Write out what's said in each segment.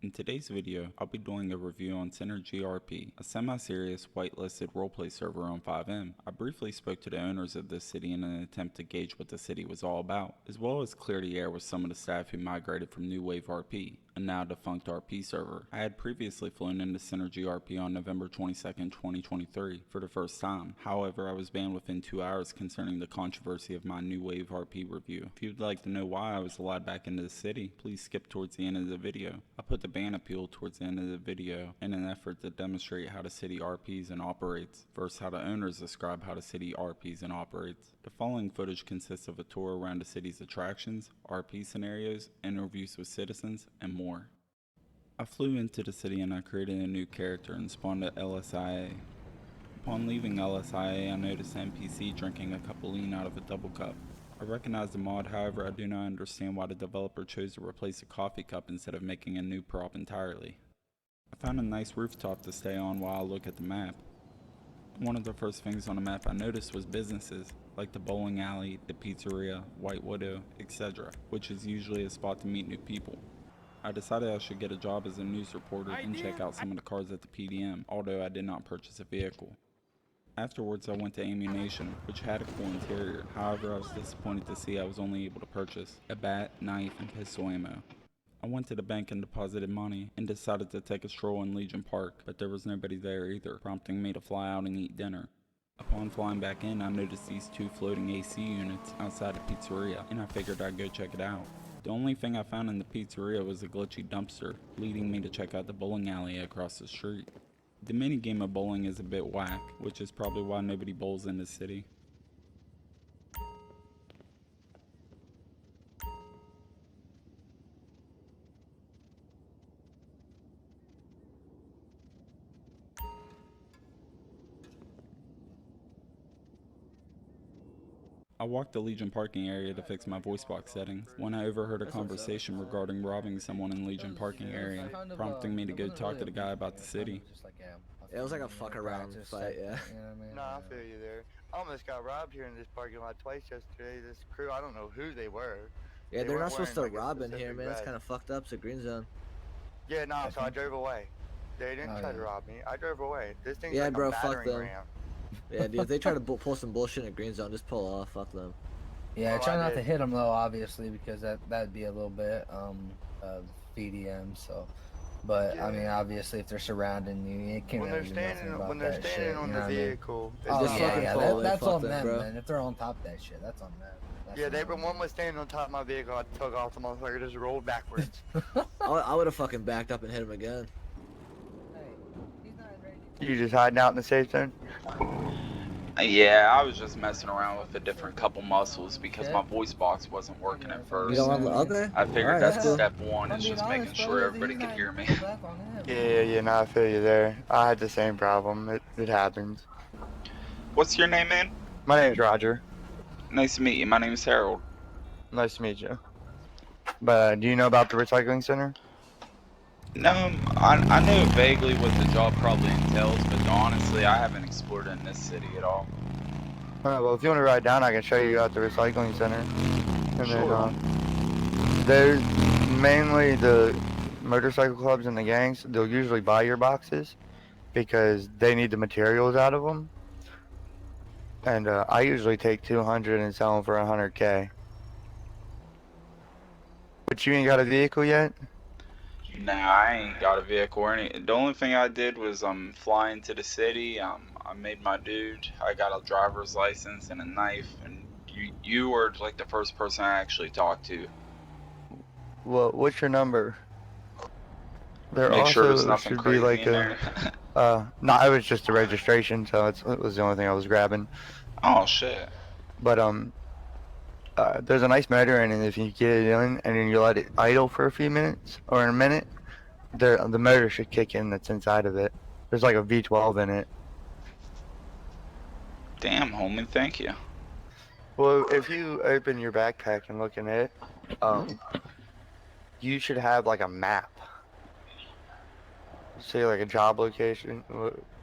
In today's video, I'll be doing a review on Synergy RP, a semi-serious whitelisted roleplay server on 5M. I briefly spoke to the owners of this city in an attempt to gauge what the city was all about, as well as clear the air with some of the staff who migrated from New Wave RP, a now defunct RP server. I had previously flown into Synergy RP on November 22nd, 2023 for the first time. However, I was banned within 2 hours concerning the controversy of my New Wave RP review. If you'd like to know why I was allowed back into the city, please skip towards the end of the video. I put the ban appeal towards the end of the video in an effort to demonstrate how the city RPs and operates, versus how the owners describe how the city RPs and operates. The following footage consists of a tour around the city's attractions, RP scenarios, interviews with citizens, and more. I flew into the city and I created a new character and spawned at LSIA. Upon leaving LSIA, I noticed an NPC drinking a cup of lean out of a double cup. I recognize the mod, however I do not understand why the developer chose to replace a coffee cup instead of making a new prop entirely. I found a nice rooftop to stay on while I look at the map. One of the first things on the map I noticed was businesses, like the bowling alley, the pizzeria, White Widow, etc., which is usually a spot to meet new people. I decided I should get a job as a news reporter and check out some of the cars at the PDM, although I did not purchase a vehicle. Afterwards, I went to Ammunition, which had a cool interior. However, I was disappointed to see I was only able to purchase a bat, knife, and pistol ammo. I went to the bank and deposited money, and decided to take a stroll in Legion Park, but there was nobody there either, prompting me to fly out and eat dinner. Upon flying back in, I noticed these two floating AC units outside the pizzeria, and I figured I'd go check it out. The only thing I found in the pizzeria was a glitchy dumpster, leading me to check out the bowling alley across the street. The minigame of bowling is a bit whack, which is probably why nobody bowls in this city. I walked the Legion parking area to fix my voice box settings when I overheard a conversation regarding robbing someone in Legion parking area, prompting me to go talk to the guy about the city. It was like a fuck around fight, yeah. Nah, I feel you there. I almost got robbed here in this parking lot twice yesterday. This crew, I don't know who they were. Yeah, They they're not weren't supposed to wearing, like, a rob in here, specific man. It's vest. kind of fucked up. It's a green zone. Yeah, nah, so I drove away. They didn't try to rob me. I drove away. This thing's Yeah, like bro, a fuck battering them. ram. Yeah, dude, if they try to pull some bullshit in a green zone, just pull off. Fuck them. Yeah, Oh, try I not did. to hit them though, obviously, because that'd be a little bit of VDM. So, but I mean, Yeah. obviously, if they're surrounding you, you can't When really they're do nothing standing, about when they're that standing shit. on You the know what I mean? vehicle, Oh Just yeah, fucking yeah, pull it, that's fuck on them, them, bro. man. If they're on top of that shit, that's on them. That's yeah, on them. one was standing on top of my vehicle. I took off. The motherfucker just rolled backwards. I would have fucking backed up and hit him again. Hey, he's not ready. You just hiding out in the safe zone? Yeah, I was just messing around with a different couple muscles because my voice box wasn't working at You first. don't want to. Okay. I figured Alright, that's that's cool. step one, is just making sure everybody could hear me. Yeah, nah, I feel you there. I had the same problem. It happens. What's your name, man? My name's Roger. Nice to meet you. My name's Harold. Nice to meet you. But do you know about the recycling center? No, I know vaguely what the job probably entails, but honestly, I haven't explored in this city at all. Well, if you want to ride down, I can show you out the recycling center. And Sure. then there's mainly the motorcycle clubs and the gangs. They'll usually buy your boxes because they need the materials out of them. And I usually take 200 and sell them for 100K. But you ain't got a vehicle yet? Nah, I ain't got a vehicle or any. The only thing I did was fly into the city. I made my dude. I got a driver's license and a knife, and you were like the first person I actually talked to. Well, what's your number? There Make also sure there's nothing should be crazy like in there. no, it was just a registration, so it was the only thing I was grabbing. Oh shit. But there's a nice motor in it. If you get it in and then you let it idle for a few minutes or a minute, the motor should kick in that's inside of it. There's like a V12 in it. Damn, homie, thank you. Well, if you open your backpack and look in it, you should have like a map. Say like a job location.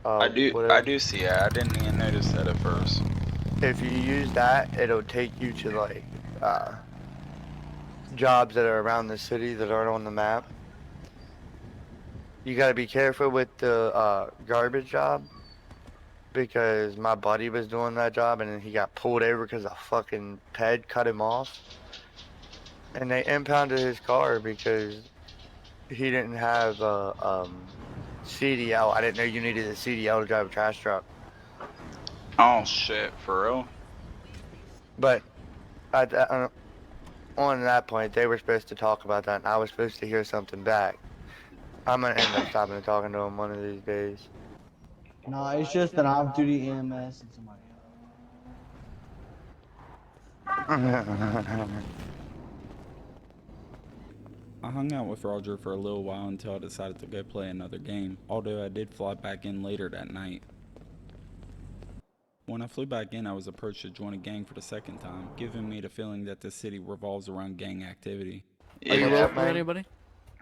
I Whatever. do see it. I didn't even notice that at first. If you use that, it'll take you to like jobs that are around the city that aren't on the map. you gotta be careful with the garbage job because my buddy was doing that job and then he got pulled over because a fucking ped cut him off, and they impounded his car because he didn't have a CDL. I didn't know you needed a CDL to drive a trash truck, Oh shit, for real? but at that, on that point they were supposed to talk about that, and I was supposed to hear something back. I'm gonna end up stopping and talking to him one of these days. No, it's just an off-duty EMS and somebody I hung out with Roger for a little while until I decided to go play another game, although I did fly back in later that night. When I flew back in, I was approached to join a gang for the second time, giving me the feeling that this city revolves around gang activity. Are you What's rolling up, with man? anybody?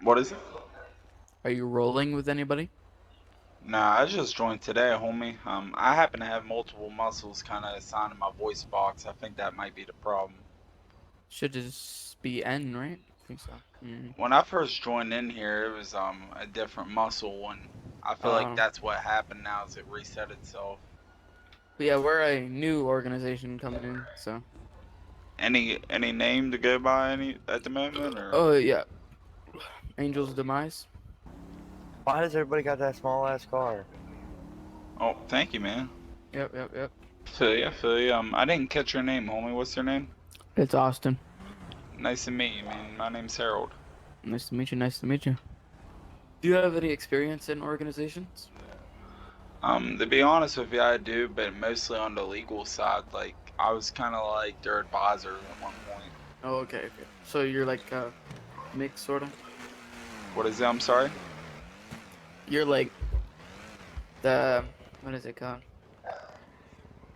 What is it? Are you rolling with anybody? Nah, I just joined today, homie. I happen to have multiple muscles kind of assigned in my voice box. I think that might be the problem. Should just be N, right? I think so. When I first joined in here, it was a different muscle, and I feel like that's what happened now is it reset itself. But yeah, we're a new organization coming in, so. Any name to go by any at the moment, or? Oh yeah, Angel's Demise. Why does everybody got that small ass car? Oh, thank you, man. Yep. Feel ya. I didn't catch your name, homie. What's your name? It's Austin. Nice to meet you, man. My name's Harold. Nice to meet you. Nice to meet you. Do you have any experience in organizations? To be honest with you, I do, but mostly on the legal side. Like, I was kind of like their advisor at one point. Oh, okay. So you're like mix, sort of. What is it? I'm sorry? You're like the what is it called?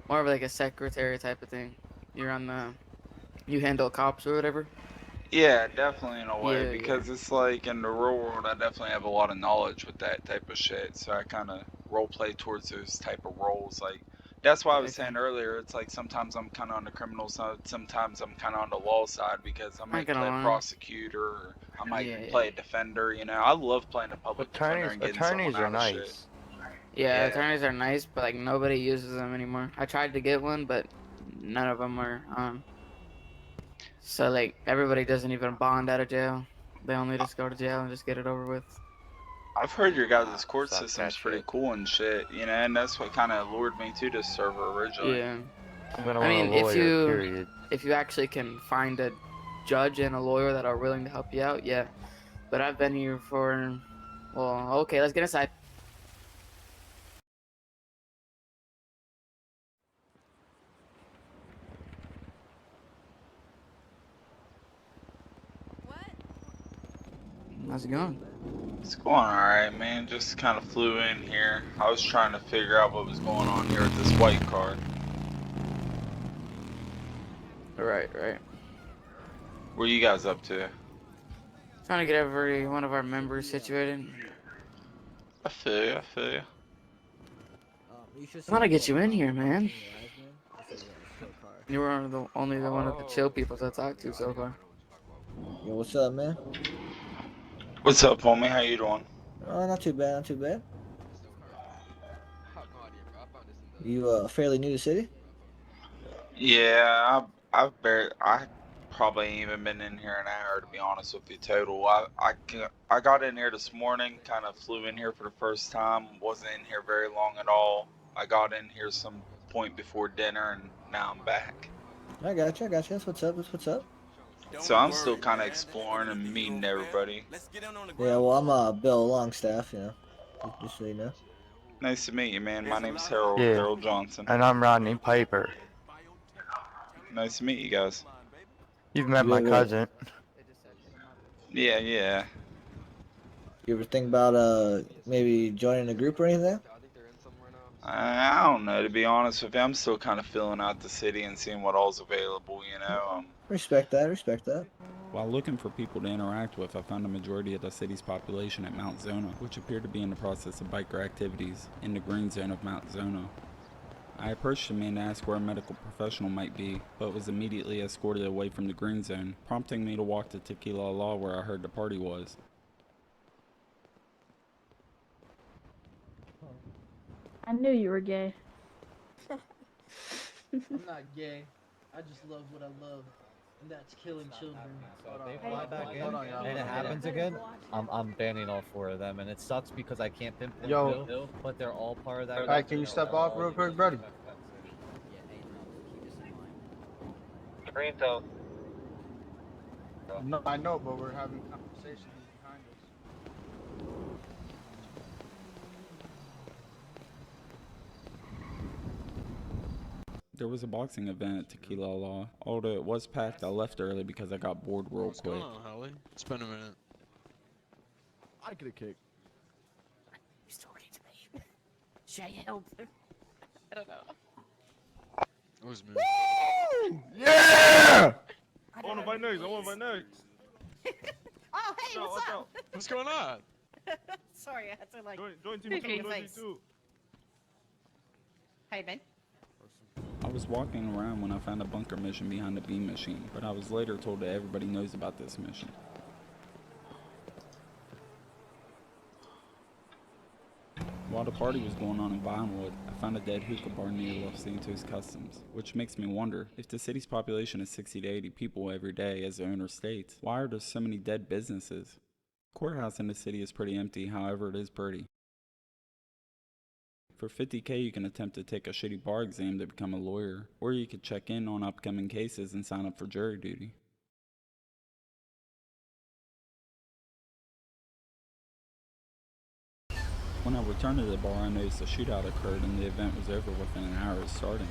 More of like a secretary type of thing. You're on the you handle cops or whatever. Yeah, definitely in a way, Yeah. because it's like in the real world, I definitely have a lot of knowledge with that type of shit. So I kind of role play towards those type of roles. Like, that's why I was saying earlier, it's like sometimes I'm kind of on the criminal side, sometimes I'm kind of on the law side, because I might gonna play a lie. prosecutor, or I might Yeah. play a defender. You know, I love playing a public defender Attorneys, and getting someone attorneys are out of shit. nice. Yeah, Yeah. attorneys are nice, but like nobody uses them anymore. I tried to get one, but none of them are So like everybody doesn't even bond out of jail. They only just go to jail and just get it over with. I've heard your guys' court Suck system's that pretty shit. cool and shit, you know, and that's what kind of lured me to this server originally. Yeah. I'm gonna I want mean, a lawyer, period. if you actually can find a judge and a lawyer that are willing to help you out, yeah. But I've been here for, well, okay, let's get inside. How's it going? It's going alright, man. Just kind of flew in here. I was trying to figure out what was going on here with this white card. Right. What are you guys up to? Trying to get every one of our members situated. I feel you. I want to get you in here, man. You were only the one of the chill people to talk to so far. Yo, what's up, man? What's up, homie? How you doing? Oh, not too bad, not too bad. You fairly new to the city? Yeah, I probably ain't even been in here an hour, to be honest with you, total. I got in here this morning, kind of flew in here for the first time, wasn't in here very long at all. I got in here some point before dinner, and now I'm back. I got you. That's what's up. That's what's up. So I'm still kind of exploring and meeting everybody. Yeah, well, I'm Bill Longstaff, you know, just so you know. Nice to meet you, man. My name's Harold, Yeah. Harold Johnson. And I'm Rodney Piper. Nice to meet you guys. You've met You my ever- cousin. Yeah. You ever think about maybe joining a group or anything? I don't know, to be honest with you. I'm still kind of filling out the city and seeing what all's available, you know. Respect that. While looking for people to interact with, I found a majority of the city's population at Mount Zona, which appeared to be in the process of biker activities in the green zone of Mount Zona. I approached the man to ask where a medical professional might be, but was immediately escorted away from the green zone, prompting me to walk to Tequila La where I heard the party was. I knew you were gay. I'm not gay. I just love what I love, and that's killing children. They fly back in, Hold on, y'all. and it happens again. I'm banning all 4 of them, and it sucks because I can't pinpoint Yo. who, but they're all part of that. Alright, can you step off real quick, buddy? Green zone. No, I know, but we're having conversations behind us. There was a boxing event at Tequila Law. Although it was packed, I left early because I got bored real What's quick. going on, Holly? It's been a minute. I get a kick. He's talking to me. Should I help him? I don't know. It was me. Yeah! I want to fight next. I want to fight next. Oh, hey, what's up? What's going on? Sorry, I had to like. Join team Okay, 2. Join team thanks. 2. How you been? I was walking around when I found a bunker mission behind the beam machine, but I was later told that everybody knows about this mission. While the party was going on in Vinewood, I found a dead hookah bar near Los Santos Customs, which makes me wonder, if the city's population is 60 to 80 people every day, as the owner states, why are there so many dead businesses? The courthouse in the city is pretty empty, however it is pretty. For $50K you can attempt to take a shitty bar exam to become a lawyer, or you could check in on upcoming cases and sign up for jury duty. When I returned to the bar, I noticed a shootout occurred and the event was over within an hour of starting.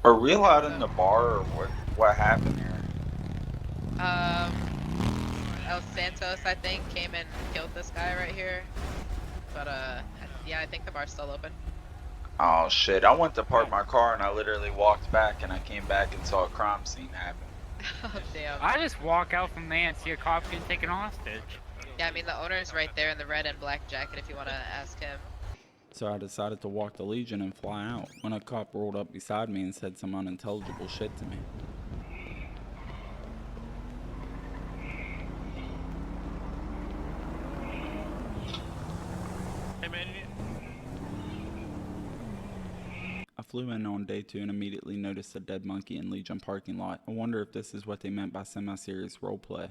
Are we allowed in the bar, or what happened here? El Santos, I think, came and killed this guy right here. But, yeah, I think the bar's still open. Oh shit, I went to park my car and I literally walked back and I came back and saw a crime scene happen. Oh, damn. I just walk out from there and see a cop getting taken hostage. Yeah, I mean, the owner's right there in the red and black jacket if you want to ask him. So I decided to walk the Legion and fly out, when a cop rolled up beside me and said some unintelligible shit to me. Hey man, I flew in on day 2 and immediately noticed a dead monkey in Legion parking lot. I wonder if this is what they meant by semi-serious roleplay.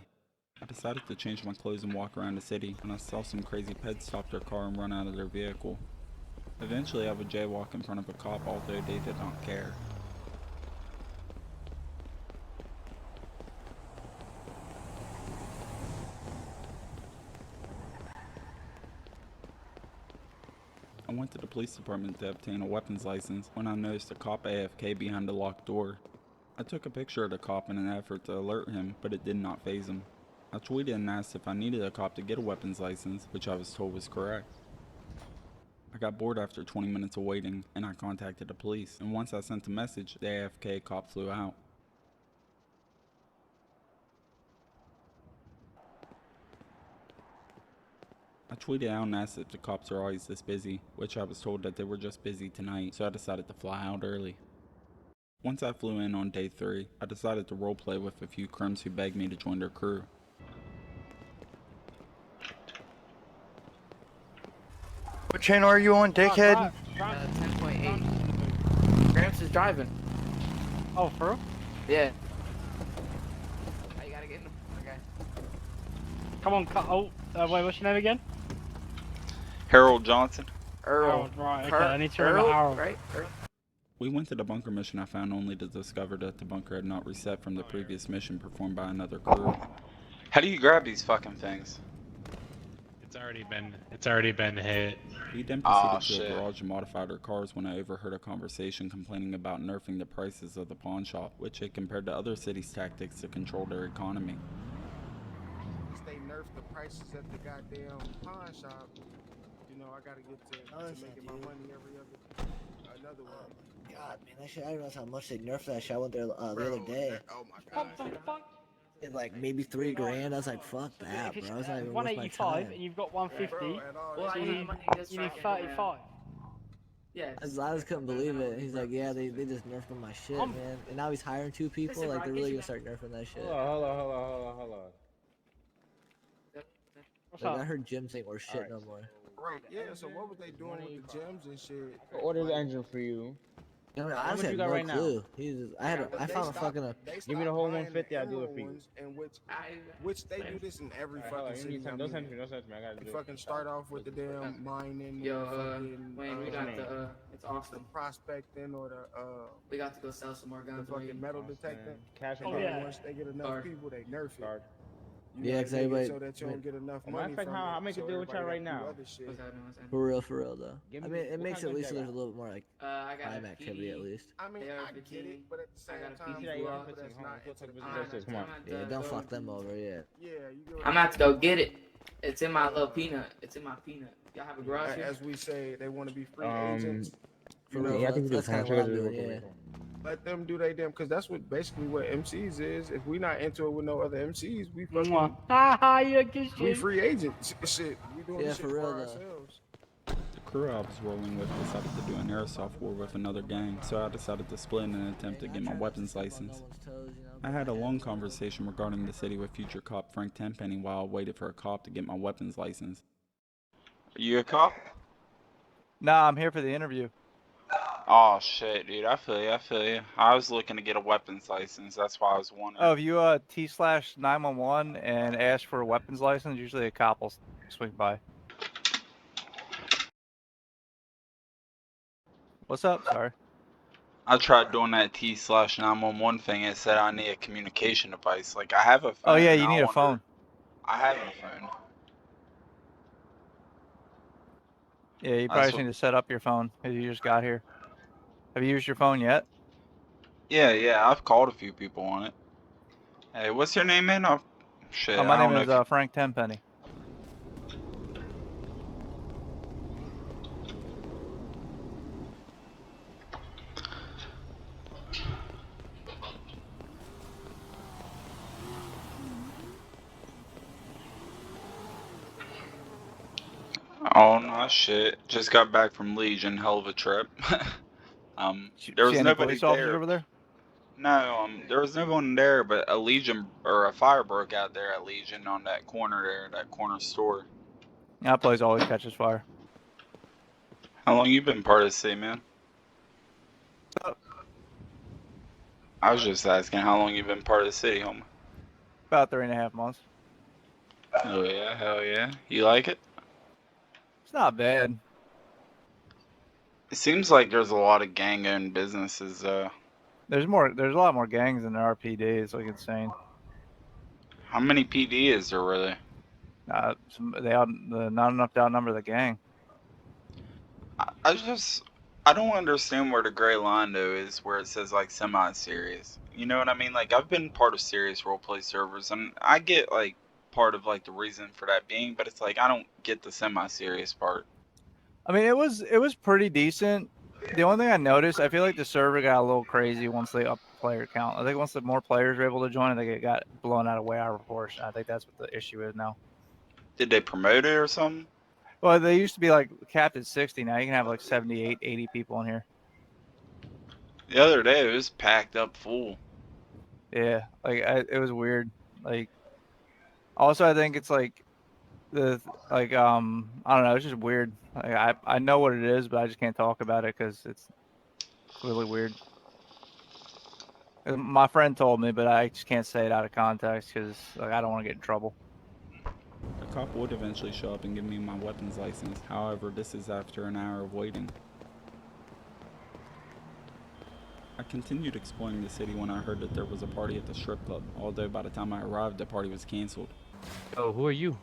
I decided to change my clothes and walk around the city, and I saw some crazy peds stop their car and run out of their vehicle. Eventually I would jaywalk in front of a cop, although they did not care. I went to the police department to obtain a weapons license when I noticed a cop AFK behind the locked door. I took a picture of the cop in an effort to alert him, but it did not faze him. I tweeted and asked if I needed a cop to get a weapons license, which I was told was correct. I got bored after 20 minutes of waiting, and I contacted the police, and once I sent a message, the AFK cop flew out. I tweeted out and asked if the cops are always this busy, which I was told that they were just busy tonight, so I decided to fly out early. Once I flew in on day 3, I decided to roleplay with a few crims who begged me to join their crew. What channel are you on, dickhead? 10.8. Gramps is driving. Oh, for real? Yeah. You gotta get in. Okay. Come on, wait, what's your name again? Harold Johnson. Earl. Right, okay, I need to remember Harold. Right? Earl. We went to the bunker mission I found only to discover that the bunker had not reset from the previous mission performed by another crew. How do you grab these fucking things? It's already been hit. We then proceeded to a garage and modified our cars when I overheard a conversation complaining about nerfing the prices of the pawn shop, which they compared to other cities' tactics to control their economy. They nerf the prices at the goddamn pawn shop. You know, I gotta get to making my money every another one. God, man, that shit, I didn't realize how much they nerfed that shit. I went there the other day. Oh my god. like maybe 3 grand. I was like, fuck that, bro. I was not even worth my 185 time. and you've got 150. Bro, at all Well, that I You know shit. need, money does you need fucking, 35. Yeah. I just couldn't believe it. He's like, yeah, they just nerfed on my shit, I'm- man. And now he's hiring 2 people. Listen, bro, Like, I they're get really you, gonna start nerfing that shit. Hold on. What's Like, I up? heard gyms ain't worth shit no more. Right, yeah, so what was they doing with the gyms and shit? Order the engine for you. I mean, I How honestly much you had got no right now? clue. I found a fucking Give me the whole 150, I'll do it for you. And which they do this in every Alright, fucking hold on, city. don't send me, I gotta You do fucking start off with the damn mining Yo, and fucking Wayne, we got the, it's the awesome. prospecting or the We got to go sell some more the guns. fucking metal detecting. Cash Oh, And then yeah. once they get enough Card. people, they nerf it. Card. You Yeah, gotta 'cause dig it everybody- so that you don't get enough Matter money of fact, from I'll it, make a so deal with y'all everybody right gotta do now. other shit. What's happening? for real though. Give I me- mean, it what makes kind at of least so guns there's a you little bit more like I got crime a activity at PD. least. I mean, AR-15. I get it, but at the same got a time, PC for that you people want to that's put not some- into the put Alright, this, content. come on. Yeah, don't fuck them over yet. Yeah, you get what I'm gonna have to go get it. It's in my little peanut. It's in my peanut. Y'all have a garage here? As we say, they want to be free agents. For You know, real, yeah, I think that's you kind of do. what I'm doing. Yeah. let them do they damn, because that's what basically what MCs is. If we not into it with no other MCs, we fucking Haha, you good we shit. free agents. Shit, we doing Yeah, this shit for for real, though. ourselves. The crew I was rolling with decided to do an airsoft war with another gang, so I decided to split in an attempt to get my weapons license. I had a long conversation regarding the city with future cop Frank Tenpenny while I waited for a cop to get my weapons license. Are you a cop? Nah, I'm here for the interview. Oh shit, dude, I feel you. I was looking to get a weapons license, that's why I was wondering. Oh, if you T/911 and ask for a weapons license, usually a cop will swing by. What's up? Sorry. I tried doing that T/911 thing. It said I need a communication device. Like I have a phone. Oh yeah, you I need a wonder- phone. I have a phone. Yeah, you That's probably just what- need to set up your phone because you just got here. Have you used your phone yet? Yeah, I've called a few people on it. Hey, what's your name, man? Oh, shit, My I don't name know is if you- Frank Tenpenny. Oh no, shit. Just got back from Legion. Hell of a trip. There was See any nobody police officers there. over there? No, there was no one there, but a Legion or a fire broke out there at Legion on that corner there, that corner store. That place always catches fire. How long you been part of the city, man? I was just asking how long you been part of the city, homie. About 3.5 months. Oh yeah, hell yeah. You like it? It's not bad. It seems like there's a lot of gang-owned businesses. There's a lot more gangs than there are PD. It's like insane. How many PD is there really? Not enough to outnumber the gang. I don't understand where the gray line though is, where it says like semi-serious. You know what I mean? Like I've been part of serious roleplay servers, and I get like part of like the reason for that being, but it's like I don't get the semi-serious part. I mean, it was pretty decent. The only thing I noticed, I feel like the server got a little crazy once they upped the player count. I think once the more players were able to join, I think it got blown out of way out of proportion. I think that's what the issue is now. Did they promote it or something? Well, they used to be like capped at 60. Now you can have like 78, 80 people in here. The other day it was packed up full. Yeah, like it was weird. Like, also I think it's like I don't know, it's just weird. Like, I know what it is, but I just can't talk about it because it's really weird. My friend told me, but I just can't say it out of context because like I don't want to get in trouble. A cop would eventually show up and give me my weapons license. However, this is after an hour of waiting. I continued exploring the city when I heard that there was a party at the strip club, although by the time I arrived the party was cancelled. Oh, who are you?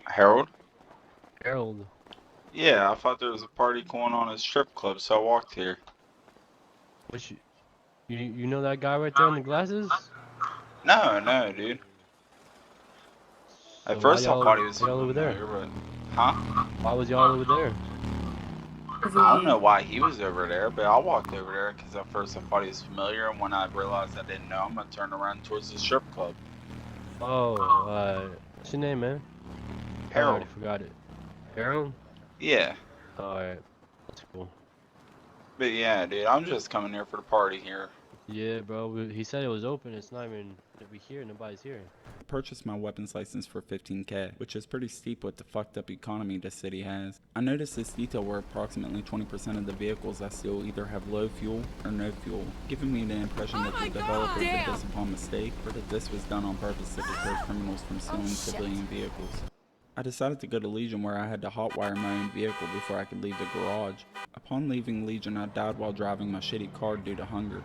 Harold? Harold. Yeah, I thought there was a party going on at a strip club, so I walked here. What you know that guy right there in the glasses? No, dude. At So first why I thought he y'all was over there? familiar, but... Huh? Why was y'all over there? I don't know why he was over there, but I walked over there because at first I thought he was familiar, and when I realized I didn't know him, I turned around towards the strip club. Oh, what's your name, man? I already Harold. forgot it. Harold? Yeah. Alright. That's cool. But yeah, dude, I'm just coming here for the party here. Yeah, bro. He said it was open. It's not even we here. Nobody's here. I purchased my weapons license for $15K, which is pretty steep with the fucked up economy this city has. I noticed this detail where approximately 20% of the vehicles I steal either have low fuel or no fuel, giving me the impression that the developer did this upon mistake, or that this was done on purpose to deter criminals from stealing civilian vehicles. I decided to go to Legion where I had to hotwire my own vehicle before I could leave the garage. Upon leaving Legion, I died while driving my shitty car due to hunger.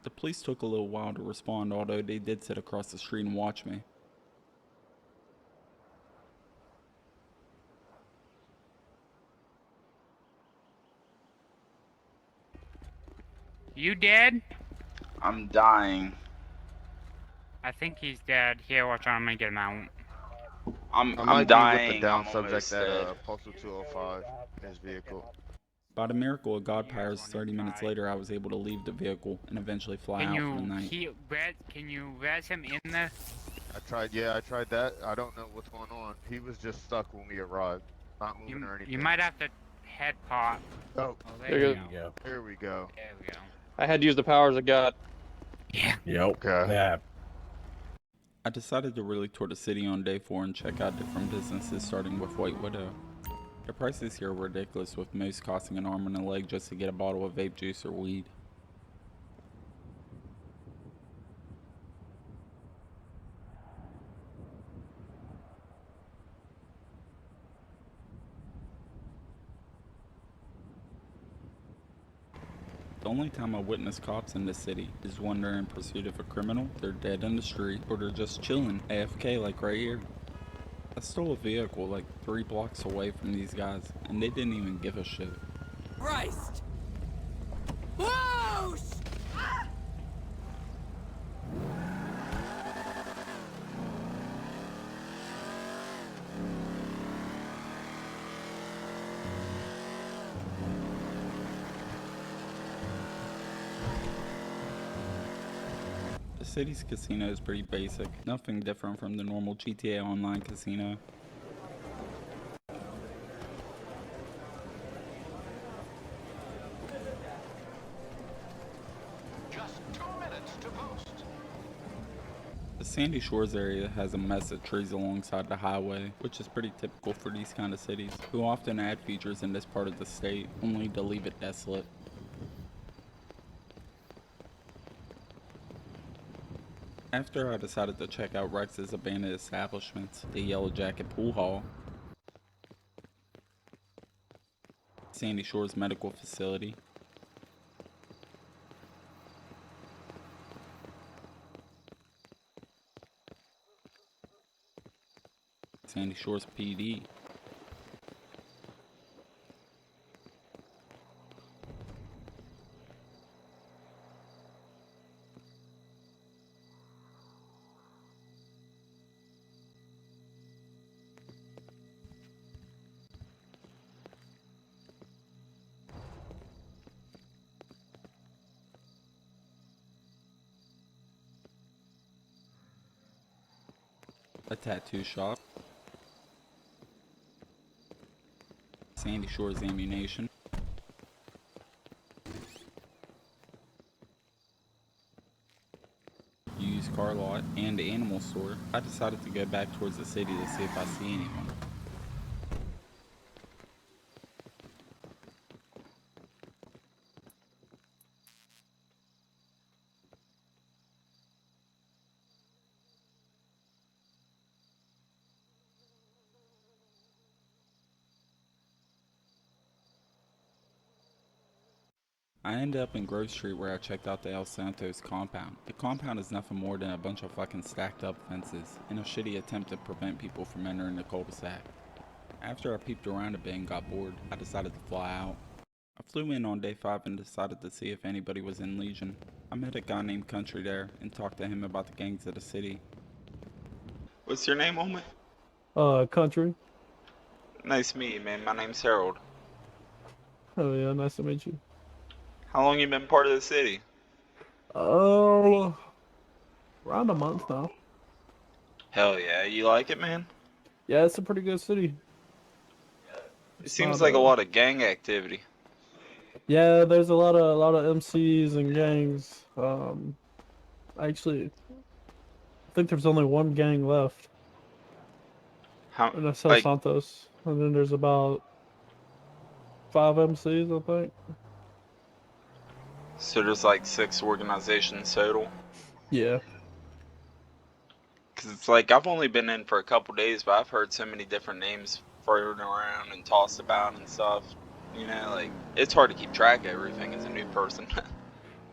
The police took a little while to respond, although they did sit across the street and watch me. You dead? I'm dying. I think he's dead. Here, watch out, I'm gonna get him out. I'm Be with dying. the down I'm subject almost at dead. Postal 205 in his vehicle. By the miracle of God powers, 30 minutes later I was able to leave the vehicle and eventually fly out for the night. Can you res him in there? I tried that. I don't know what's going on. He was just stuck when we arrived, not moving or anything. You might have to head pop. Oh, there you go. There we go. There we go. I had to use the powers of God. Yeah. Yep. Okay. Yeah. I decided to really tour the city on day 4 and check out different businesses starting with White Widow. The prices here are ridiculous, with most costing an arm and a leg just to get a bottle of vape juice or weed. The only time I witness cops in this city is when they're in pursuit of a criminal, they're dead in the street, or they're just chilling, AFK like right here. I stole a vehicle like 3 blocks away from these guys, and they didn't even give a shit. Christ! Whoa! The city's casino is pretty basic, nothing different from the normal GTA Online casino. The Sandy Shores area has a mess of trees alongside the highway, which is pretty typical for these kind of cities, who often add features in this part of the state, only to leave it desolate. After I decided to check out Rex's abandoned establishments, the Yellow Jacket Pool Hall, Sandy Shores Medical Facility, Sandy Shores PD, a tattoo shop, Sandy Shores Ammunition, used car lot, and the animal store. I decided to go back towards the city to see if I see anyone. I ended up in Grove Street where I checked out the El Santos compound. The compound is nothing more than a bunch of fucking stacked up fences in a shitty attempt to prevent people from entering the cul-de-sac. After I peeped around a bit and got bored, I decided to fly out. I flew in on day 5 and decided to see if anybody was in Legion. I met a guy named Country there and talked to him about the gangs of the city. What's your name, homie? Country. Nice to meet you, man. My name's Harold. Oh yeah, nice to meet you. How long you been part of the city? Oh, around a month now. Hell yeah, you like it, man? Yeah, it's a pretty good city. It seems like a lot of gang activity. Yeah, there's a lot of MCs and gangs. Actually, I think there's only one gang left, How, and that's El like, Santos. And then there's about 5 MCs, I think. so there's like 6 organizations total? Yeah. Cause it's like, I've only been in for a couple days, but I've heard so many different names floating around and tossed about and stuff. You know, like, it's hard to keep track of everything as a new person.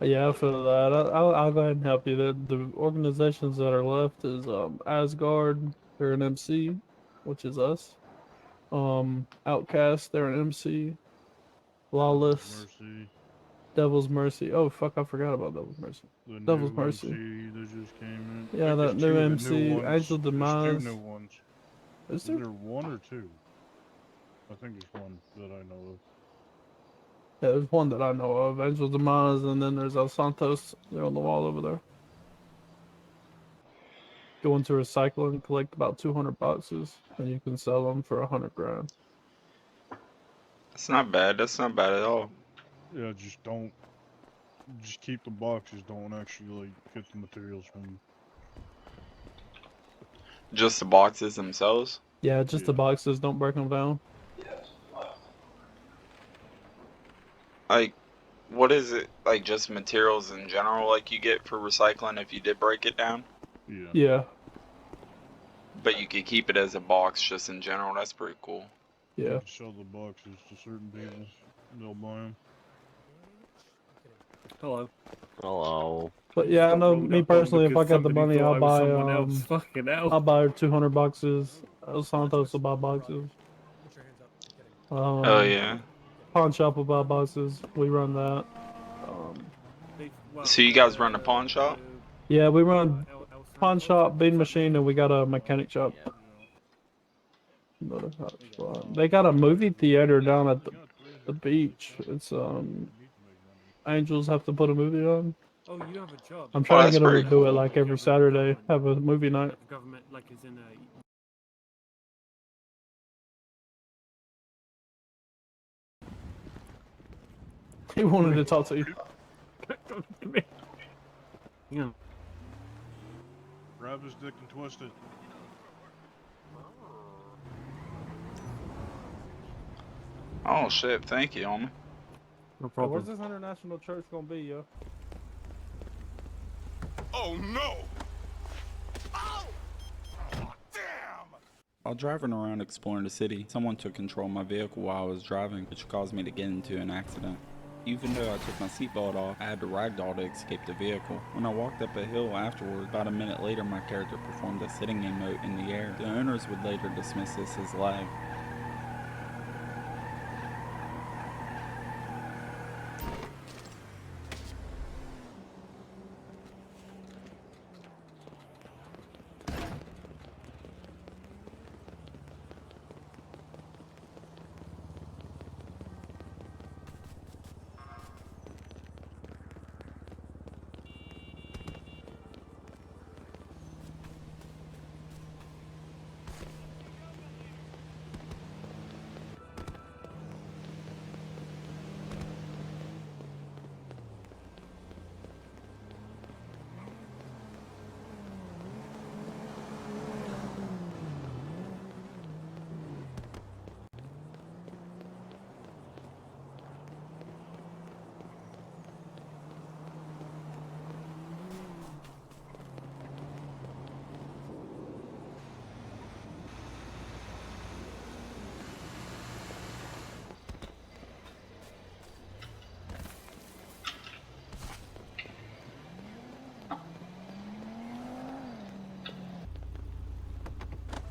Yeah, I feel that. I'll go ahead and help you. The organizations that are left is Asgard, they're an MC, which is us. Outcast, they're an MC. Lawless, Mercy. Devil's Mercy. Oh fuck, I forgot about Devil's Mercy. The Devil's new Mercy. MC that just came in. Yeah, Wait, that there's new two MC, new ones. Angel There's Demise. 2 new ones. Is Is there? there 1 or 2? I think there's 1 that I know of. Yeah, there's one that I know of, Angel Demise, and then there's El Santos. They're on the wall over there. Go into recycling, collect about 200 boxes, and you can sell them for 100 grand. That's not bad. That's not bad at all. Yeah, just keep the boxes. Don't actually like get the materials from them. Just the boxes themselves? Yeah, just the boxes. Don't break them down. Like, what is it, like, just materials in general, like, you get for recycling if you did break it down? Yeah. Yeah. But you could keep it as a box just in general. That's pretty cool. Yeah. You can sell the boxes to certain people. They'll buy them. Hello. Hello. But yeah, I know me personally, if I got the money, I'll buy Fucking hell. I'll buy 200 boxes. El Santos will buy boxes. Oh yeah. Pawn shop will buy boxes. We run that. So you guys run a pawn shop? Yeah, we run pawn shop, bean machine, and we got a mechanic shop. They got a movie theater down at the beach. It's Angels have to put a movie on. Oh, you have a job. I'm trying to that's get them to pretty do it cool. like every Saturday. Have a movie night. The government, like, is in a. He wanted to talk to you. Come here. Yeah. Grab his dick and twist it. Oh shit, thank you, homie. No Hey, where's this international church gonna be, yo? Oh no! While driving around exploring the city, someone took control of my vehicle while I was driving, which caused me to get into an accident. Even though I took my seatbelt off, I had to ragdoll to escape the vehicle. When I walked up a hill afterward, about a minute later my character performed a sitting emote in the air. The owners would later dismiss this as lag.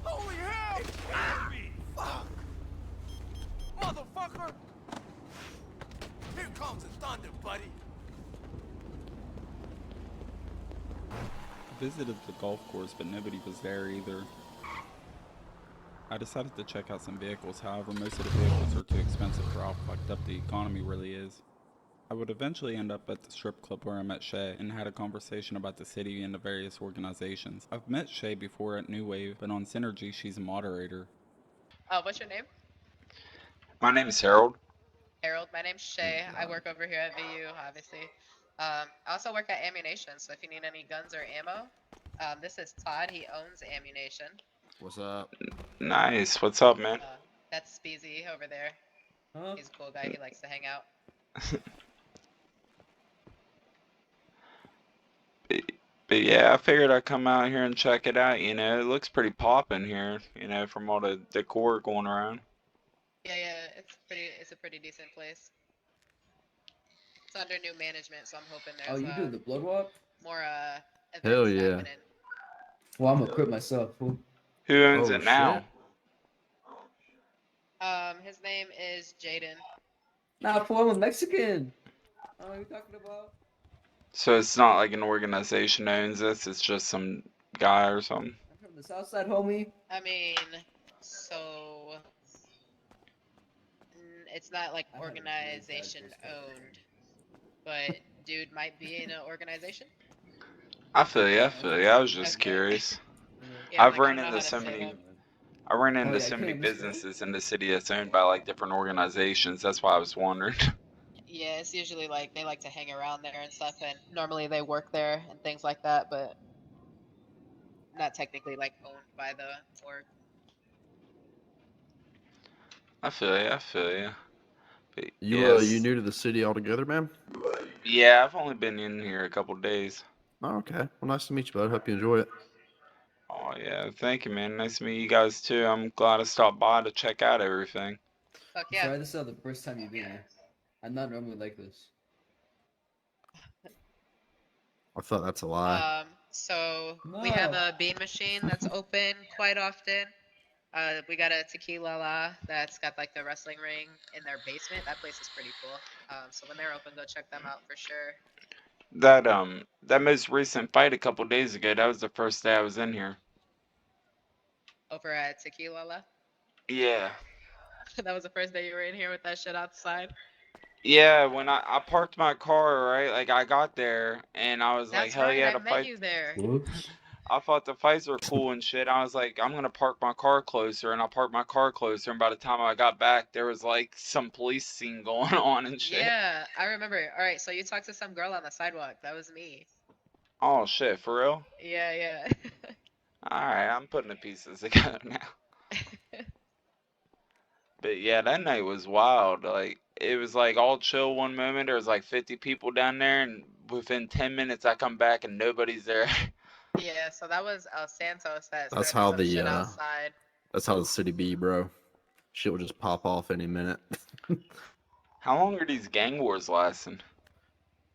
Holy hell! Fuck! Motherfucker! Here comes the thunder, buddy. I visited the golf course, but nobody was there either. I decided to check out some vehicles, however most of the vehicles are too expensive for how fucked up the economy really is. I would eventually end up at the strip club where I met Shay and had a conversation about the city and the various organizations. I've met Shay before at New Wave, but on Synergy she's a moderator. What's your name? My name is Harold. Harold. My name's Shay. I work over here at VU, obviously. I also work at Ammunition, so if you need any guns or ammo, this is Todd. He owns Ammunition. What's up? Nice. What's up, man? That's Speezy over there. He's a cool guy. He likes to hang out. But yeah, I figured I'd come out here and check it out. You know, it looks pretty poppin' here. You know, from all the decor going around. Yeah, it's a pretty decent place. It's under new management, so I'm hoping there's you doing the blood walk? more events Hell yeah. happening. Well, I'm gonna quit myself, fool. Who owns it now? His name is Jaden. Nah, fool, I'm a Mexican. I don't know what you're talking about. So it's not like an organization owns this, it's just some guy or something. I'm from the south side, homie. I mean, so it's not like organization owned, but dude might be in an organization. I feel you, I was just curious. Yeah, I've like, I run don't know into how to so say many that. I ran Oh, into yeah, so you many can't miss it. businesses in the city that's owned by like different organizations. That's why I was wondering. Yeah, it's usually like they like to hang around there and stuff, and normally they work there and things like that, but not technically like owned by the org. I feel you. But You yes. you new to the city altogether, man? Yeah, I've only been in here a couple days. Oh, okay. Well, nice to meet you, bud. Hope you enjoy it. Oh yeah, thank you, man. Nice to meet you guys too. I'm glad I stopped by to check out everything. Fuck Yeah. Try this out the first time you've been here. I'm not normally like this. I thought that's a lie. So we have a bean machine that's open quite often. We got a tequila la that's got like the wrestling ring in their basement. That place is pretty cool. So when they're open, go check them out for sure. That most recent fight a couple days ago, that was the first day I was in here. Over at Tequila La. Yeah. That was the first day you were in here with that shit outside. Yeah, when I parked my car, right? Like I got there and I was like, That's hell right, yeah, I the met fight. you there. Whoops. I thought the fights were cool and shit. I was like, I'm gonna park my car closer, and I parked my car closer. And by the time I got back, there was like some police scene going on and shit. Yeah, I remember. All right, so you talked to some girl on the sidewalk. That was me. Oh shit, for real? Yeah. All right, I'm putting the pieces together now. But yeah, that night was wild. Like it was like all chill one moment. There was like 50 people down there, and within 10 minutes, I come back and nobody's there. Yeah, so that was El Santos that That's started how some the shit outside. that's how the city be, bro. Shit will just pop off any minute. How long are these gang wars lasting?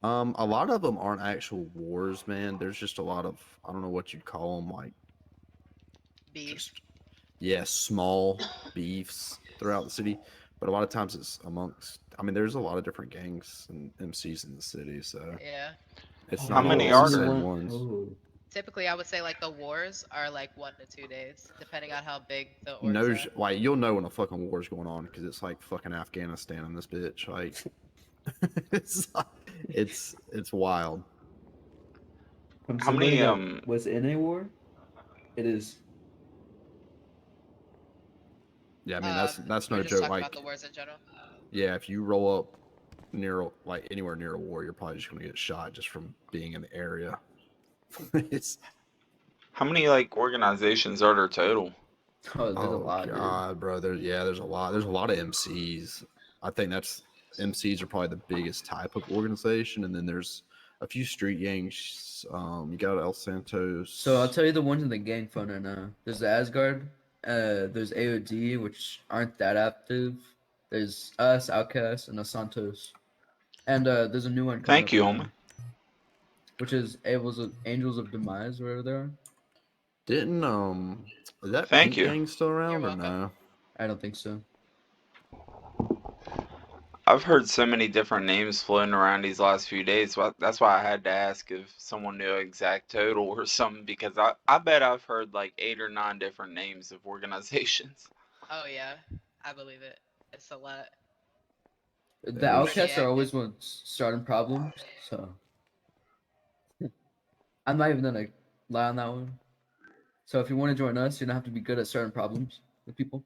A lot of them aren't actual wars, man. There's just a lot of, I don't know what you'd call them, like Beef. yeah, small beefs throughout the city. But a lot of times it's amongst, I mean, there's a lot of different gangs and MCs in the city, so Yeah. it's How not many always are the there? same ones. Typically, I would say like the wars are like 1 to 2 days, depending on how big the orgs No, are. like you'll know when a fucking war's going on because it's like fucking Afghanistan in this bitch. Like, it's wild. From How somebody many that was in a war, it is. Yeah, I mean that's We're no just joke. talking Like, about the wars in general. yeah, if you roll up near like anywhere near a war, you're probably just gonna get shot just from being in the area. It's How many like organizations are there total? Oh, there's a lot, dude. God, bro. There's a lot. There's a lot of MCs. I think MCs are probably the biggest type of organization, and then there's a few street gangs. You got El Santos. So I'll tell you the ones in the gang phone right now. There's the Asgard. There's AOD, which aren't that active. There's us, Outcast, and El Santos. And there's a new one coming Thank you, up right homie. now, which is Angels of Demise, wherever they are. Didn't is that Thank Pink you. Gang still around You're or no? I don't think so. I've heard so many different names floating around these last few days. So that's why I had to ask if someone knew exact total or something, because I bet I've heard like 8 or 9 different names of organizations. Oh yeah, I believe it. It's a lot. The Pretty outcasts are active. always ones starting problems, so I'm not even gonna lie on that one. So if you want to join us, you're gonna have to be good at starting problems with people.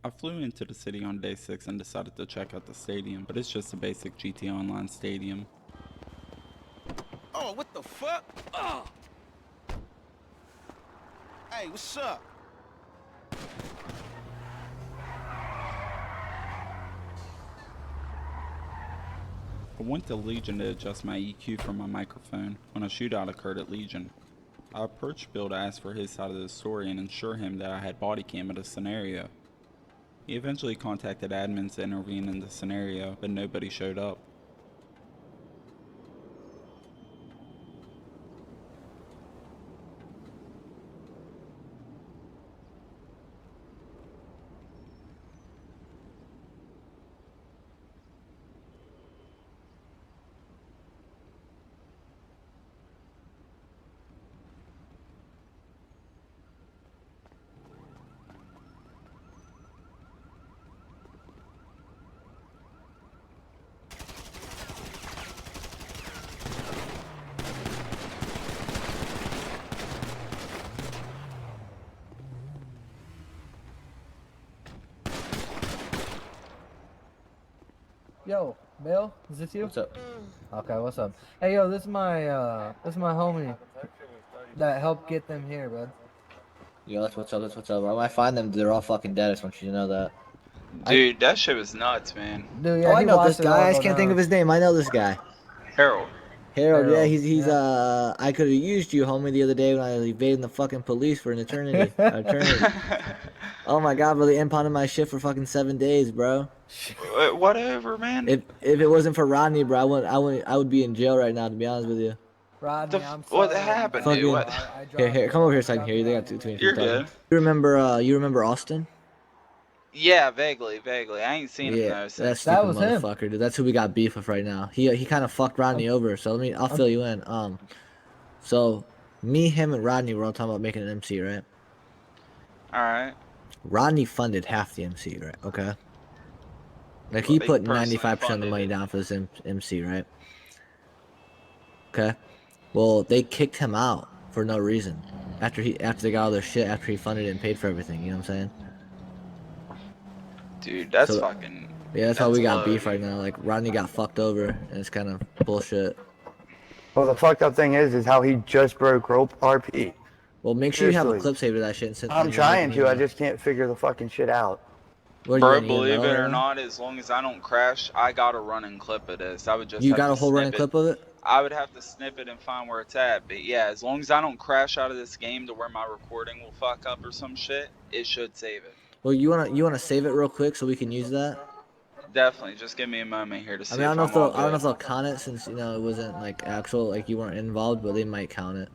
I flew into the city on day 6 and decided to check out the stadium, but it's just a basic GT Online stadium. Oh, what the fuck? Oh. Hey, what's up? I went to Legion to adjust my EQ for my microphone when a shootout occurred at Legion. I approached Bill to ask for his side of the story and ensure him that I had body cam at a scenario. He eventually contacted admins to intervene in the scenario, but nobody showed up. Yo, Bill, is this you? What's up? Okay, what's up? Hey, yo, this is my homie that helped get them here, bud. Yo, that's what's up. That's what's up. When I find them, they're all fucking dead. I just want you to know that. Dude, that shit was nuts, man. Dude, Oh, yeah, I he know this watched it all guy. I go just can't think down. of his name. I know this guy. Harold. Harold, yeah, Harold, he's yeah. I could have used you, homie, the other day when I was evading the fucking police for an eternity. Oh my god, bro, they impounded my shit for fucking 7 days, bro. Whatever, man. If it wasn't for Rodney, bro, I would be in jail right now, to be honest with you. Rodney, I'm What sorry. happened, Fucking dude? What? here, come over here so I can hear you. They got too many You're people talking. good. You remember Austin? Yeah, vaguely. I ain't seen him Yeah, though that since. stupid motherfucker, dude. That's who we got beef with right now. He kind of fucked Rodney over. So I'll fill you in. So me, him, and Rodney were all talking about making an MC, right? All right. Rodney funded half the MC, right? Okay. Like Well, he they put personally 95% of the funded money it. down for this MC, right? Okay. Well, they kicked him out for no reason after they got all their shit after he funded it and paid for everything. You know what I'm saying? Dude, that's So, fucking. yeah, that's why we got low, beef right dude. now. Like Rodney got fucked over, and it's kind of bullshit. Well, the fucked up thing is how he just broke rope RP. Well, make sure you have a Seriously. clip saved of that shit. And send, I'm and trying make a to. I video. just can't figure the fucking shit out. What are Bro, you in believe metal it right or now? not, as long as I don't crash, I got a running clip of this. I would just You have got to a whole running snip it. clip of it? I would have to snip it and find where it's at. But yeah, as long as I don't crash out of this game to where my recording will fuck up or some shit, it should save it. Well, you wanna save it real quick so we can use that? Definitely. Just give me a moment here to I see mean, if I'm all I don't know good. if they'll count it since it wasn't like actual, like you weren't involved, but they might count it.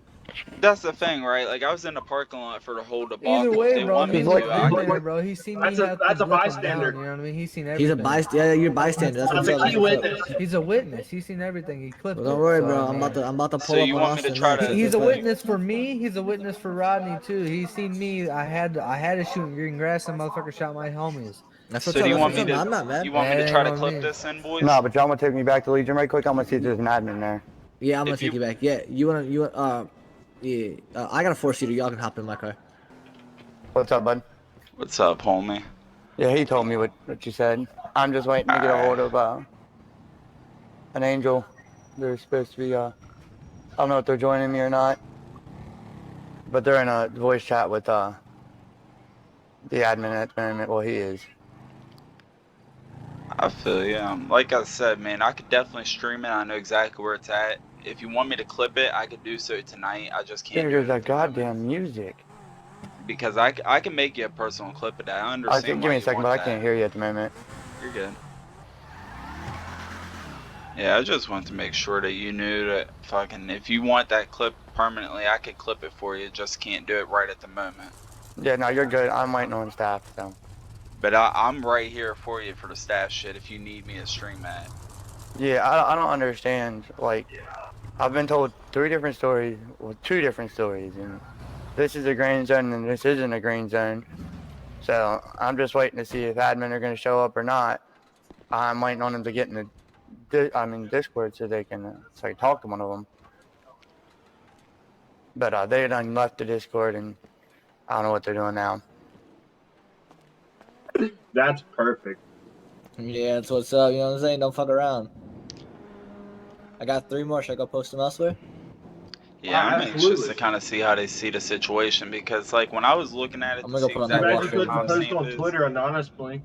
That's the thing, right? Like, I was in the parking lot for the whole Either debacle. way, If they bro, want me he's to, a I bystander, could. bro. He's seen me That's a have to blip him bystander. down. You know what I mean? He's seen He's a everything. bystander. Yeah, you're a bystander. That's That's what's a up. key witness. He's a witness. He's seen everything. He clipped Well, don't it. worry, so, bro. I mean, I'm about to So pull up you on want me to Austin try next. to- he's That's a fine. witness for me. He's a witness for Rodney too. He's seen me. I had to shoot in green grass. And motherfucker shot my homies. That's So what's up. do you That's want what's me up. to? I'm not mad. You want me to That try ain't to on clip me. this in, boys? No, but y'all want to take me back to Legion right quick? I'm gonna see if there's an admin there. Yeah, I'm gonna If take you- you back. Yeah, yeah. I got a 4-seater. Y'all can hop in my car. What's up, bud? What's up, homie? Yeah, he told me what you said. I'm just waiting to get a hold of an angel. They're supposed to be I don't know if they're joining me or not, but they're in a voice chat with the admin at the tournament. Well, he is. I feel you. Like I said, man, I could definitely stream it. I know exactly where it's at. If you want me to clip it, I could do so tonight. I just can't Dude, do there's it that at the moment. goddamn music. Because I can make you a personal clip of that. I understand Give why me a you second, want but I that. can't hear you at the moment. You're good. Yeah, I just wanted to make sure that you knew that fucking if you want that clip permanently, I could clip it for you. Just can't do it right at the moment. Yeah, no, you're good. I'm waiting on staff, so. But I'm right here for you for the staff shit if you need me to stream that. Yeah, I don't understand. Like, I've been told 3 different stories, well, 2 different stories, and this is a green zone and this isn't a green zone. So I'm just waiting to see if admin are going to show up or not. I'm waiting on them to get in the Discord so they can talk to one of them. But they done left the Discord and I don't know what they're doing now. That's perfect. Yeah, that's what's up. You know what I'm saying? Don't fuck around. I got 3 more. Should I go post them elsewhere? Yeah, I'm anxious Absolutely. to kind of see how they see the situation because, like, when I was looking at it I'm to gonna go see put on that exactly Wall where Street the first. Post on timestamp is, Twitter anonymously.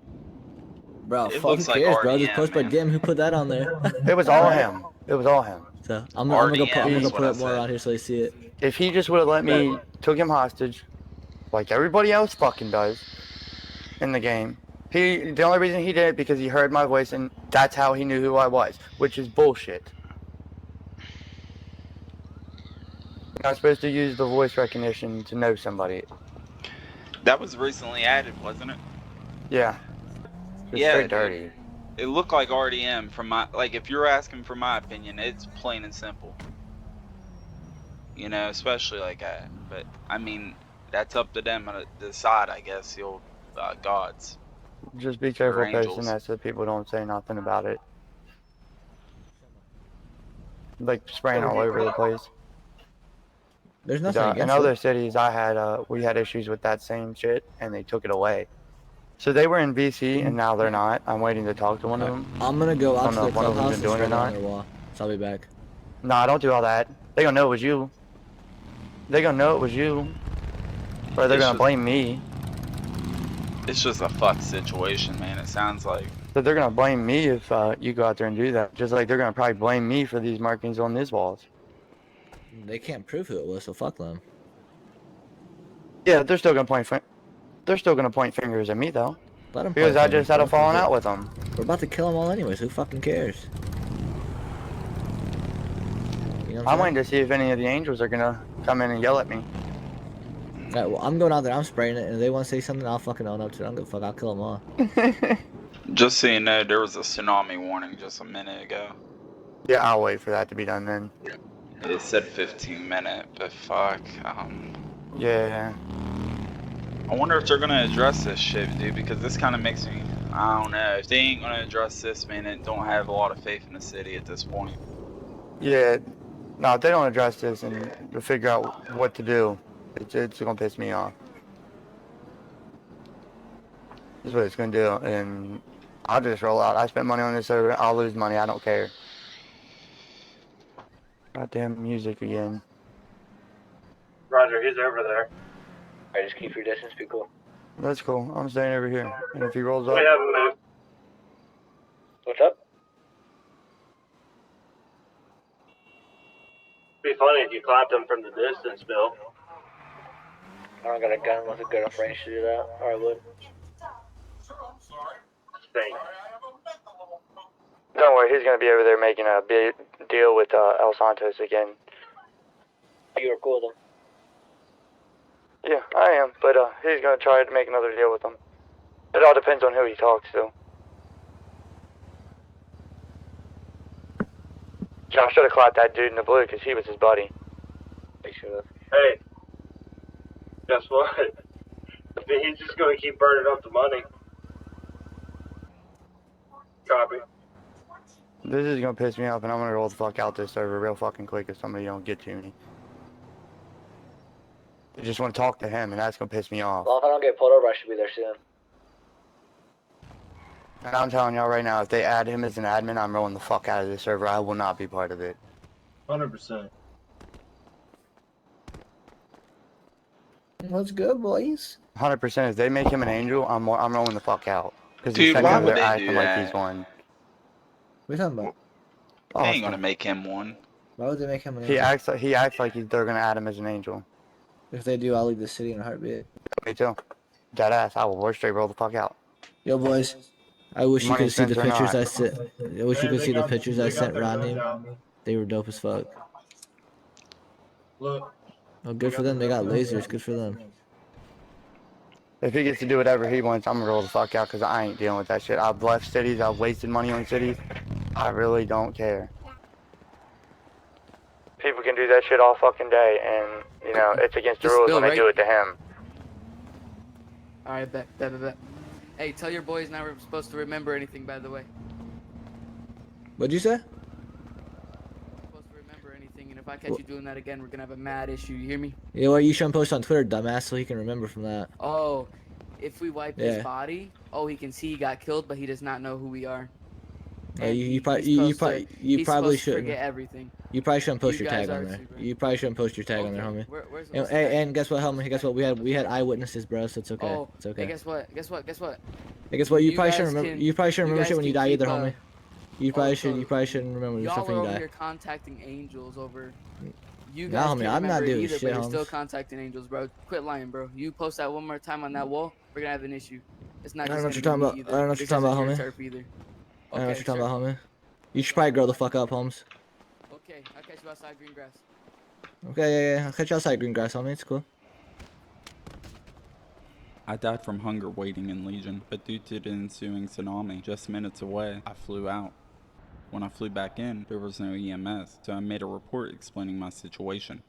Bro, it fuck, who looks like cares, bro? Just RDM, post by man. Gim. Who put that on there? It was all him. It was all him. So I'm gonna RDM is go what put I up more said. around here so they see it. If he just would have let me took him hostage, like everybody else fucking does in the game. The only reason he did it because he heard my voice and that's how he knew who I was, which is bullshit. You're not supposed to use the voice recognition to know somebody. That was recently added, wasn't it? Yeah. It's Yeah, straight dude. dirty. It looked like RDM from my, like, if you're asking for my opinion, it's plain and simple. You know, especially like that. But I mean, that's up to them to decide, I guess. The old gods. Just be Or careful posting angels. that so people don't say nothing about it. Like spraying all over the place. There's nothing In against other it. cities, we had issues with that same shit, and they took it away. So they were in VC, and now they're not. I'm waiting to talk to one of them. I'm gonna go I out don't to know their if one of them's clubhouse been and doing it or spray it on not. their wall. So I'll be back. Nah, don't do all that. They gonna know it was you. They gonna know it was you. Or they're It's gonna just- blame me. It's just a fucked situation, man. It sounds like. So they're gonna blame me if you go out there and do that. Just like they're gonna probably blame me for these markings on these walls. They can't prove who it was, so fuck them. Yeah, they're still gonna point. They're still gonna point fingers at me though. Let them Because point I just fingers, had a bro. falling out with them. We're about to kill them all anyways. Who fucking cares? You know what I'm waiting to see if any of the angels are gonna come in and yell at me. Yeah, well, I'm going out there. I'm spraying it, and if they want to say something, I'll fucking own up to it. I don't give a fuck. I'll kill them all. Just so you know, there was a tsunami warning just a minute ago. Yeah, I'll wait for that to be done then. It said 15 minute, but fuck. Yeah. I wonder if they're gonna address this shit, dude, because this kind of makes me. I don't know. If they ain't gonna address this, man, I don't have a lot of faith in the city at this point. Yeah. No, if they don't address this and to figure out what to do, it's gonna piss me off. That's what it's gonna do, and I'll just roll out. I spent money on this server. I'll lose money. I don't care. Goddamn music again. Roger, he's over there. Alright, just keep your distance. Be cool. That's cool. I'm staying over here. And if he rolls up, We haven't moved. What's up? Be funny if you clapped him from the distance, Bill. I don't got a gun unless it's good enough range to do that, or I would. Thanks. don't worry. He's gonna be over there making a big deal with El Santos again. You were cool though. Yeah, I am. But he's gonna try to make another deal with them. It all depends on who he talks to. John should have clapped that dude in the blue because he was his buddy. He should have. Hey, guess what? I mean, he's just gonna keep burning up the money. Copy. This is gonna piss me off, and I'm gonna roll the fuck out this server real fucking quick if somebody don't get to me. I just want to talk to him, and that's gonna piss me off. Well, if I don't get pulled over, I should be there soon. And I'm telling y'all right now, if they add him as an admin, I'm rolling the fuck out of this server. I will not be part of it. 100%. What's good, boys? 100%. If they make him an angel, I'm rolling the fuck out. Because Dude, why would they're they acting do like that? he's one. What are you talking about? They ain't gonna make him one. Why would they make him an He angel? acts like they're gonna add him as an angel. If they do, I'll leave the city in a heartbeat. Me too. Dead ass. I will straight roll the fuck out. Yo, boys. I wish you Money could see the spent or pictures not. I sent. I wish you could see the pictures I sent Rodney. They were dope as fuck. Look. Oh, good for them. They got lasers. Good for them. If he gets to do whatever he wants, I'm gonna roll the fuck out because I ain't dealing with that shit. I've left cities. I've wasted money on cities. I really don't care. People can do that shit all fucking day, and you know it's against the This rules Bill, when they right? do it to him. All right, bet. Hey, tell your boys not supposed to remember anything, by the way. What'd you say? Supposed to remember anything, and if I catch you doing that again, we're gonna have a mad issue. You hear me? Yeah, well, you shouldn't post on Twitter, dumbass, so he can remember from that. Oh, if we wipe his Yeah. body, oh, he can see he got killed, but he does not know who we are. You He's probably supposed to shouldn't. forget everything. You probably shouldn't post You your guys tag on are there. too, bro. You probably shouldn't post your tag on there, Okay, homie. where's And, the tag? and guess what, homie? Guess what? We had eyewitnesses, bro. So it's okay. Oh, It's okay. hey, guess what? Hey, guess what? You probably guys shouldn't remember. can- You probably shouldn't you remember guys shit when you can die either, keep, homie. You probably shouldn't remember Y'all stuff are when you over die. here contacting angels over. You Nah, guys homie, can't I'm not remember it doing either, shit, but you're still homies. contacting angels, bro. Quit lying, bro. You post that one more time on that wall, we're gonna have an issue. It's not I don't just know gonna what be you're talking me about. I don't either. know what you're This talking isn't about, your homie. turf either. I don't know what Okay, you're talking sure. about, homie. You should probably grow the fuck up, Holmes. Okay, I'll catch you outside green grass. Okay, yeah. I'll catch you outside, green grass, homie. It's cool. I died from hunger waiting in Legion, but due to the ensuing tsunami just minutes away, I flew out. When I flew back in, there was no EMS, so I made a report explaining my situation.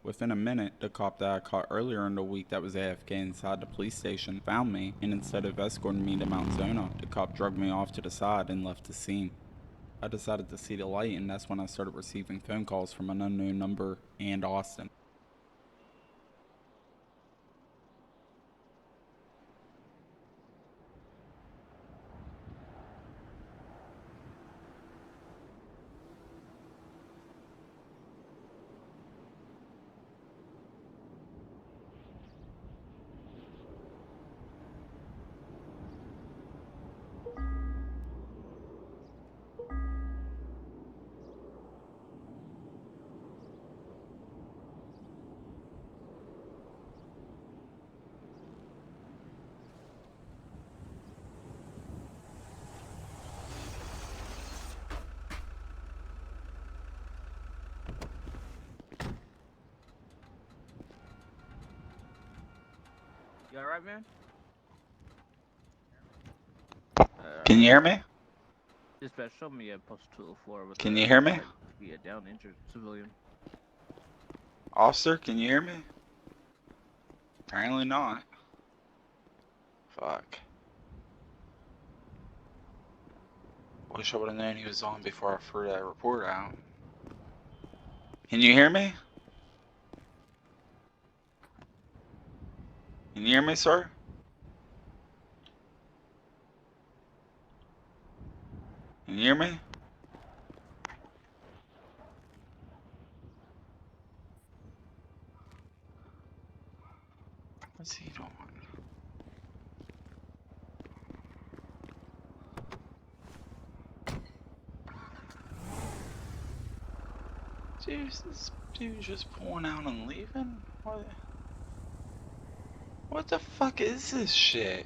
Within a minute, the cop that I caught earlier in the week that was AFK inside the police station found me, and instead of escorting me to Mount Zona, the cop drugged me off to the side and left the scene. I decided to see the light, and that's when I started receiving phone calls from an unknown number and Austin. You alright, man? Can you hear me? Dispatch, show me a post 204 with Can you hear me? be a down injured civilian. Officer, can you hear me? Apparently not. Fuck. Wish I would have known he was on before I threw that report out. Can you hear me? Can you hear me, sir? Can you hear me? What's he doing? Dude, is this dude just pulling out and leaving? What the fuck is this shit?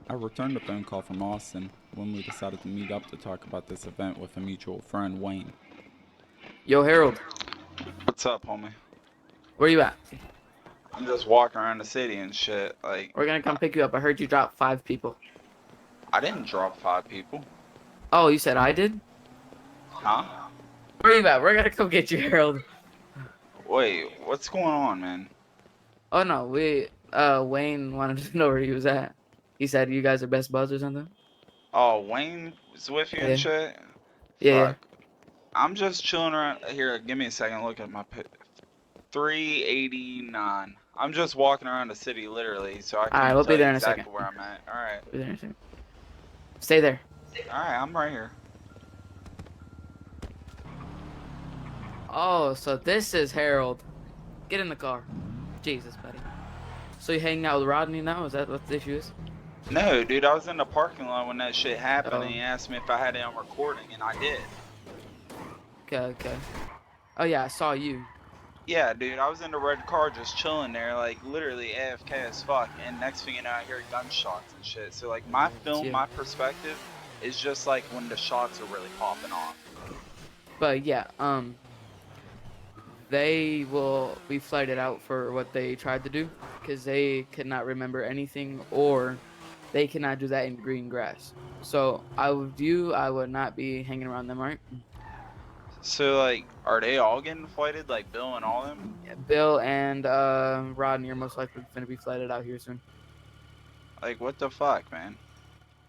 I returned a phone call from Austin when we decided to meet up to talk about this event with a mutual friend, Wayne. Yo, Harold. What's up, homie? Where you at? I'm just walking around the city and shit. Like, We're gonna come pick you up. I heard you dropped 5 people. I didn't drop 5 people. Oh, you said I did? Huh? Where you at? We're gonna come get you, Harold. Wait, what's going on, man? Oh no, Wayne wanted to know where he was at. He said you guys are best buds or something. Oh, Wayne was with you Yeah. and shit? Yeah. Fuck. I'm just chilling around here. Give me a second. Look at my 389. I'm just walking around the city, literally, so I All can right, we'll tell be there you in a exactly second. where I'm at. All right. We'll be there in a second. Stay there. All right, I'm right here. Oh, so this is Harold. Get in the car. Jesus, buddy. So you hanging out with Rodney now? Is that what the issue is? No, dude, I was in the parking lot when that shit happened, Oh. and he asked me if I had it on recording, and I did. Okay. Oh yeah, I saw you. Yeah, dude, I was in the red car just chilling there, like, literally AFK as fuck, and next thing you know, I hear gunshots and shit. So, like, my film, Yeah. my perspective is just, like, when the shots are really popping off. But yeah, they will be flighted out for what they tried to do because they could not remember anything, or they cannot do that in green grass. So I would not be hanging around them, right? So like, are they all getting flighted? Like Bill and all them? Bill and Rodney are most likely going to be flighted out here soon Like, what the fuck, man?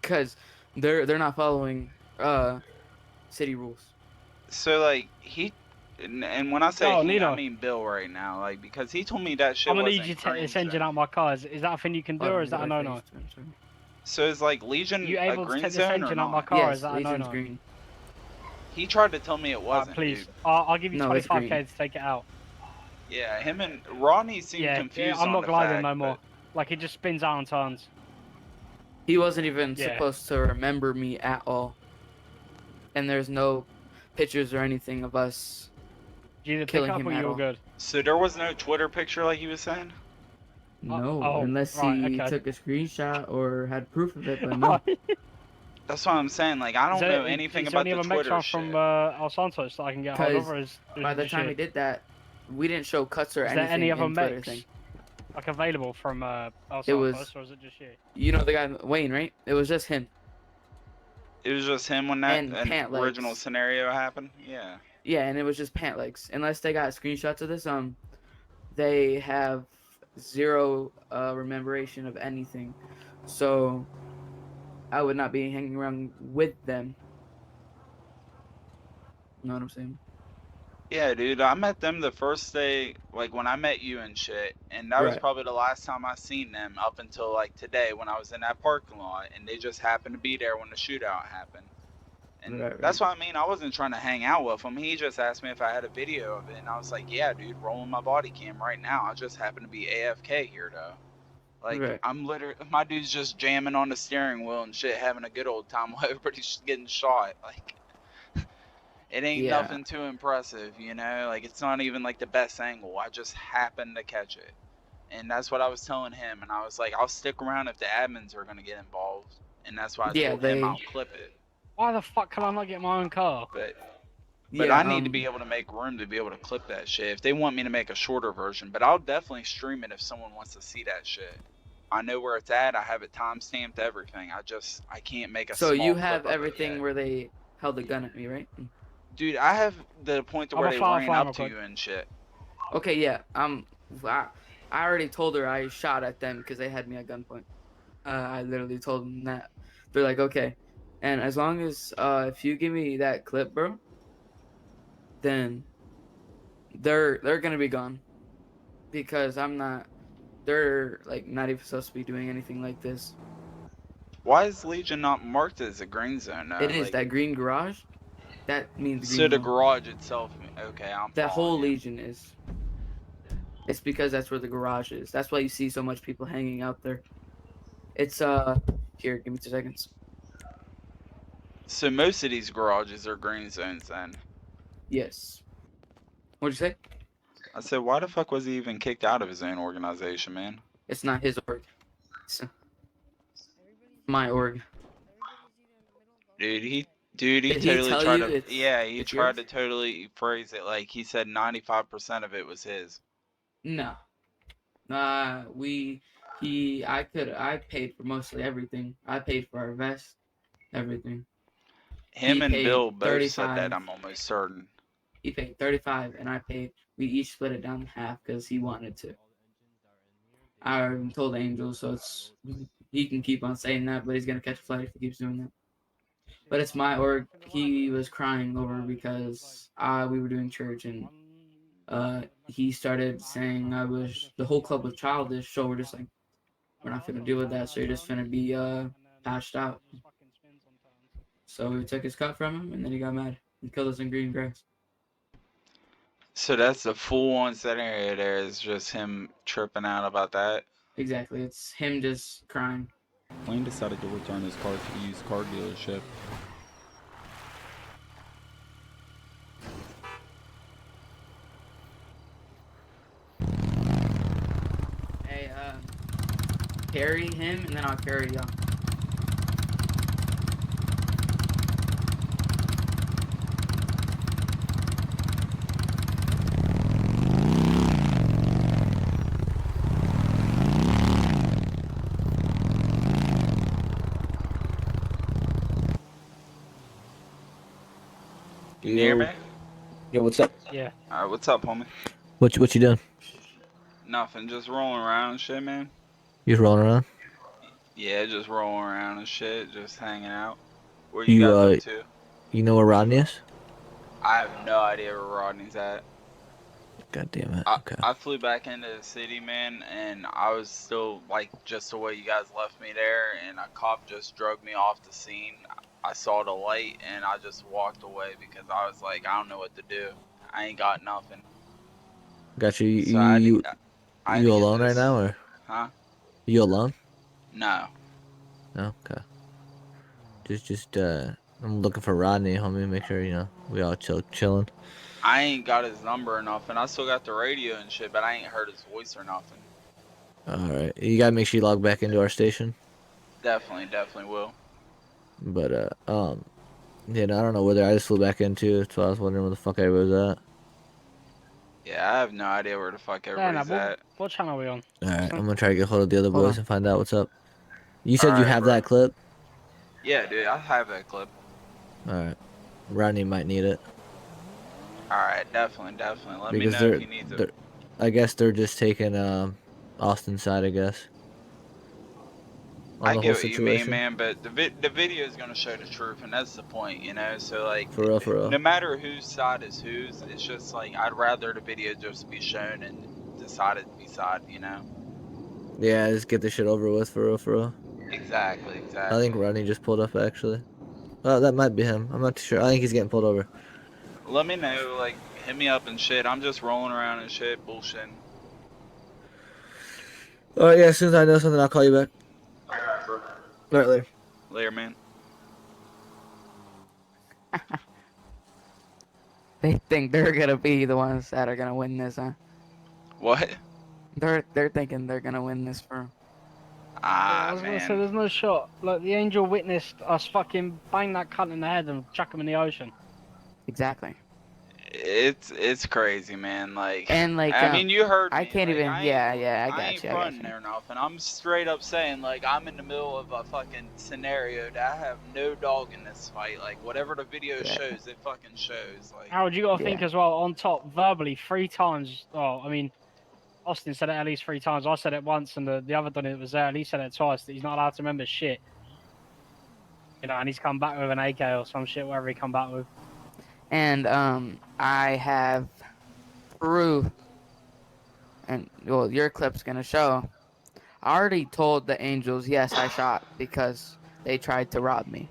because they're not following city rules. So like and when I say Oh, he, I Nino. mean Bill right now, like because he told me that shit I'm gonna wasn't need you to take this green engine zone. out of my car. Is that a thing you can do, or is that a no-no? So is like Legion You a able to green take this zone or engine out of my not? car? Yes, Is that a Legion's no-no? green. He tried to tell me it wasn't, please, dude. I'll give you No, it's 25k green. to take it out. Yeah, him and Ronnie seemed Yeah, confused I'm on not the gliding fact, no more. but Like, it just spins out and turns. He wasn't even Yeah. supposed to remember me at all. And there's no pictures or anything of us Did you either pick killing up him or at you all all. good? so there was no Twitter picture like he was saying? No, Oh, unless right, he okay. took a screenshot or had proof of it, but no. That's what I'm saying. Like I don't know anything is there about any the other Twitter Metro shit. from El Santos that I can get hold of, Because or is by the just time you? he did that, we didn't show cuts or Is there any anything other in Twitter mechs thing. like available from El It was, Santos, or is it just you? you know the guy Wayne, right? It was just him. It was just him when that And pant original legs. scenario happened. Yeah. Yeah, and it was just pant legs. Unless they got screenshots of this, they have zero rememoration of anything. So I would not be hanging around with them. You know what I'm saying? Yeah, dude. I met them the first day, like when I met you and shit, and that was Right. probably the last time I seen them up until like today when I was in that parking lot, and they just happened to be there when the shootout happened. And Right, that's what I mean. I wasn't trying to hang out with him. He just asked me if I had a video of it, and I was like, "Yeah, dude, rolling my body cam right now. I just happen to be AFK here, though. Like, Right. I'm literally, my dude's just jamming on the steering wheel and shit, having a good old time while everybody's getting shot. Like, it ain't Yeah. nothing too impressive, you know? Like, it's not even like the best angle. I just happened to catch it. And that's what I was telling him. And I was like, I'll stick around if the admins are going to get involved. And that's why I Yeah, told him they- I'll clip it. Why the fuck can I not get my own car? But Yeah, I need to be able to make room to be able to clip that shit. If they want me to make a shorter version, but I'll definitely stream it if someone wants to see that shit. I know where it's at. I have it timestamped, everything. I can't make a So small you clip have of it everything yet. where they held the gun at me, right? Dude, I have the point to I'm where a they fire ran fan up real to quick. you and shit. Okay, yeah. I already told her I shot at them because they had me at gunpoint. I literally told them that. They're like, okay. And as long as if you give me that clip, bro, then they're gonna be gone. Because I'm not. They're like not even supposed to be doing anything like this. Why is Legion not marked as a green zone now? It is Like, that green garage. That means so green the zone. garage itself. Okay, I'm That whole following you. Legion is. It's because that's where the garage is. That's why you see so much people hanging out there. It's here, give me 2 seconds. So most of these garages are green zones then. Yes. What'd you say? I said, why the fuck was he even kicked out of his own organization, man? It's not his org. It's my org. Dude, he Did he totally tell tried you to. it's- Yeah, he it's tried yours? to totally phrase it like he said 95% of it was his. No. I paid for mostly everything. I paid for our vest, everything. Him He and paid Bill both said 35. that, I'm almost certain. He paid 35 and I paid, we each split it down in half because he wanted to. I already told Angel, so it's, he can keep on saying that, but he's gonna catch a flight if he keeps doing that. But it's my org. He was crying over because we were doing church and he started saying the whole club was childish, so we're just like, we're not gonna deal with that, so you're just gonna be patched out. So we took his cut from him and then he got mad and killed us in green grass. So that's the full-on scenario there is just him tripping out about that? Exactly, it's him just crying. Wayne decided to return his car to the used car dealership. Hey, carry him and then I'll carry y'all. Can you hear me? Yo, what's up? Yeah. Alright, what's up, homie? What you doing? Nothing, just rolling around and shit, man. You just rolling around? Yeah, just rolling around and shit, just hanging out. Where you You guys up to? you know where Rodney is? I have no idea where Rodney's at. God damn it. Okay. I flew back into the city, man, and I was still, like, just the way you guys left me there, and a cop just drug me off the scene. I saw the light, and I just walked away because I was like, I don't know what to do. I ain't got nothing. Got you. So I had to You get alone right this. now, or Huh? you alone? No. No. Okay. Just I'm looking for Rodney, homie. Make sure we all chilling. I ain't got his number or nothing. I still got the radio and shit, but I ain't heard his voice or nothing. All right. You gotta make sure you log back into our station. Definitely will. But yeah, no, I don't know whether I just flew back into. So I was wondering where the fuck everybody was at. Yeah, I have no idea where the fuck everybody's at. What channel are we on? All right, I'm gonna try to get hold of the other Hold boys on. and find out what's up. You said you Alright, have bro. that clip. Yeah, dude, I have that clip. All right, Rodney might need it Alright, definitely. Let me because know if he needs it. I guess they're just taking Austin's side, I guess. On I the get whole what you mean, situation. man, but the video is gonna show the truth, and that's the point, you know. So like, For real. no matter whose side is whose, it's just like I'd rather the video just be shown and decided to be side, you know. Yeah, just get this shit over with, for real. Exactly. I think Rodney just pulled up actually. Oh, that might be him. I'm not too sure. I think he's getting pulled over. Let me know, like, hit me up and shit. I'm just rolling around and shit, bullshitting. All right, yeah. As soon as I know something, I'll call you back. Alright, bro. All right, later. Later, man. They think they're gonna be the ones that are gonna win this, huh? What? They're thinking they're gonna win this for 'em. I was gonna say there's no shot. Like the angel witnessed us fucking bang that cunt in the head and chuck him in the ocean. Exactly. It's crazy, man. Like, And like, I mean, you heard me. I can't like, even. I Yeah, I ain't got you. fronting or nothing. I'm straight up saying, like, I'm in the middle of a fucking scenario that I have no dog in this fight. Like, whatever the video shows, it fucking shows. Like, Howard, you gotta think as well. On top, verbally 3 times. Oh, I mean, Austin said it at least 3 times. I said it once, and the other Donny that was there, and he said it twice. That he's not allowed to remember shit. You know, and he's come back with an AK or some shit, whatever he come back with. And I have proof, and well, your clip's gonna show. I already told the Angels, yes, I shot because they tried to rob me.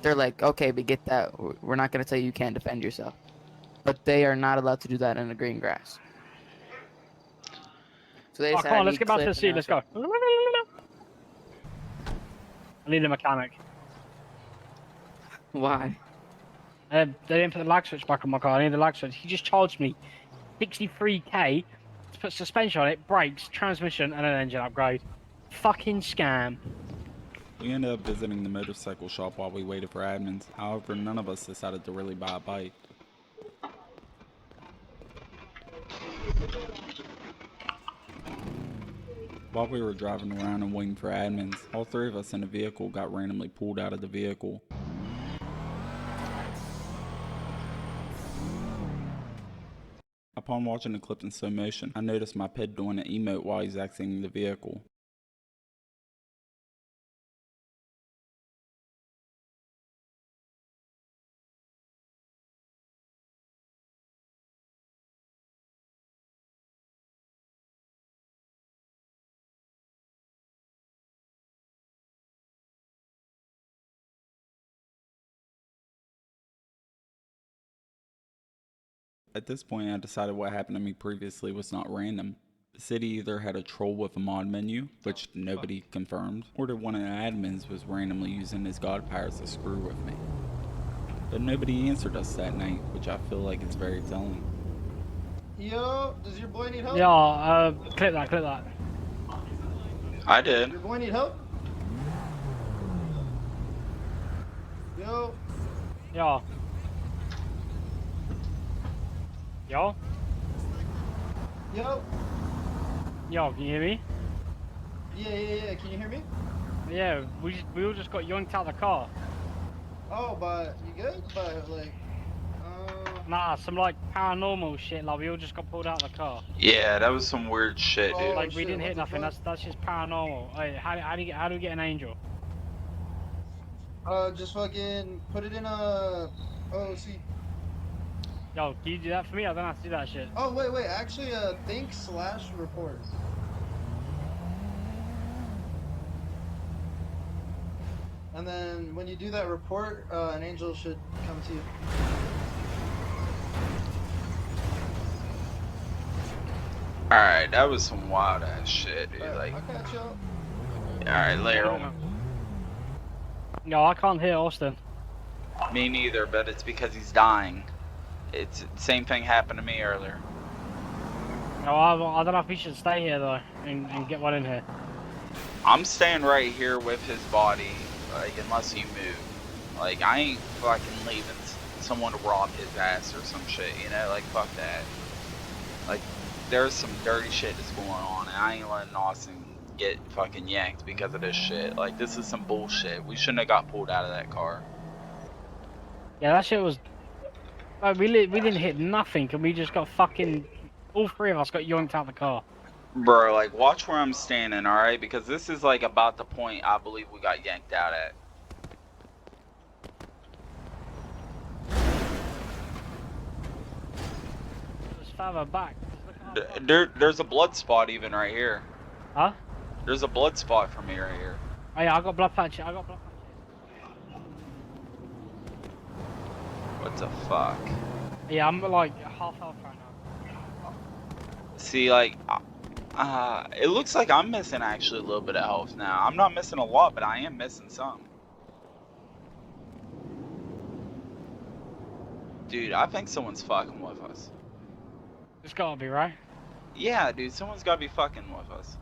They're like, okay, we get that. We're not gonna tell you can't defend yourself, but they are not allowed to do that in the green grass. So they Oh, said, come I on, let's need get back to clip the and sea. Let's go. I need a mechanic. Why? They didn't put the lag switch back on my car. I need the lag switch. He just charged me 63k to put suspension on it, brakes, transmission, and an engine upgrade. Fucking scam. we ended up visiting the motorcycle shop while we waited for admins. However, none of us decided to really buy a bike. While we were driving around and waiting for admins, all 3 of us in the vehicle got randomly pulled out of the vehicle. Upon watching the clip in slow motion, I noticed my ped doing an emote while he's exiting the vehicle. At this point, I decided what happened to me previously was not random. The city either had a troll with a mod menu, which nobody confirmed, or that one of the admins was randomly using his god powers to screw with me. But nobody answered us that night, which I feel like is very telling. Yo, does your boy need help? Yeah, clip that. I did. Your boy need help? Yo. Yeah. Yo? Yo. Yo, can you hear me? Yeah. Can you hear me? Yeah, we all just got yoinked out of the car. Oh, but you good? But like, Nah, some like paranormal shit. Like we all just got pulled out of the car. Yeah, that was some weird shit, dude. Like we didn't hit nothing. That's just paranormal. Hey, how do we get an angel? just fucking put it in a. Oh, see. Yo, can you do that for me? I don't have to do that shit. Oh, wait. Actually, think/report. And then when you do that report, an angel should come to you. Alright, that was some wild ass shit, dude. Like, I'll catch y'all. alright, later. No, I can't hear Austin. Me neither, but it's because he's dying. It's same thing happened to me earlier. No, I don't know if he should stay here though and get one in here. I'm staying right here with his body, like, unless you move. Like, I ain't fucking leaving someone to rob his ass or some shit, you know? Like, fuck that. Like, there's some dirty shit that's going on, and I ain't letting Austin get fucking yanked because of this shit. Like, this is some bullshit. We shouldn't have got pulled out of that car. Yeah, that shit was. We didn't hit nothing, and we just got fucking. All three of us got yoinked out of the car. Bro, like, watch where I'm standing, alright? Because this is, like, about the point I believe we got yanked out at. Just further back. There's a blood spot even right here. Huh? There's a blood spot for me right here. Oh yeah, I got blood patch. What the fuck? Yeah, I'm like half health right now. See, like, it looks like I'm missing actually a little bit of health now. I'm not missing a lot, but I am missing some. Dude, I think someone's fucking with us. It's gotta be, right? Yeah, dude, someone's gotta be fucking with us.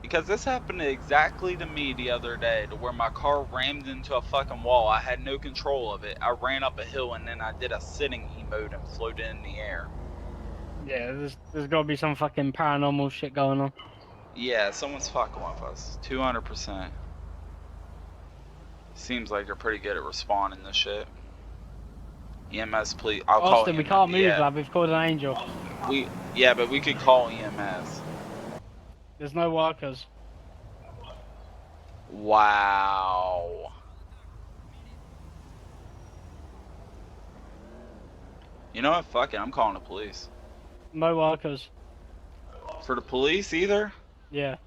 Because this happened exactly to me the other day, to where my car rammed into a fucking wall. I had no control of it. I ran up a hill and then I did a sitting emote and floated in the air. Yeah, there's gotta be some fucking paranormal shit going on. Yeah, someone's fucking with us. 200%. Seems like they're pretty good at responding to shit. EMS, please. I'll call Austin, EMS. we can't move, Yeah. lad. We've called an angel. Yeah, but we could call EMS. There's no workers. Wow. You know what? Fuck it. I'm calling the police. No workers. For the police either? Yeah.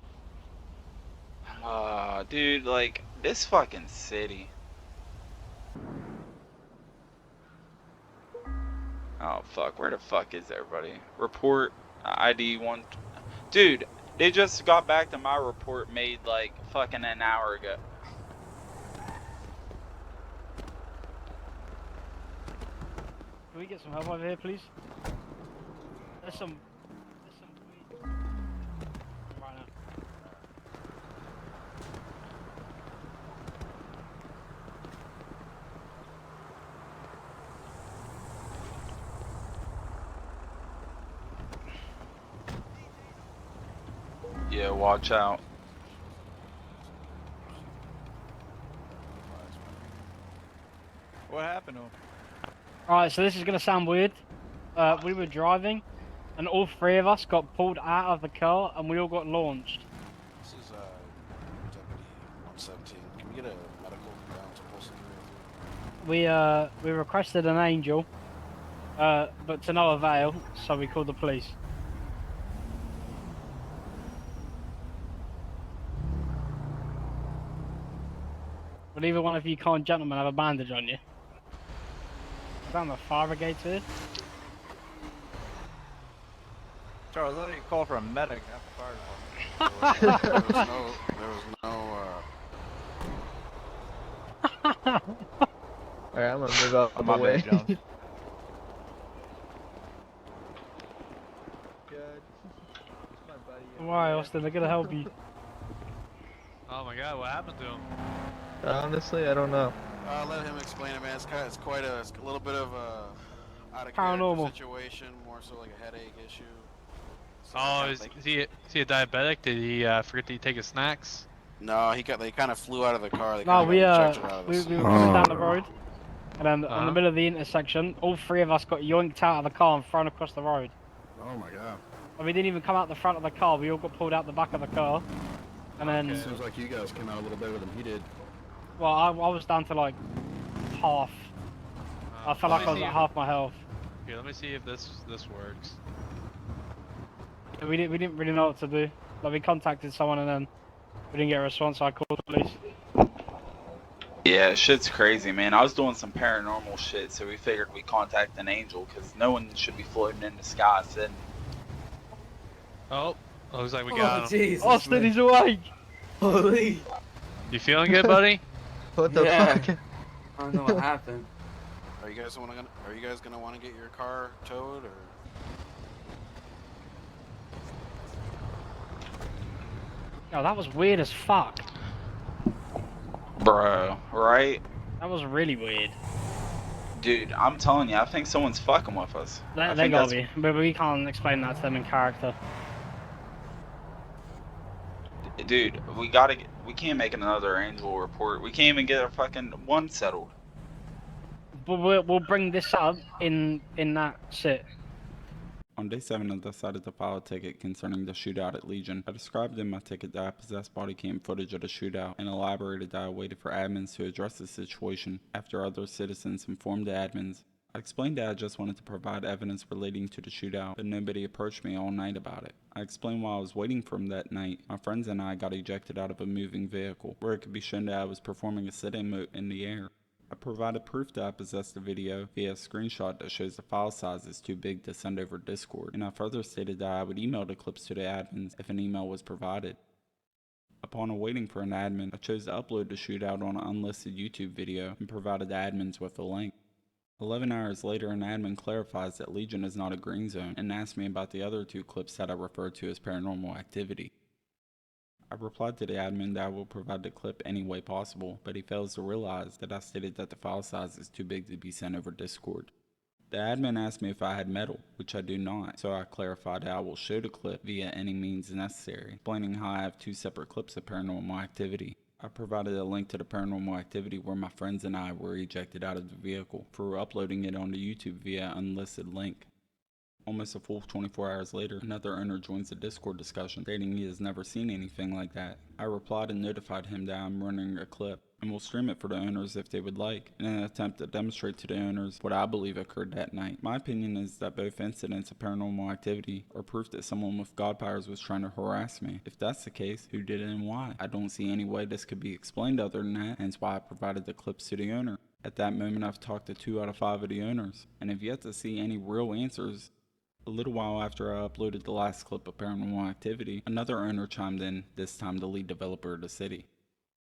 Dude, like, this fucking city. Oh, fuck. Where the fuck is everybody? Report ID 1. Dude, they just got back to my report made, like, fucking an hour ago. Can we get some help over here, please? There's some right now. Yeah, watch out. What happened to him? Alright, so this is gonna sound weird. We were driving, and all three of us got pulled out of the car, and we all got launched. This is Deputy 117. Can we get a medical down to Postal 303? We requested an angel, but to no avail, so we called the police. Would either one of you kind gentlemen have a bandage on you? Down the fire brigade here. Charles, I thought you called for a medic, not the fire department. There was no Alright, I'm gonna move out of the My way. bad, Jones. Why, Austin? They're gonna help you. Oh my god, what happened to him? Honestly, I don't know. let him explain it, man. It's quite a little bit of a out of Paranormal character situation, more so like a headache issue. So Oh, is he a diabetic? Did he forget to take his snacks? No, they kind of flew out of the car. They No, kind of got ejected out of the we scene. were coming down the road, and then on Uh-huh. the middle of the intersection, all three of us got yoinked out of the car and thrown across the road. Oh my god. And we didn't even come out the front of the car. We all got pulled out the back of the car, and then Seems like you guys came out a little better than he did. well, I was down to like half. I felt like I was at half my health. Here, let me see if this works. Yeah, we didn't really know what to do. Like we contacted someone and then we didn't get a response. So I called the police. Yeah, shit's crazy, man. I was doing some paranormal shit, so we figured we'd contact an angel, because no one should be floating in the sky sitting. Oh, looks like we got him. Jesus, Austin, he's awake! Holy. You feeling good, buddy? What the fuck? I don't know what happened. Are you guys gonna want to get your car towed or? Oh, that was weird as fuck. Bro, right? That was really weird. Dude, I'm telling you, I think someone's fucking with us. They gotta be, but we can't explain that to them in character. Dude, we can't make another angel report. We can't even get a fucking one settled. But we'll bring this up in that shit. On day 7, I decided to file a ticket concerning the shootout at Legion. I described in my ticket that I possessed body cam footage of the shootout and elaborated that I waited for admins to address the situation after other citizens informed the admins. I explained that I just wanted to provide evidence relating to the shootout, but nobody approached me all night about it. I explained while I was waiting for him that night, my friends and I got ejected out of a moving vehicle, where it could be shown that I was performing a sit-in mote in the air. I provided proof that I possessed a video via a screenshot that shows the file size is too big to send over Discord, and I further stated that I would email the clips to the admins if an email was provided. Upon waiting for an admin, I chose to upload the shootout on an unlisted YouTube video and provided the admins with a link. 11 hours later, an admin clarifies that Legion is not a green zone and asks me about the other 2 clips that I referred to as paranormal activity. I replied to the admin that I will provide the clip any way possible, but he fails to realize that I stated that the file size is too big to be sent over Discord. The admin asked me if I had metal, which I do not, so I clarified that I will show the clip via any means necessary, explaining how I have 2 separate clips of paranormal activity. I provided a link to the paranormal activity where my friends and I were ejected out of the vehicle for uploading it onto YouTube via an unlisted link. Almost a full 24 hours later, another owner joins the Discord discussion, stating he has never seen anything like that. I replied and notified him that I'm running a clip, and will stream it for the owners if they would like, in an attempt to demonstrate to the owners what I believe occurred that night. My opinion is that both incidents of paranormal activity are proof that someone with god powers was trying to harass me. If that's the case, who did it and why? I don't see any way this could be explained other than that, hence why I provided the clips to the owner. At that moment, I've talked to 2 out of 5 of the owners, and have yet to see any real answers. A little while after I uploaded the last clip of paranormal activity, another owner chimed in, this time the lead developer of the city.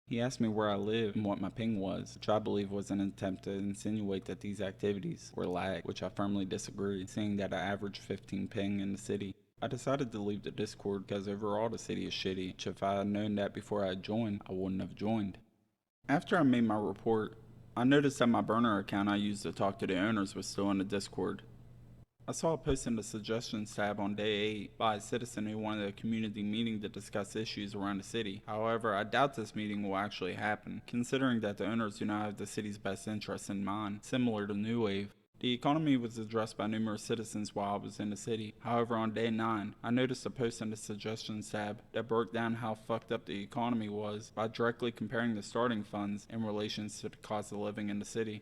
He asked me where I live and what my ping was, which I believe was an attempt to insinuate that these activities were lag, which I firmly disagree, seeing that I average 15 ping in the city. I decided to leave the Discord because overall the city is shitty, which if I had known that before I had joined, I wouldn't have joined. After I made my report, I noticed that my burner account I used to talk to the owners was still in the Discord. I saw a post in the suggestions tab on day 8 by a citizen who wanted a community meeting to discuss issues around the city. However, I doubt this meeting will actually happen, considering that the owners do not have the city's best interests in mind, similar to New Wave. The economy was addressed by numerous citizens while I was in the city. However, on day 9, I noticed a post in the suggestions tab that broke down how fucked up the economy was by directly comparing the starting funds in relation to the cost of living in the city.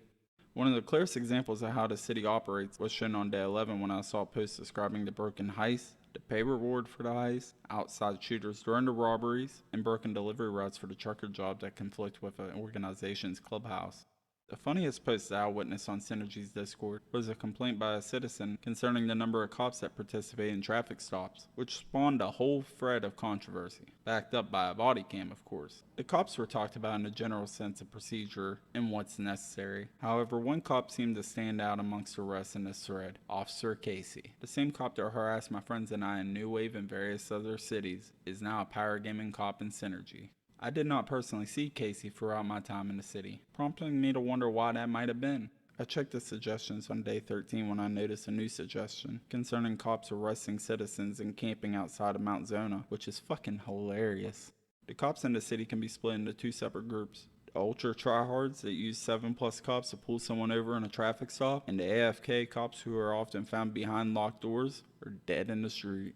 One of the clearest examples of how the city operates was shown on day 11 when I saw a post describing the broken heist, the pay reward for the heist, outside shooters during the robberies, and broken delivery routes for the trucker job that conflict with an organization's clubhouse. The funniest post that I witnessed on Synergy's Discord was a complaint by a citizen concerning the number of cops that participate in traffic stops, which spawned a whole thread of controversy, backed up by a body cam of course. The cops were talked about in a general sense of procedure and what's necessary. However, one cop seemed to stand out amongst the rest in this thread, Officer Casey. The same cop that harassed my friends and I in New Wave and various other cities is now a power gaming cop in Synergy. I did not personally see Casey throughout my time in the city, prompting me to wonder why that might have been. I checked the suggestions on day 13 when I noticed a new suggestion concerning cops arresting citizens and camping outside of Mount Zona, which is fucking hilarious. The cops in the city can be split into two separate groups. The ultra tryhards that use 7+ cops to pull someone over in a traffic stop, and the AFK cops who are often found behind locked doors or dead in the street.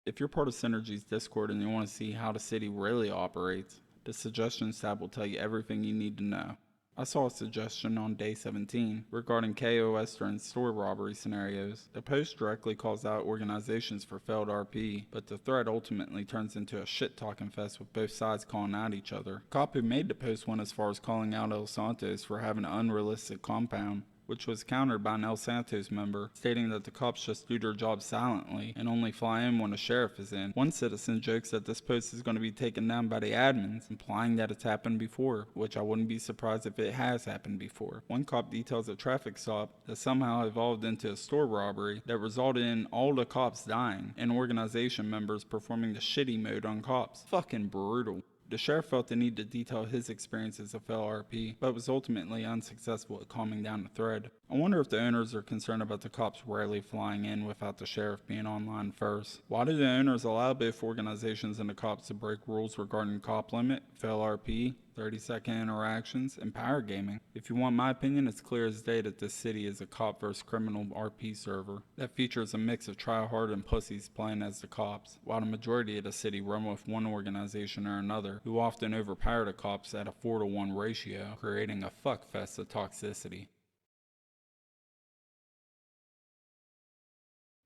If you're part of Synergy's Discord and you want to see how the city really operates, the suggestions tab will tell you everything you need to know. I saw a suggestion on day 17 regarding KOS during store robbery scenarios. The post directly calls out organizations for failed RP, but the thread ultimately turns into a shit-talking fest with both sides calling out each other. The cop who made the post went as far as calling out El Santos for having an unrealistic compound, which was countered by an El Santos member, stating that the cops just do their job silently and only fly in when the sheriff is in. One citizen jokes that this post is going to be taken down by the admins, implying that it's happened before, which I wouldn't be surprised if it has happened before. One cop details a traffic stop that somehow evolved into a store robbery that resulted in all the cops dying and organization members performing the shitty mode on cops. Fucking brutal. The sheriff felt the need to detail his experiences of failed RP, but was ultimately unsuccessful at calming down the thread. I wonder if the owners are concerned about the cops rarely flying in without the sheriff being online first. Why do the owners allow both organizations and the cops to break rules regarding cop limit, failed RP, 30-second interactions, and power gaming? If you want my opinion, it's clear as day that this city is a cop versus criminal RP server that features a mix of tryhard and pussies playing as the cops, while the majority of the city run with one organization or another, who often overpower the cops at a 4-to-1 ratio, creating a fuckfest of toxicity.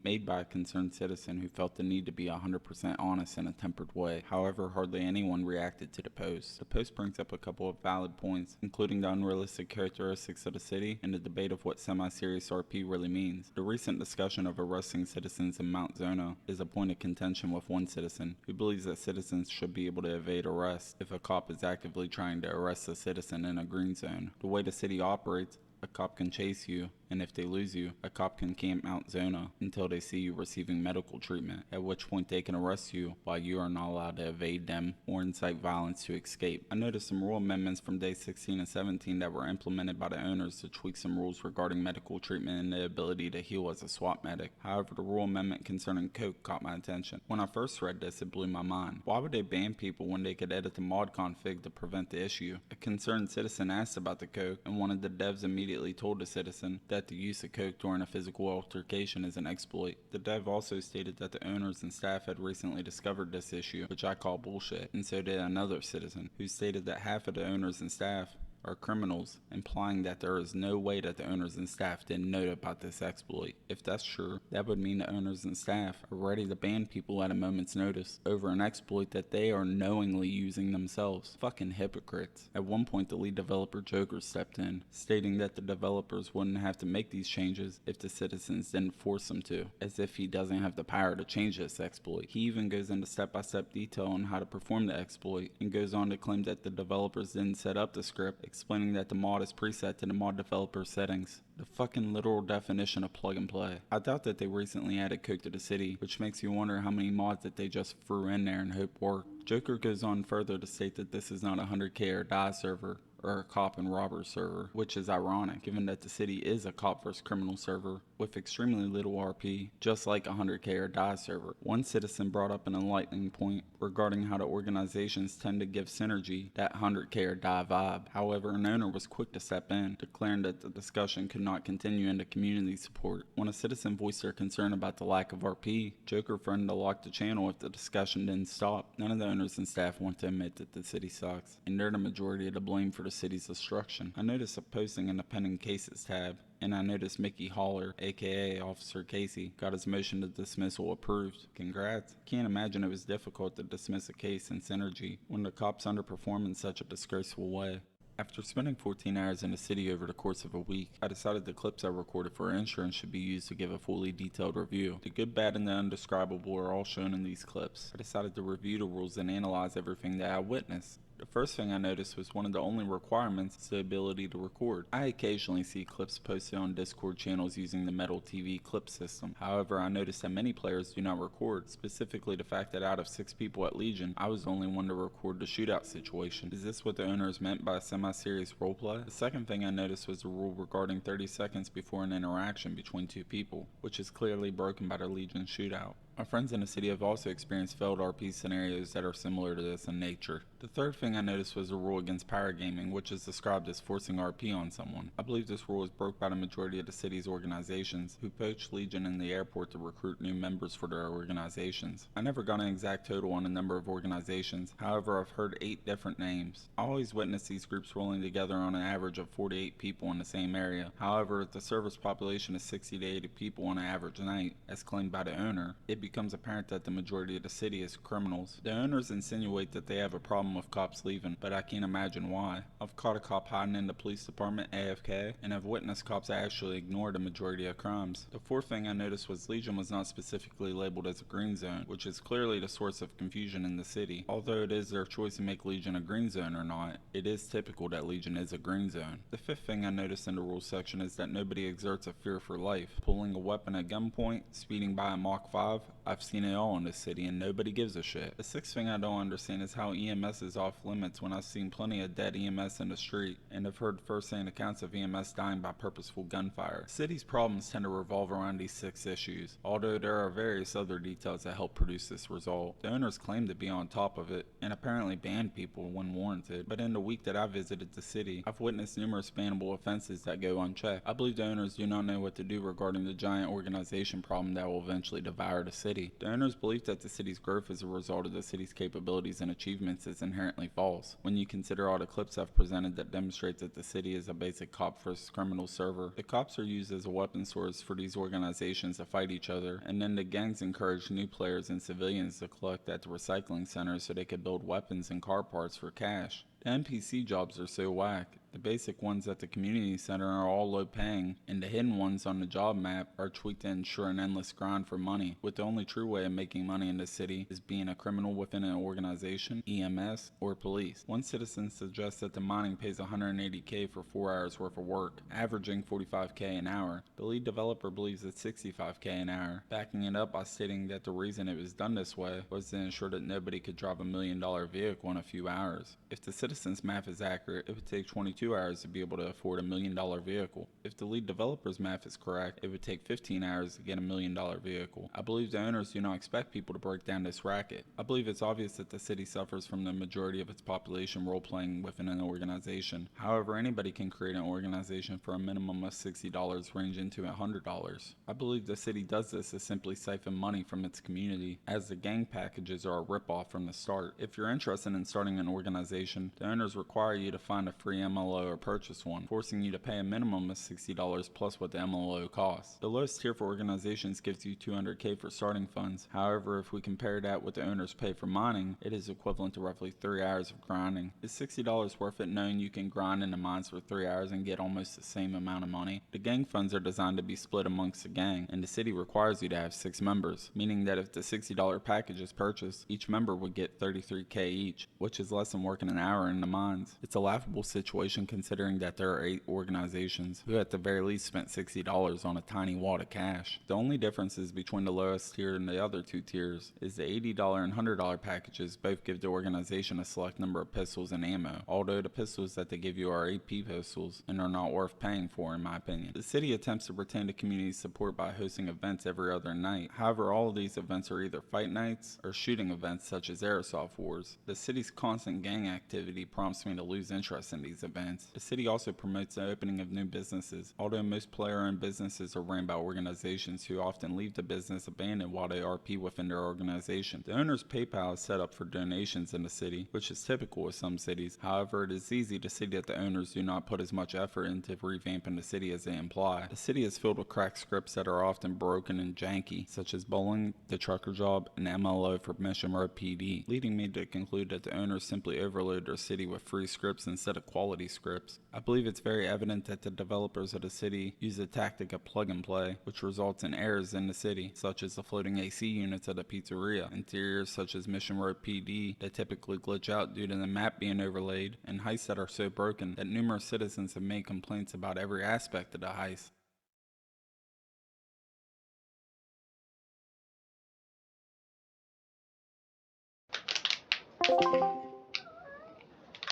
Made by a concerned citizen who felt the need to be 100% honest in a tempered way. However, hardly anyone reacted to the post. The post brings up a couple of valid points, including the unrealistic characteristics of the city and the debate of what semi-serious RP really means. The recent discussion of arresting citizens in Mount Zona is a point of contention with one citizen, who believes that citizens should be able to evade arrest if a cop is actively trying to arrest a citizen in a green zone. The way the city operates, a cop can chase you, and if they lose you, a cop can camp Mount Zona until they see you receiving medical treatment, at which point they can arrest you while you are not allowed to evade them or incite violence to escape. I noticed some rule amendments from day 16 and 17 that were implemented by the owners to tweak some rules regarding medical treatment and the ability to heal as a SWAT medic. However, the rule amendment concerning coke caught my attention. When I first read this, it blew my mind. Why would they ban people when they could edit the mod config to prevent the issue? A concerned citizen asked about the coke, and one of the devs immediately told the citizen that the use of coke during a physical altercation is an exploit. The dev also stated that the owners and staff had recently discovered this issue, which I call bullshit, and so did another citizen, who stated that half of the owners and staff are criminals, implying that there is no way that the owners and staff didn't know about this exploit. If that's true, that would mean the owners and staff are ready to ban people at a moment's notice over an exploit that they are knowingly using themselves. Fucking hypocrites. At one point, the lead developer Joker stepped in, stating that the developers wouldn't have to make these changes if the citizens didn't force them to, as if he doesn't have the power to change this exploit. He even goes into step-by-step detail on how to perform the exploit, and goes on to claim that the developers didn't set up the script, explaining that the mod is preset to the mod developer settings. The fucking literal definition of plug and play. I doubt that they recently added coke to the city, which makes you wonder how many mods that they just threw in there and hope work. Joker goes on further to state that this is not a 100k or die server, or a cop and robber server, which is ironic given that the city is a cop versus criminal server with extremely little RP, just like a 100k or die server. One citizen brought up an enlightening point regarding how the organizations tend to give Synergy that 100k or die vibe. However, an owner was quick to step in, declaring that the discussion could not continue into community support. When a citizen voiced their concern about the lack of RP, Joker threatened to lock the channel if the discussion didn't stop. None of the owners and staff want to admit that the city sucks, and they're the majority of the blame for the city's destruction. I noticed a posting in the pending cases tab, and I noticed Mickey Haller, aka Officer Casey, got his motion to dismissal approved. Congrats. Can't imagine it was difficult to dismiss a case in Synergy when the cops underperform in such a disgraceful way. After spending 14 hours in the city over the course of a week, I decided the clips I recorded for insurance should be used to give a fully detailed review. The good, bad, and the undescribable are all shown in these clips. I decided to review the rules and analyze everything that I witnessed. The first thing I noticed was one of the only requirements is the ability to record. I occasionally see clips posted on Discord channels using the Metal TV clip system. However, I noticed that many players do not record, specifically the fact that out of 6 people at Legion, I was the only one to record the shootout situation. Is this what the owners meant by semi-serious roleplay? The second thing I noticed was the rule regarding 30 seconds before an interaction between two people, which is clearly broken by the Legion shootout. My friends in the city have also experienced failed RP scenarios that are similar to this in nature. The third thing I noticed was a rule against paragaming, which is described as forcing RP on someone. I believe this rule is broke by the majority of the city's organizations, who poach Legion in the airport to recruit new members for their organizations. I never got an exact total on the number of organizations, however I've heard 8 different names. I always witness these groups rolling together on an average of 4 to 8 people in the same area. However, if the server's population is 60 to 80 people on an average night, as claimed by the owner, it becomes apparent that the majority of the city is criminals. The owners insinuate that they have a problem with cops leaving, but I can't imagine why. I've caught a cop hiding in the police department AFK, and I've witnessed cops actually ignore the majority of crimes. The fourth thing I noticed was Legion was not specifically labeled as a green zone, which is clearly the source of confusion in the city. Although it is their choice to make Legion a green zone or not, it is typical that Legion is a green zone. The fifth thing I noticed in the rules section is that nobody exerts a fear for life. Pulling a weapon at gunpoint, speeding by at Mach 5, I've seen it all in this city and nobody gives a shit. The sixth thing I don't understand is how EMS is off limits when I've seen plenty of dead EMS in the street and have heard first-hand accounts of EMS dying by purposeful gunfire. The city's problems tend to revolve around these 6 issues, although there are various other details that help produce this result. The owners claim to be on top of it and apparently ban people when warranted, but in the week that I visited the city, I've witnessed numerous bannable offenses that go unchecked. I believe the owners do not know what to do regarding the giant organization problem that will eventually devour the city. The owners believe that the city's growth as a result of the city's capabilities and achievements is inherently false. When you consider all the clips I've presented that demonstrate that the city is a basic cop first criminal server, the cops are used as a weapon source for these organizations to fight each other, and then the gangs encourage new players and civilians to collect at the recycling centers so they could build weapons and car parts for cash. The NPC jobs are so whack. The basic ones at the community center are all low paying, and the hidden ones on the job map are tweaked to ensure an endless grind for money, with the only true way of making money in this city is being a criminal within an organization, EMS, or police. One citizen suggests that the mining pays $180K for 4 hours worth of work, averaging $45K an hour. The lead developer believes it's $65K an hour, backing it up by stating that the reason it was done this way was to ensure that nobody could drive $1 million vehicle in a few hours. If the citizen's math is accurate, it would take 22 hours to be able to afford $1 million vehicle. If the lead developer's math is correct, it would take 15 hours to get $1 million vehicle. I believe the owners do not expect people to break down this racket. I believe it's obvious that the city suffers from the majority of its population role-playing within an organization. However, anybody can create an organization for a minimum of $60 ranging to $100. I believe the city does this to simply siphon money from its community, as the gang packages are a ripoff from the start. If you're interested in starting an organization, the owners require you to find a free MLO or purchase one, forcing you to pay a minimum of $60 plus what the MLO costs. The lowest tier for organizations gives you $200K for starting funds. However, if we compare that with the owners pay for mining, it is equivalent to roughly 3 hours of grinding. Is $60 worth it knowing you can grind in the mines for 3 hours and get almost the same amount of money? The gang funds are designed to be split amongst the gang, and the city requires you to have 6 members, meaning that if the $60 package is purchased, each member would get $33K each, which is less than working an hour in the mines. It's a laughable situation considering that there are 8 organizations who at the very least spent $60 on a tiny wad of cash. The only differences between the lowest tier and the other 2 tiers is the $80 and $100 packages both give the organization a select number of pistols and ammo, although the pistols that they give you are AP pistols and are not worth paying for in my opinion. The city attempts to retain the community's support by hosting events every other night. However, all of these events are either fight nights or shooting events such as airsoft wars. The city's constant gang activity prompts me to lose interest in these events. The city also promotes the opening of new businesses, although most player-owned businesses are ran by organizations who often leave the business abandoned while they RP within their organization. The owner's PayPal is set up for donations in the city, which is typical with some cities. However, it is easy to see that the owners do not put as much effort into revamping the city as they imply. The city is filled with cracked scripts that are often broken and janky, such as bowling, the trucker job, and MLO for Mission Road PD, leading me to conclude that the owners simply overload their city with free scripts instead of quality scripts. I believe it's very evident that the developers of the city use the tactic of plug and play, which results in errors in the city, such as the floating AC units at a pizzeria, interiors such as Mission Road PD that typically glitch out due to the map being overlaid, and heists that are so broken that numerous citizens have made complaints about every aspect of the heist.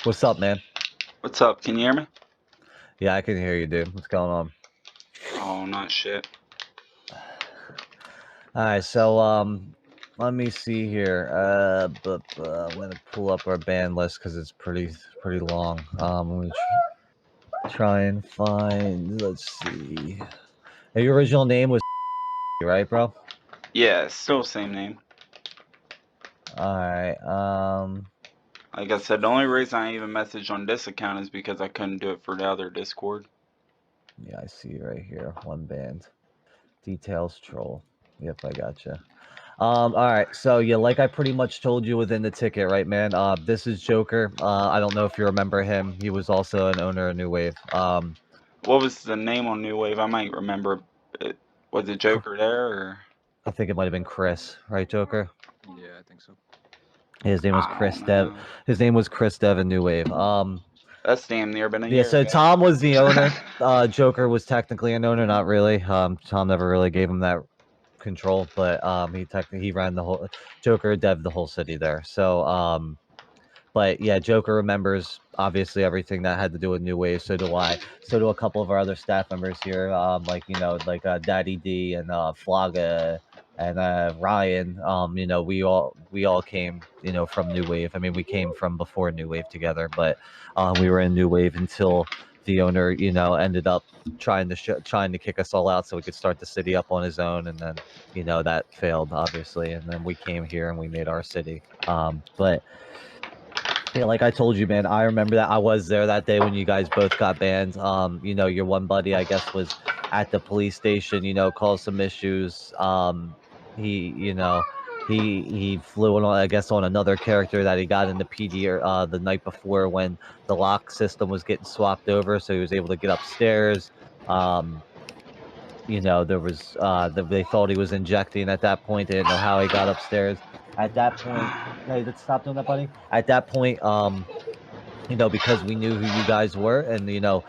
What's up, man? What's up? Can you hear me? Yeah, I can hear you, dude. What's going on? Oh, not shit. All right, so let me see here. I'm gonna pull up our band list because it's pretty long. I'm gonna try and find. Let's see. Your original name was right, bro? Yeah, still same name. All right. Like I said, the only reason I even messaged on this account is because I couldn't do it for the other Discord. Yeah, I see right here. One band. Details troll. Yep, I gotcha. All right. So yeah, like I pretty much told you within the ticket, right, man? This is Joker. I don't know if you remember him. He was also an owner of New Wave. What was the name on New Wave? I might remember. Was it Joker there or? I think it might have been Chris, right, Joker? Yeah, I think so. His name was I Chris don't Dev. know. His name was Chris Dev in New Wave. That's damn near been a Yeah, year so ago. Tom was the owner. Joker was technically an owner, not really. Tom never really gave him that control, but he ran the whole Joker dev the whole city there. So but yeah, Joker remembers obviously everything that had to do with New Wave. So do I. So do a couple of our other staff members here, like Daddy D and Flaga and Ryan. We all came from New Wave. I mean, we came from before New Wave together, but we were in New Wave until the owner ended up trying to kick us all out so we could start the city up on his own, and then that failed obviously, and then we came here and we made our city. But yeah, like I told you, man, I remember that I was there that day when you guys both got banned. Your one buddy, I guess, was at the police station, caused some issues. He, he flew on, I guess, on another character that he got in the PD the night before when the lock system was getting swapped over, so he was able to get upstairs. There was they thought he was injecting at that point. They didn't know how he got upstairs. At that point, hey, let's stop doing that, buddy. At that point, because we knew who you guys were, and the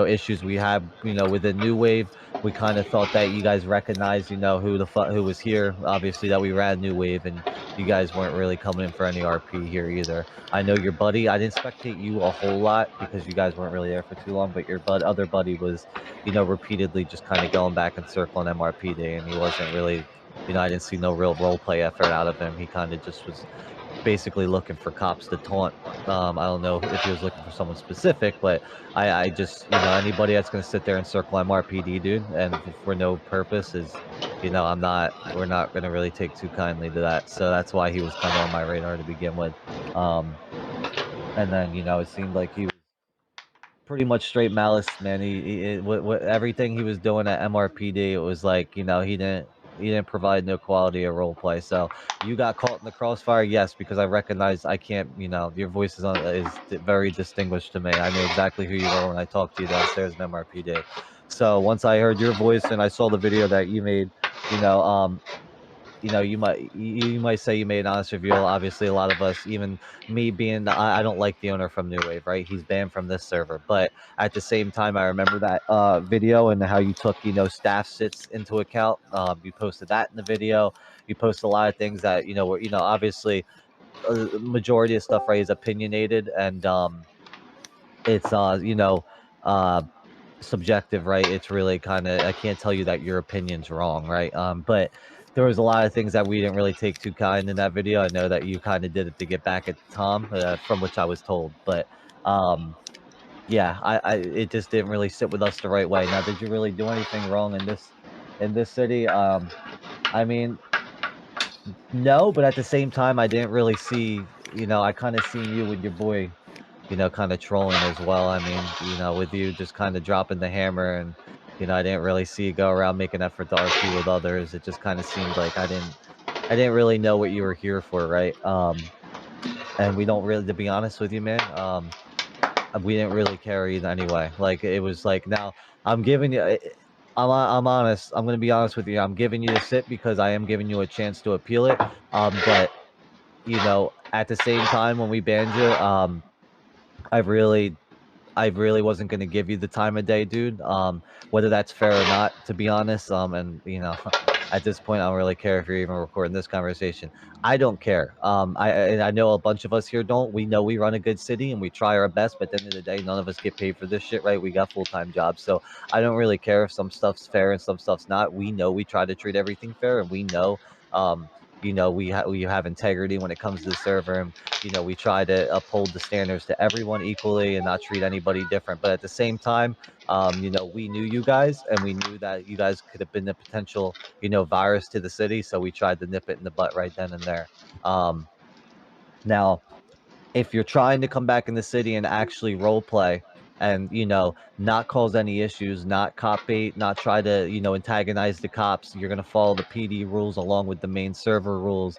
issues we had within New Wave, we kind of thought that you guys recognized who was here, obviously, that we ran New Wave, and you guys weren't really coming in for any RP here either. I know your buddy, I didn't spectate you a whole lot because you guys weren't really there for too long, but your other buddy was repeatedly just kind of going back and circling MRP day, and he wasn't really, I didn't see no real role play effort out of him. He kind of just was basically looking for cops to taunt. I don't know if he was looking for someone specific, but I just, anybody that's going to sit there and circle MRPD, dude, and for no purpose is, we're not going to really take too kindly to that. So that's why he was kind of on my radar to begin with. And then, it seemed like he was pretty much straight malice, man. What everything he was doing at MRPD, it was like, he didn't provide no quality of role play. So you got caught in the crossfire, yes, because I recognize I can't, your voice is very distinguished to me. I knew exactly who you were when I talked to you downstairs in MRPD. So once I heard your voice and I saw the video that you made, you might say you made an honest reveal. Obviously, a lot of us, even me being, I don't like the owner from New Wave, right? He's banned from this server. But at the same time, I remember that video and how you took, staff sits into account. You posted that in the video. You posted a lot of things that, were, obviously, majority of stuff, right, is opinionated, and it's, uh, subjective, right? It's really kind of, I can't tell you that your opinion's wrong, right? But there was a lot of things that we didn't really take too kind in that video. I know that you kind of did it to get back at Tom, from which I was told, but yeah, it just didn't really sit with us the right way. Now, did you really do anything wrong in this city? I mean, no, but at the same time, I didn't really see, I kind of seen you with your boy, kind of trolling as well. I mean, with you just kind of dropping the hammer, and, I didn't really see you go around making effort to RP with others. It just kind of seemed like I didn't really know what you were here for, right? And we don't really, to be honest with you, man, we didn't really carry it anyway. Like, it was like, now I'm giving you, I'm honest. I'm going to be honest with you. I'm giving you a sit because I am giving you a chance to appeal it. But, at the same time, when we banned you, I really, I really wasn't gonna give you the time of day, dude. Whether that's fair or not, to be honest. And at this point, I don't really care if you're even recording this conversation. I don't care. And I know a bunch of us here don't. We know we run a good city and we try our best, but at the end of the day, none of us get paid for this shit, right? We got full-time jobs, so I don't really care if some stuff's fair and some stuff's not. We know we try to treat everything fair, and we know, we have integrity when it comes to the server, and we try to uphold the standards to everyone equally and not treat anybody different. But at the same time, we knew you guys, and we knew that you guys could have been a potential, virus to the city. So we tried to nip it in the butt right then and there. Now, if you're trying to come back in the city and actually role play and not cause any issues, not cop bait, not try to antagonize the cops, you're going to follow the PD rules along with the main server rules.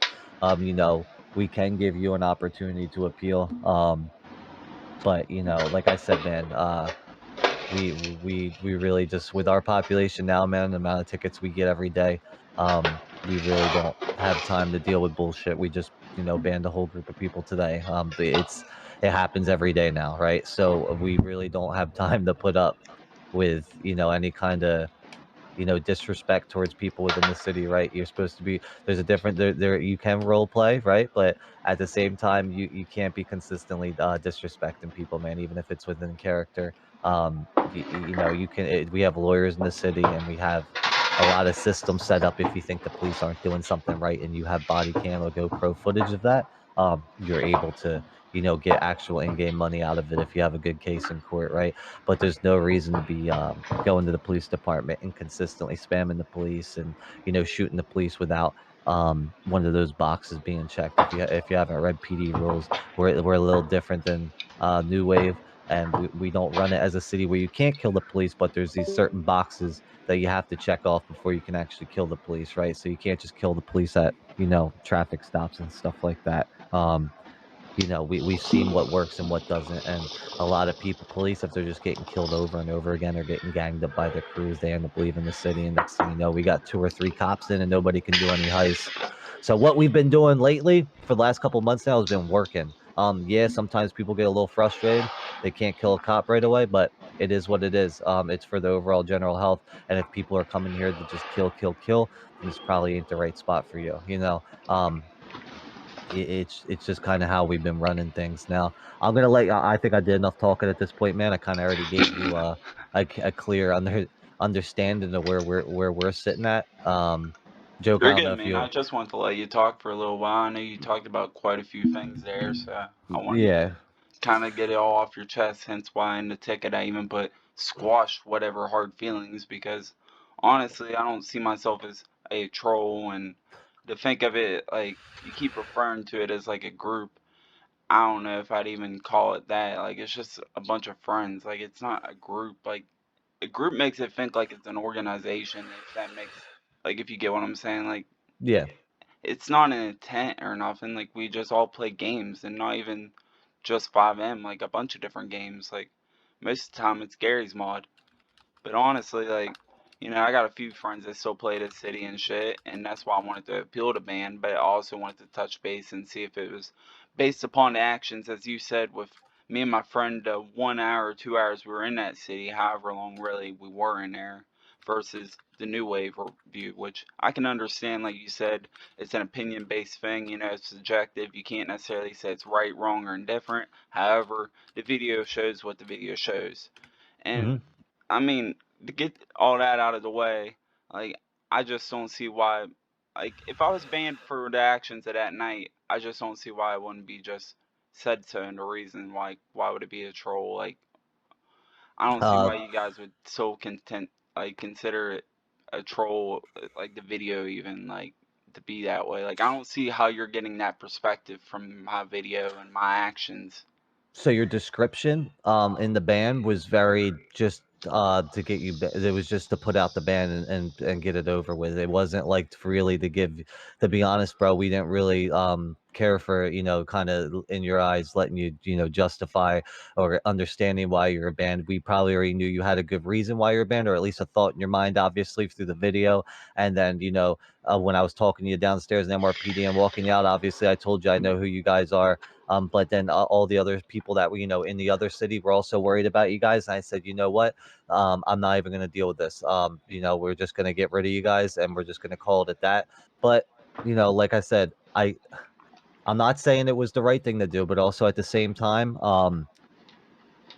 We can give you an opportunity to appeal. But like I said, man, we really just, with our population now, man, the amount of tickets we get every day, we really don't have time to deal with bullshit. We just banned a whole group of people today. It happens every day now, right? So we really don't have time to put up with any kind of disrespect towards people within the city, right? You're supposed to be, there's a different, there you can role play, right? But at the same time, you can't be consistently disrespecting people, man, even if it's within character. You can, we have lawyers in the city, and we have a lot of systems set up. If you think the police aren't doing something right and you have body cam or GoPro footage of that, you're able to get actual in-game money out of it if you have a good case in court, right? But there's no reason to be going to the police department and consistently spamming the police and shooting the police without one of those boxes being checked. If you haven't read PD rules, we're a little different than New Wave, and we don't run it as a city where you can't kill the police, but there's these certain boxes that you have to check off before you can actually kill the police, right? So you can't just kill the police at traffic stops and stuff like that. We've seen what works and what doesn't, and a lot of people, police, if they're just getting killed over and over again, or getting ganged up by their crews, they end up leaving the city, and next thing you know, we got 2 or 3 cops in and nobody can do any heists. So what we've been doing lately for the last couple months now has been working. Yeah, sometimes people get a little frustrated, they can't kill a cop right away, but it is what it is. It's for the overall general health, and if people are coming here to just kill, then this probably ain't the right spot for you. It's just kind of how we've been running things. Now, I'm gonna let. I think I did enough talking at this point, man. I kind of already gave you a clear understanding of where we're sitting at. Joke, I You're don't good, know if man. you. I just want to let you talk for a little while. I know you talked about quite a few things there, so I wanted Yeah. to kind of get it all off your chest. Hence why in the ticket I even put squash whatever hard feelings, because honestly, I don't see myself as a troll, and to think of it like you keep referring to it as like a group. I don't know if I'd even call it that. Like it's just a bunch of friends. Like it's not a group. Like a group makes it think like it's an organization. If that makes, like, if you get what I'm saying. Like Yeah. it's not an intent or nothing. Like we just all play games, and not even just 5M. Like a bunch of different games. Like most of the time it's Gary's mod. But honestly, like, I got a few friends that still play this city and shit, and that's why I wanted to appeal to ban, but I also wanted to touch base and see if it was based upon the actions, as you said, with me and my friend, 1 hour or 2 hours we were in that city, however long really we were in there, versus the new wave review, which I can understand, like you said, it's an opinion based thing, it's subjective. You can't necessarily say it's right, wrong, or indifferent. However, the video shows what the video shows. And I mean, to get all that out of the way, like, I just don't see why. Like, if I was banned for the actions of that night, I just don't see why it wouldn't be just said so, and the reason why would it be a troll? Like, I don't see why you guys would so consider it a troll, like the video even, like, to be that way. Like, I don't see how you're getting that perspective from my video and my actions. So your description in the band was very just to get you. It was just to put out the band and get it over with. It wasn't like really to give. To be honest, bro, we didn't really care for, kind of in your eyes, letting you, justify or understanding why you're banned. We probably already knew you had a good reason why you're banned, or at least a thought in your mind, obviously, through the video. And then, when I was talking to you downstairs in MRPD and walking you out, obviously, I told you I know who you guys are. But then all the other people that were, in the other city were also worried about you guys. And I said, you know what? I'm not even going to deal with this. We're just going to get rid of you guys and we're just going to call it at that. But, like I said, I'm not saying it was the right thing to do, but also at the same time,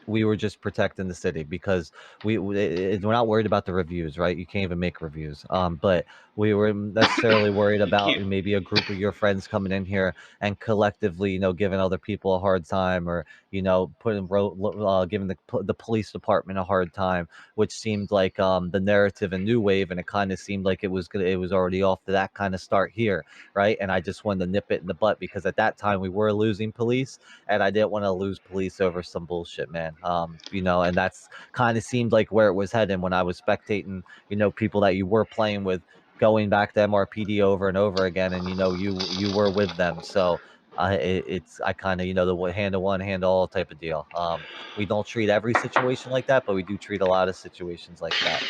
we were just protecting the city because we're not worried about the reviews, right? You can't even make reviews. But we were necessarily worried about can't. maybe a group of your friends coming in here and collectively, giving other people a hard time, or giving the police department a hard time, which seemed like the narrative in New Wave, and it kind of seemed like it was already off to that kind of start here, right? And I just wanted to nip it in the butt because at that time we were losing police, and I didn't want to lose police over some bullshit, man. And that's kind of seemed like where it was heading when I was spectating, people that you were playing with going back to MRPD over and over again, and you were with them. So it's I kind of the hand to one, hand to all type of deal. We don't treat every situation like that, but we do treat a lot of situations like that.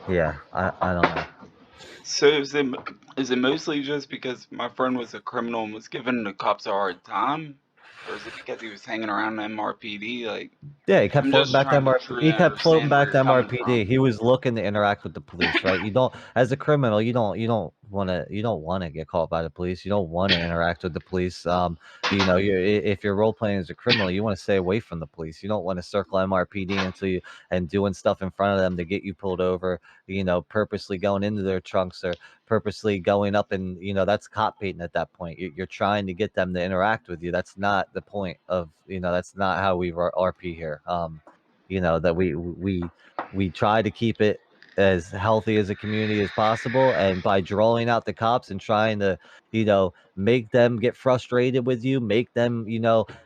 Yeah, I don't know. So is it mostly just because my friend was a criminal and was giving the cops a hard time, or is it because he was hanging around the MRPD? Like, Yeah, he kept I'm floating just back to trying to MRP. He truly kept floating understand where back you're to coming MRPD. from. He was looking to interact with the police, right? You don't, as a criminal, you don't want to get caught by the police. You don't want to interact with the police. If you're role playing as a criminal, you want to stay away from the police. You don't want to circle MRPD until you and doing stuff in front of them to get you pulled over. Purposely going into their trunks or purposely going up, and that's cop baiting at that point. You're trying to get them to interact with you. That's not the point of, that's not how we RP here. That we try to keep it as healthy as a community as possible, and by drawing out the cops and trying to make them get frustrated with you, make them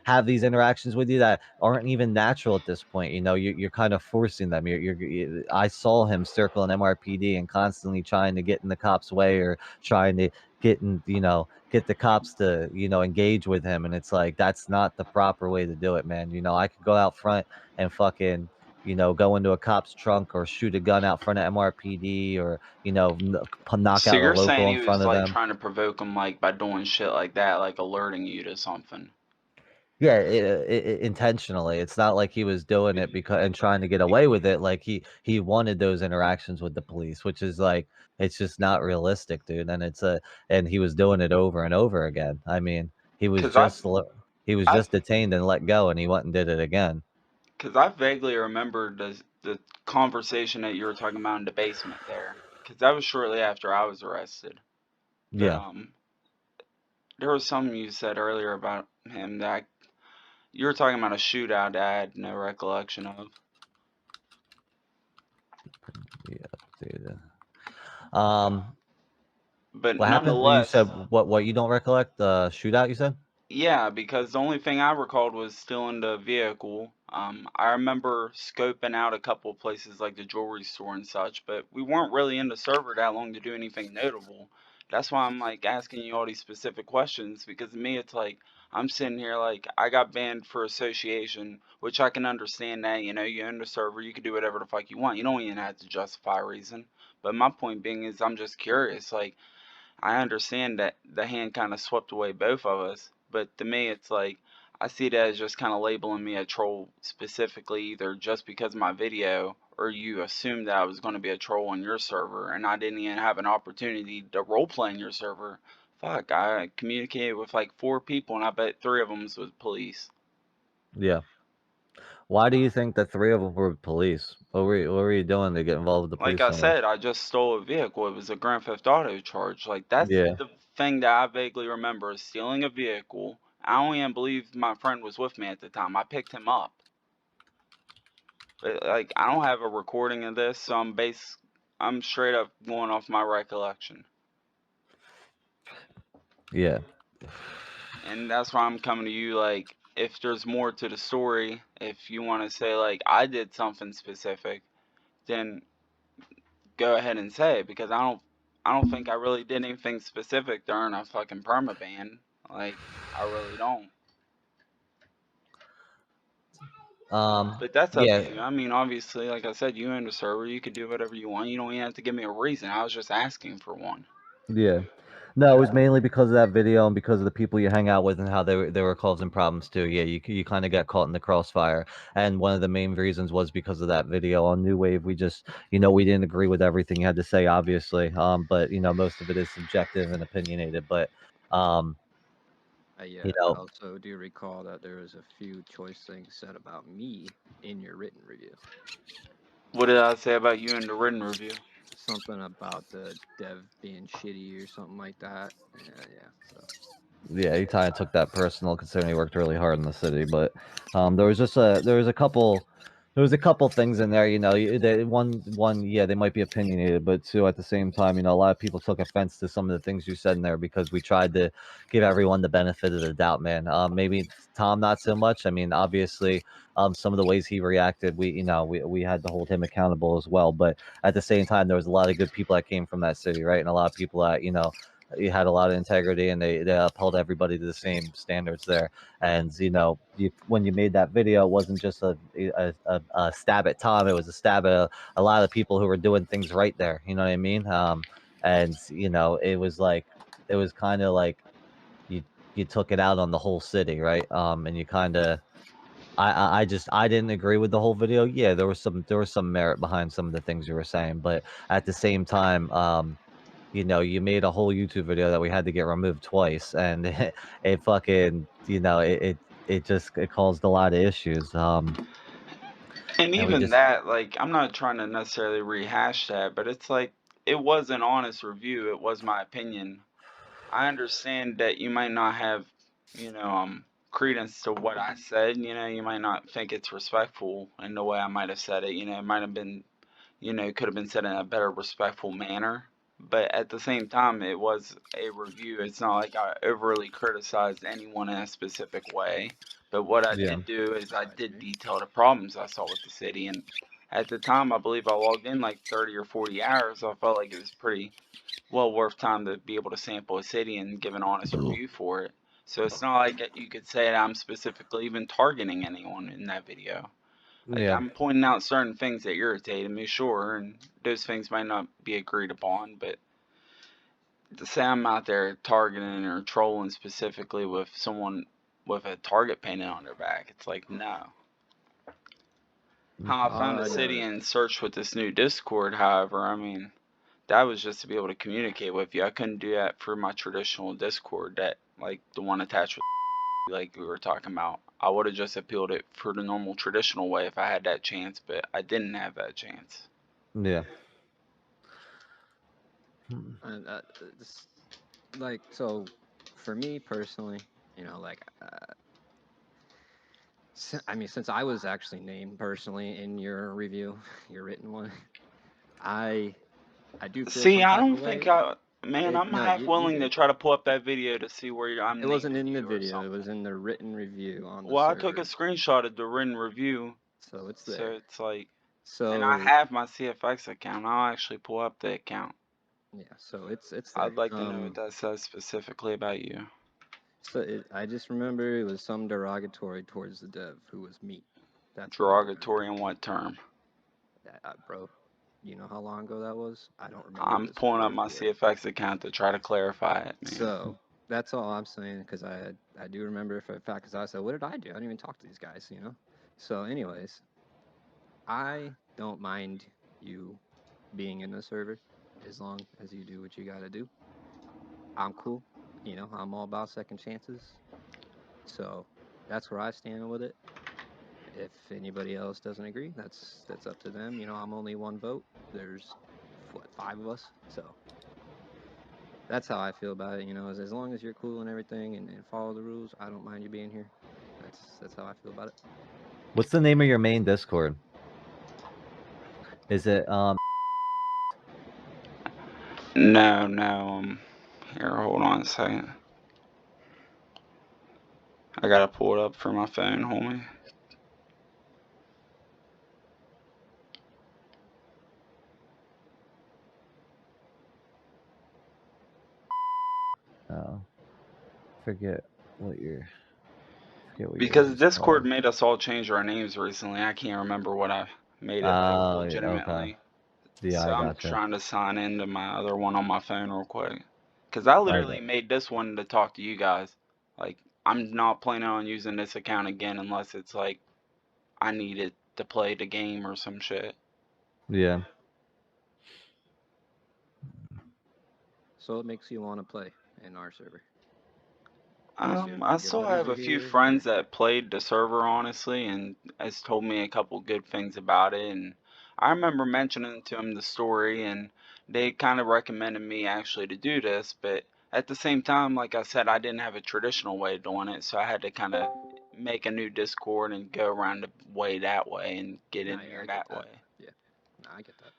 have these interactions with you that aren't even natural at this point. You're kind of forcing them. I saw him circling MRPD and constantly trying to get in the cops way, or trying to get get the cops to engage with him, and it's like that's not the proper way to do it, man. I could go out front and fucking go into a cop's trunk or shoot a gun out front of MRPD, or knock So out a you're saying local he in front was of like them. trying to provoke him, like by doing shit like that, like alerting you to something. Yeah, intentionally. It's not like he was doing it because and trying to get away with it. Like he wanted those interactions with the police, which is like it's just not realistic, dude. And he was doing it over and over again. I mean, Cause I, he was I, just detained and let go, and he went and did it again. cause I vaguely remember the conversation that you were talking about in the basement there. Cause that was shortly after I was arrested. But Yeah. there was something you said earlier about him that you were talking about a shootout that I had no recollection of. Yeah, dude. What But happened? You said nonetheless, what you don't recollect? The shootout, you said? yeah, because the only thing I recalled was stealing the vehicle. I remember scoping out a couple of places like the jewelry store and such, but we weren't really in the server that long to do anything notable. That's why I'm like asking you all these specific questions, because to me it's like I'm sitting here like I got banned for association, which I can understand that, you're in the server, you can do whatever the fuck you want. You don't even have to justify a reason. But my point being is I'm just curious, like I understand that the hand kind of swept away both of us, but to me, it's like I see that as just kind of labeling me a troll specifically, either just because of my video, or you assumed that I was going to be a troll on your server, and I didn't even have an opportunity to roleplay in your server. Fuck, I communicated with like 4 people, and I bet 3 of them was with police. Yeah. Why do you think the 3 of them were police? What were you doing to get involved with the Like police I so much? said, I just stole a vehicle. It was a Grand Theft Auto charge. Like that's Yeah. the thing that I vaguely remember is stealing a vehicle. I don't even believe my friend was with me at the time. I picked him up. But like I don't have a recording of this, so I'm straight up going off my recollection. Yeah. And that's why I'm coming to you like if there's more to the story, if you want to say like I did something specific, then go ahead and say it, because I don't think I really did anything specific during a fucking perma ban. Like, I really don't. But that's up Yeah. to you. I mean, obviously, like I said, you own the server. You can do whatever you want. You don't even have to give me a reason. I was just asking for one. Yeah. No, it was mainly because of that video and because of the people you hang out with and how they were causing problems too. Yeah, you kind of got caught in the crossfire, and one of the main reasons was because of that video on New Wave. We just, we didn't agree with everything you had to say, obviously. But most of it is subjective and opinionated. But Yeah, I also do recall that there was a few choice things said about me in your written review. What did I say about you in the written review? Something about the dev being shitty or something like that. Yeah, so. Yeah, he kind of took that personal, considering he worked really hard in the city. But there was a couple things in there. Yeah, they might be opinionated, but two, at the same time, a lot of people took offense to some of the things you said in there because we tried to give everyone the benefit of the doubt, man. Maybe Tom not so much. I mean, obviously, some of the ways he reacted, we had to hold him accountable as well. But at the same time, there was a lot of good people that came from that city, right, and a lot of people that you had a lot of integrity, and they upheld everybody to the same standards there. And when you made that video, it wasn't just a stab at Tom; it was a stab at a lot of people who were doing things right there. You know what I mean? And it was kind of like you took it out on the whole city, right? And you kind of. I didn't agree with the whole video. Yeah, there was some merit behind some of the things you were saying, but at the same time, you made a whole YouTube video that we had to get removed twice, and it fucking, it caused a lot of issues. And And we even just, that, like, I'm not trying to necessarily rehash that, but it's like, it was an honest review. It was my opinion. I understand that you might not have, credence to what I said. You might not think it's respectful in the way I might have said it. It might have been, could have been said in a better, respectful manner. But at the same time, it was a review. It's not like I overly criticized anyone in a specific way. But what I yeah, did do is I did detail the problems I saw with the city. And at the time, I believe I logged in like 30 or 40 hours. So I felt like it was pretty well worth time to be able to sample a city and give an honest review for it. So it's not like you could say that I'm specifically even targeting anyone in that video. Like, yeah, I'm pointing out certain things that irritated me, sure, and those things might not be agreed upon, but to say I'm out there targeting or trolling specifically with someone with a target painted on their back, it's like, no. How I found the city and searched with this new Discord, however, I mean, that was just to be able to communicate with you. I couldn't do that for my traditional Discord, that, like, the one attached with, like we were talking about. I would have just appealed it for the normal traditional way if I had that chance, but I didn't have that chance. yeah. And this, like, so for me personally, like, I mean, since I was actually named personally in your review, your written one, I do feel See, some I type don't of way. think man, I'm No, half you willing to did. try to pull up that video to see where I'm It wasn't naming in the you or video. It was something. in the written review on the Well, I took a server. screenshot of the written review, So it's so there. it's like, and I So have my CFX account. I'll actually pull up the account. yeah, so it's there. I'd like to know what that says specifically about you. So I just remember it was some derogatory towards the dev who was me. That's what I remember. Derogatory in what term? Bro, you know how long ago that was? I don't remember I'm this pulling up for my sure. CFX account to try to clarify it, man. So that's all I'm saying, because I do remember for a fact, because I said, what did I do? I didn't even talk to these guys, So anyways, I don't mind you being in the server as long as you do what you got to do. I'm cool. I'm all about second chances. So that's where I stand with it. If anybody else doesn't agree, that's up to them. I'm only one vote. There's what, 5 of us, so that's how I feel about it. As long as you're cool and everything and follow the rules, I don't mind you being here. That's how I feel about it. What's the name of your main Discord? Is it No. Here, hold on a second. I gotta pull it up for my phone, homie. forget what your Because is Discord called. made us all change our names recently. I can't remember what I made it like Oh, legitimately. okay. Yeah, So I I'm gotcha. trying to sign into my other one on my phone real quick. Cause I literally made this one to talk to you guys. Like I'm not planning on using this account again unless it's like I need it to play the game or some shit. Yeah. So it makes you want to play in our server. I still have a few friends that played the server honestly and has told me a couple good things about it, and I remember mentioning to them the story and they kind of recommended me actually to do this, but at the same time, like I said, I didn't have a traditional way of doing it, so I had to kind of make a new Discord and go around the way that way and get in here that way. Yeah, no, I get that.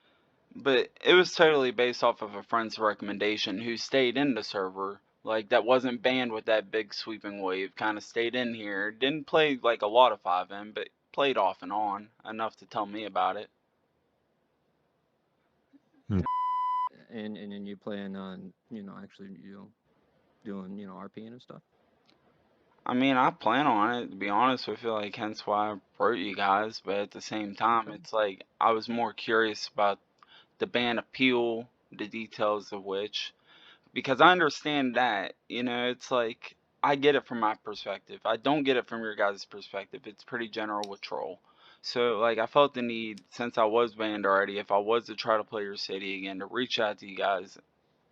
But it was totally based off of a friend's recommendation who stayed in the server, like that wasn't banned with that big sweeping wave, kind of stayed in here, didn't play like a lot of 5M, but played off and on, enough to tell me about it. And then you plan on, actually, doing, RPing and stuff? I mean, I plan on it, to be honest with you, like, hence why I wrote you guys, but at the same time, it's like, I was more curious about the ban appeal, the details of which, because I understand that, it's like, I get it from my perspective. I don't get it from your guys' perspective. It's pretty general with troll. So, like, I felt the need, since I was banned already, if I was to try to play your city again, to reach out to you guys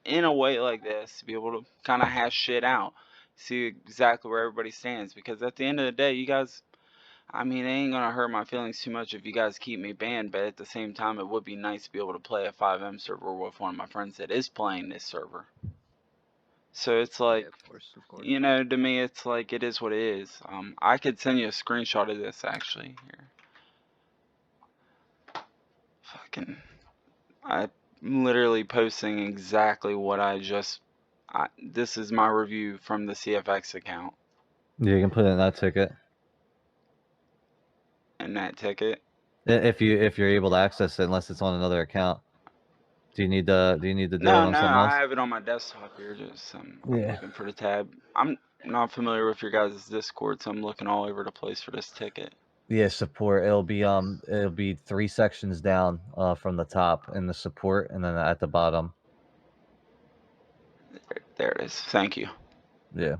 in a way like this, to be able to kind of hash shit out, see exactly where everybody stands. Because at the end of the day, you guys, I mean, it ain't gonna hurt my feelings too much if you guys keep me banned, but at the same time, it would be nice to be able to play a 5M server with one of my friends that is playing this server. So it's like, of course. to me, it's like, it is what it is. I could send you a screenshot of this, actually, here. Fucking, I'm literally posting exactly what this is my review from the CFX account. Yeah, you can put it in that ticket. In that ticket? If you're able to access it, unless it's on another account. Do you need to do it No, on something else? I have it on my desktop here. Just I'm Yeah. looking for the tab. I'm not familiar with your guys' Discord, so I'm looking all over the place for this ticket. Yeah, support. It'll be 3 sections down from the top in the support, and then at the bottom. There it is. Thank you. Yeah.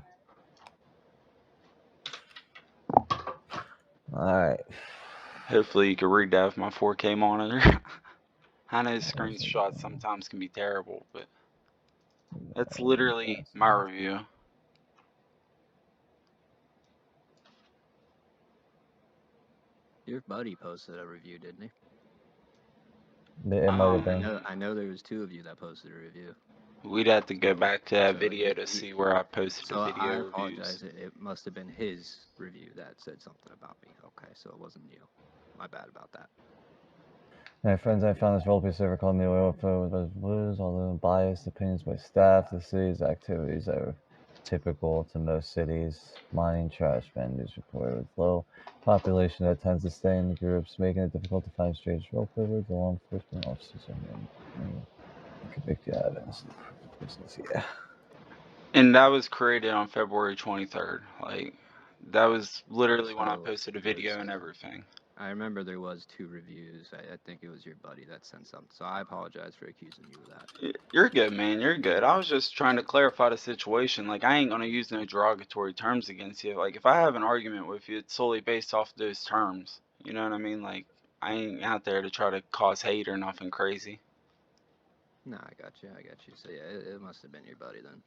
All right. Hopefully you can read that with my 4K monitor. I know screenshots sometimes can be terrible, but that's literally my review. Your buddy posted a review, didn't he? It might have been. I know there was 2 of you that posted a review. We'd have to go back to that video to see where I posted the So video I reviews. apologize. It must have been his review that said something about me. Okay, so it wasn't you. My bad about that. My friends, I found this roleplay server called New Oil with those blues, although biased opinions by staff. The city's activities are typical to most cities. Mining trash vendors reported with low population that tends to stay in groups, making it difficult to find strange roleplayers. The law enforcement officers are convicted evidence of business. Yeah. And that was created on February 23rd. Like, that was literally when I posted a video and everything. I remember there was 2 reviews. I think it was your buddy that sent something. So I apologize for accusing you of that. You're good, man. You're good. I was just trying to clarify the situation. Like, I ain't gonna use no derogatory terms against you. Like, if I have an argument with you, it's solely based off those terms. You know what I mean? Like, I ain't out there to try to cause hate or nothing crazy. No, I got you. So yeah, it must have been your buddy then.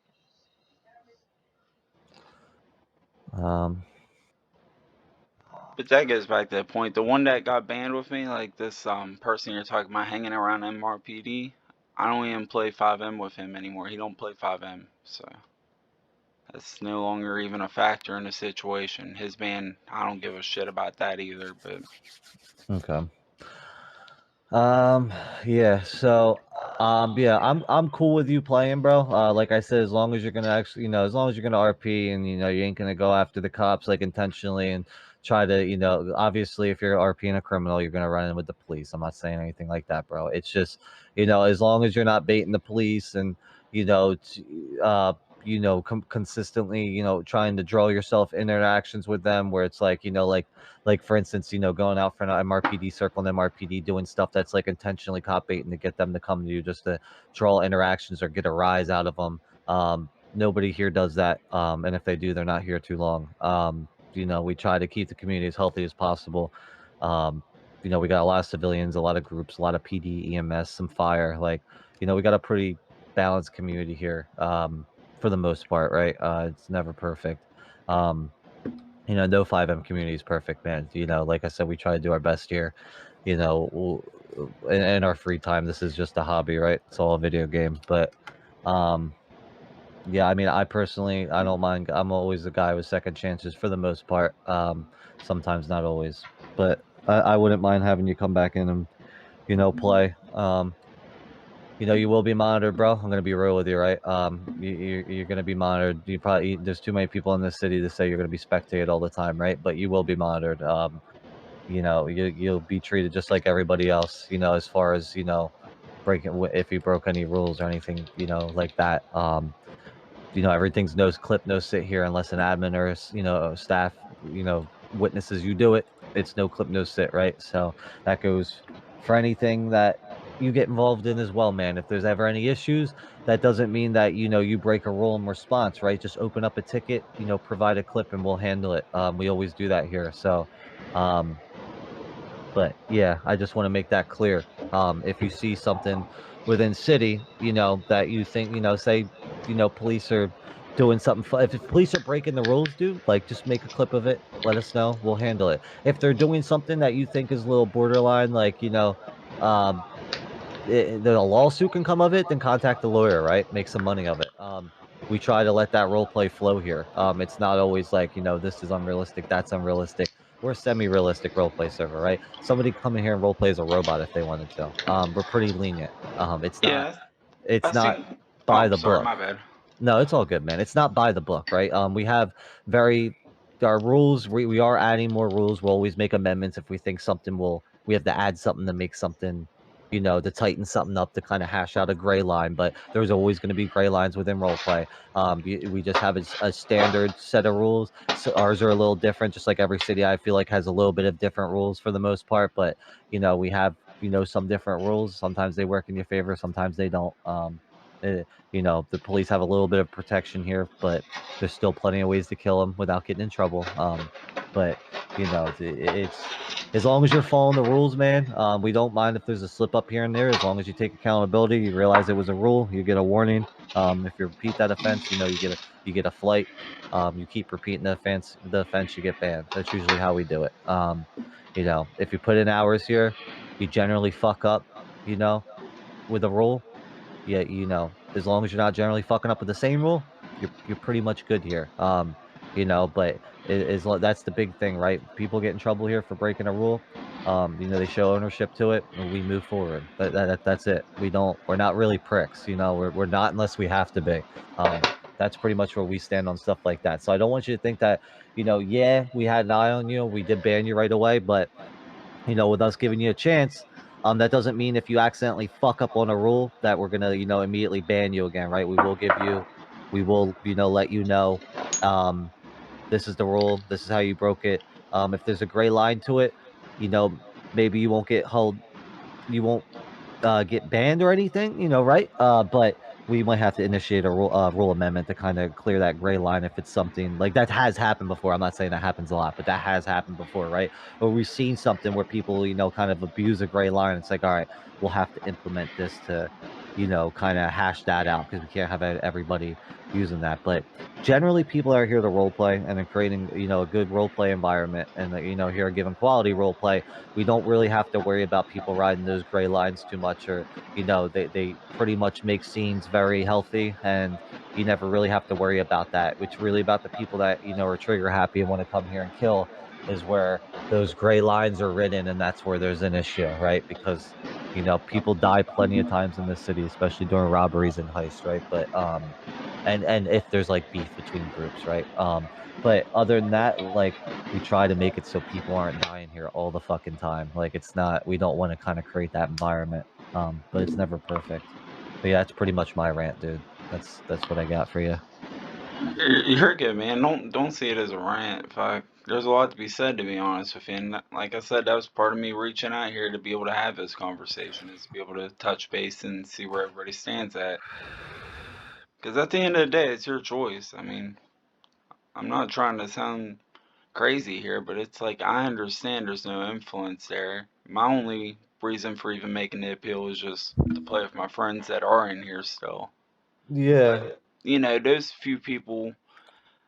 But that goes back to the point. The one that got banned with me, like this person you're talking about hanging around MRPD, I don't even play 5M with him anymore. He don't play 5M, so that's no longer even a factor in the situation. His ban, I don't give a shit about that either. But Okay. Yeah, so yeah, I'm cool with you playing, bro. Like I said, as long as you're gonna actually, as long as you're gonna RP and you ain't gonna go after the cops like intentionally and try to, obviously if you're RPing a criminal, you're gonna run in with the police. I'm not saying anything like that, bro. It's just, as long as you're not baiting the police and consistently, trying to draw yourself in interactions with them where it's like, like for instance, going out for an MRPD circle and MRPD doing stuff that's like intentionally cop baiting to get them to come to you just to draw interactions or get a rise out of them. Nobody here does that. And if they do, they're not here too long. We try to keep the community as healthy as possible. We got a lot of civilians, a lot of groups, a lot of PD, EMS, some fire. Like, we got a pretty balanced community here, for the most part, right? It's never perfect. No 5M community is perfect, man. Like I said, we try to do our best here. In our free time, this is just a hobby, right? It's all a video game, but yeah, I mean, I personally, I don't mind. I'm always the guy with second chances for the most part. Sometimes not always, but I wouldn't mind having you come back in and, play. You will be monitored, bro. I'm gonna be real with you, right? You're gonna be monitored. There's too many people in this city to say you're gonna be spectated all the time, right? But you will be monitored. You'll be treated just like everybody else. As far as breaking, if you broke any rules or anything, like that. Everything's no clip, no sit here unless an admin or staff, witnesses you do it. It's no clip, no sit, right? So that goes for anything that you get involved in as well, man. If there's ever any issues, that doesn't mean that you break a rule in response, right? Just open up a ticket, provide a clip, and we'll handle it. We always do that here. So, but yeah, I just want to make that clear. If you see something within city, that you think, say, police are doing something. If police are breaking the rules, dude, like just make a clip of it. Let us know. We'll handle it. If they're doing something that you think is a little borderline, like, um, the lawsuit can come of it, then contact the lawyer, right? Make some money of it. We try to let that role play flow here. It's not always like, this is unrealistic, that's unrealistic. We're a semi-realistic role play server, right? Somebody come in here and role play as a robot if they wanted to. We're pretty lenient. It's not Yeah, it's I not see. by Oh, the sorry, book. my bad. No, it's all good, man. It's not by the book, right? We have very our rules. We are adding more rules. We'll always make amendments if we think something will. We have to add something to make something, to tighten something up to kind of hash out a gray line. But there's always going to be gray lines within roleplay. We just have a standard set of rules. So ours are a little different, just like every city. I feel like has a little bit of different rules for the most part. But we have some different rules. Sometimes they work in your favor. Sometimes they don't. The police have a little bit of protection here, but there's still plenty of ways to kill them without getting in trouble. But it's as long as you're following the rules, man. We don't mind if there's a slip up here and there, as long as you take accountability. You realize it was a rule, you get a warning. If you repeat that offense, you get a flight. You keep repeating the offense, you get banned. That's usually how we do it. If you put in hours here, you generally fuck up. With a rule, yeah, as long as you're not generally fucking up with the same rule, you're pretty much good here. But that's the big thing, right? People get in trouble here for breaking a rule. They show ownership to it, and we move forward. That's it. We're not really pricks. We're not unless we have to be. That's pretty much where we stand on stuff like that. So I don't want you to think that, yeah, we had an eye on you, we did ban you right away, but with us giving you a chance, that doesn't mean if you accidentally fuck up on a rule that we're gonna, immediately ban you again, right? We will, let you know, this is the rule, this is how you broke it. If there's a gray line to it, maybe you won't get banned or anything, right? But we might have to initiate a rule amendment to kind of clear that gray line if it's something like that has happened before. I'm not saying that happens a lot, but that has happened before, right? Or we've seen something where people, kind of abuse a gray line. It's like, all right, we'll have to implement this to, kind of hash that out because we can't have everybody using that. But generally, people are here to role play and then creating, a good role play environment and, here giving quality role play. We don't really have to worry about people riding those gray lines too much, or they pretty much make scenes very healthy, and you never really have to worry about that. It's really about the people that are trigger happy and want to come here and kill, is where those gray lines are written, and that's where there's an issue, right? Because people die plenty of times in this city, especially during robberies and heists, right? But and if there's like beef between groups, right? But other than that, like, we try to make it so people aren't dying here all the fucking time. Like, it's not, we don't want to kind of create that environment. But it's never perfect. But yeah, that's pretty much my rant, dude. That's what I got for you. You're good, man. Don't see it as a rant. Fuck. There's a lot to be said, to be honest with you. And like I said, that was part of me reaching out here to be able to have this conversation, is to be able to touch base and see where everybody stands at. Because at the end of the day, it's your choice. I mean, I'm not trying to sound crazy here, but it's like I understand there's no influence there. My only reason for even making the appeal is just to play with my friends that are in here still. Yeah. You know, those few people,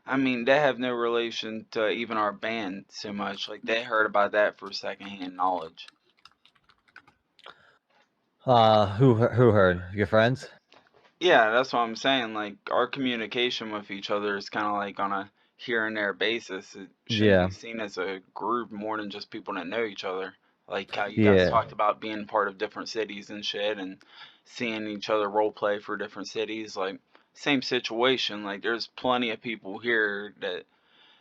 I mean, they have no relation to even our band so much. Like, they heard about that for secondhand knowledge. Who heard? Your friends? Yeah, that's what I'm saying. Like, our communication with each other is kind of like on a here and there basis. It shouldn't Yeah. be seen as a group more than just people that know each other. Like how you guys Yeah. talked about being part of different cities and shit and seeing each other role play for different cities. Like, same situation. Like, there's plenty of people here that,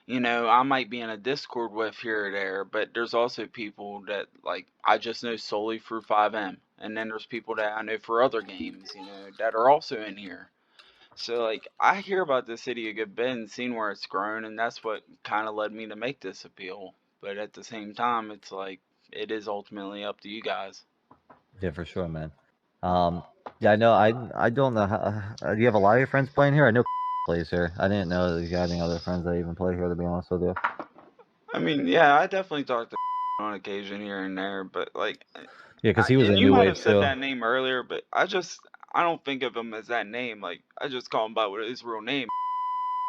you know, I might be in a Discord with here or there, but there's also people that, like, I just know solely through 5M. And then there's people that I know for other games, you know, that are also in here. So, like, I hear about the city a good bit and seen where it's grown, and that's what kind of led me to make this appeal. But at the same time, it's like, it is ultimately up to you guys. Yeah, for sure, man. Yeah, I know. I don't know. Do you have a lot of your friends playing here? I know plays here. I didn't know that you had any other friends that even play here. To be honest with you. I mean, yeah, I definitely talk to on occasion here and there, but, like, Yeah, because he was and in you New might Wave have said too. that name earlier, but I don't think of him as that name. Like, I just call him by what his real name.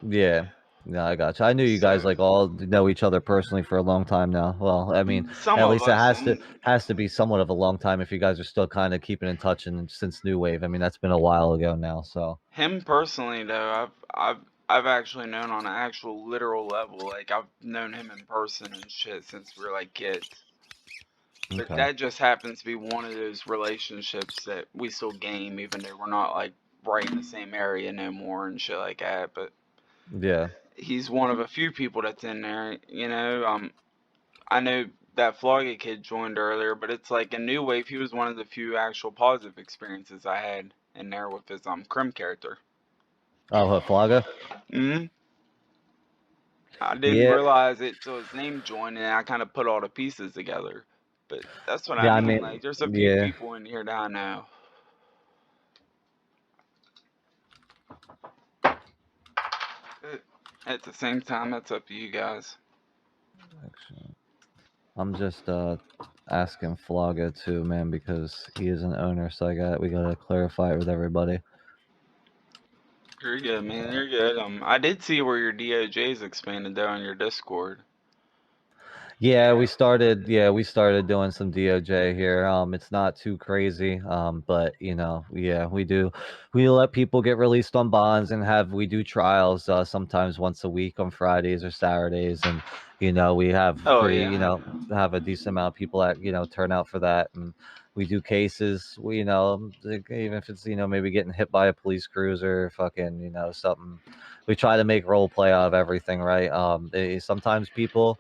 Yeah. No, I got you. I knew you guys So, like all know each other personally for a long time now. Well, I mean, some at of least it us, and has to be somewhat of a long time if you guys are still kind of keeping in touch and since New Wave. I mean, that's been a while ago now. So him personally, though, I've actually known on an actual literal level. Like, I've known him in person and shit since we were like kids. But okay. that just happens to be one of those relationships that we still game, even though we're not like right in the same area no more and shit like that. But Yeah. he's one of a few people that's in there. You know, I know that Floggy kid joined earlier, but it's like in New Wave, he was one of the few actual positive experiences I had in there with his Crim character. Oh, Flaga. Hmm. I didn't Yeah. realize it till his name joined, and I kind of put all the pieces together. But that's what I Yeah. I mean. mean, Like, there's a few yeah. people in here that I know. But at the same time, that's up to you guys. I'm just asking Flaga too, man, because he is an owner. So we gotta clarify it with everybody. You're good, man. You're good. I did see where your DOJ's expanded there on your Discord. Yeah, we started. Yeah, we started doing some DOJ here. It's not too crazy. But you know, yeah, we do. We let people get released on bonds and we do trials. Sometimes once a week on Fridays or Saturdays, and you know, we have Oh pretty. You yeah. know, have a decent amount of people that turn out for that, and we do cases. Like, even if it's maybe getting hit by a police cruiser, fucking something. We try to make role play out of everything, right? Sometimes people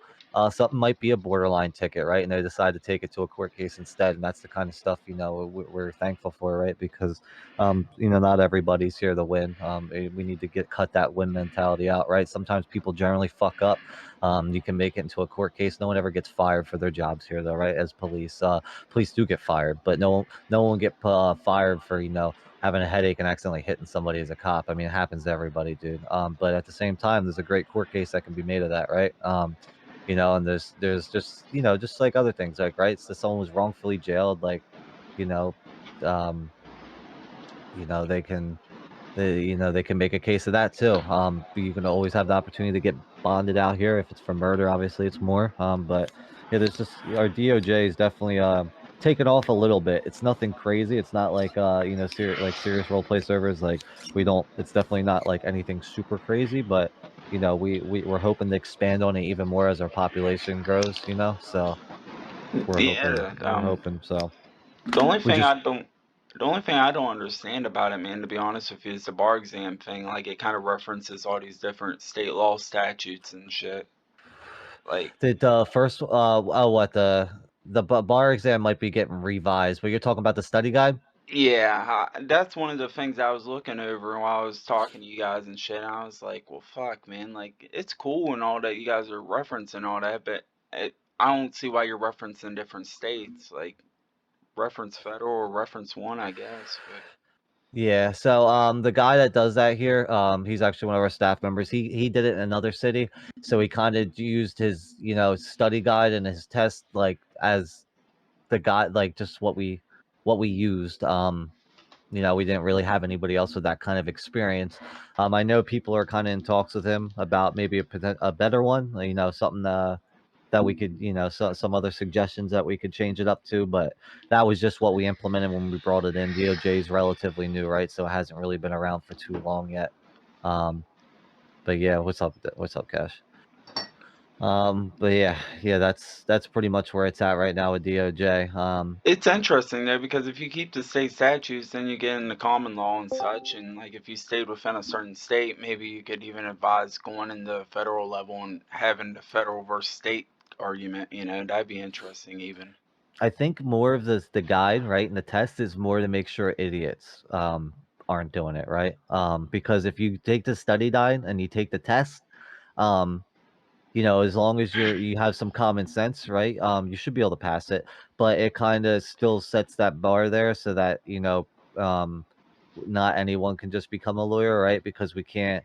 something might be a borderline ticket, right? And they decide to take it to a court case instead. And that's the kind of stuff, we're thankful for, right? Because, not everybody's here to win. We need to cut that win mentality out, right? Sometimes people generally fuck up. You can make it into a court case. No one ever gets fired for their jobs here, though, right? As police, police do get fired, but no one get fired for, having a headache and accidentally hitting somebody as a cop. I mean, it happens to everybody, dude. But at the same time, there's a great court case that can be made of that, right? And there's just just like other things, like, right, so someone was wrongfully jailed, like, you know um they can they can make a case of that too. But you can always have the opportunity to get bonded out here. If it's for murder, obviously it's more. But yeah, there's just our DOJ is definitely taken off a little bit. It's nothing crazy. It's not like like serious role play servers. Like, we don't. It's definitely not like anything super crazy. But we're hoping to expand on it even more as our population grows. So Yeah. we're hoping so. The only We thing just I don't. The only thing I don't understand about it, man, to be honest with you, is the bar exam thing. Like, it kind of references all these different state law statutes and shit. Like, did first what the bar exam might be getting revised, but you're talking about the study guide. Yeah, that's one of the things I was looking over while I was talking to you guys and shit. I was like, well, fuck, man. Like, it's cool and all that you guys are referencing all that, but I don't see why you're referencing different states. Like, reference federal or reference one, I guess. But Yeah, so the guy that does that here, he's actually one of our staff members. He did it in another city, so he kind of used his, study guide and his test like as the guide, like just what we used. We didn't really have anybody else with that kind of experience. I know people are kind of in talks with him about maybe a better one, something that we could, some other suggestions that we could change it up to, but that was just what we implemented when we brought it in. DOJ is relatively new, right? So it hasn't really been around for too long yet. But yeah, what's up, Cash? But yeah, that's pretty much where it's at right now with DOJ. it's interesting though because if you keep the state statutes, then you get into common law and such. And like if you stayed within a certain state, maybe you could even advise going into federal level and having the federal versus state argument. That'd be interesting even. I think more of the guide, right, and the test is more to make sure idiots aren't doing it, right? Because if you take the study guide and you take the test, um, as long as you have some common sense, right, you should be able to pass it. But it kind of still sets that bar there so that not anyone can just become a lawyer, right? Because we can't.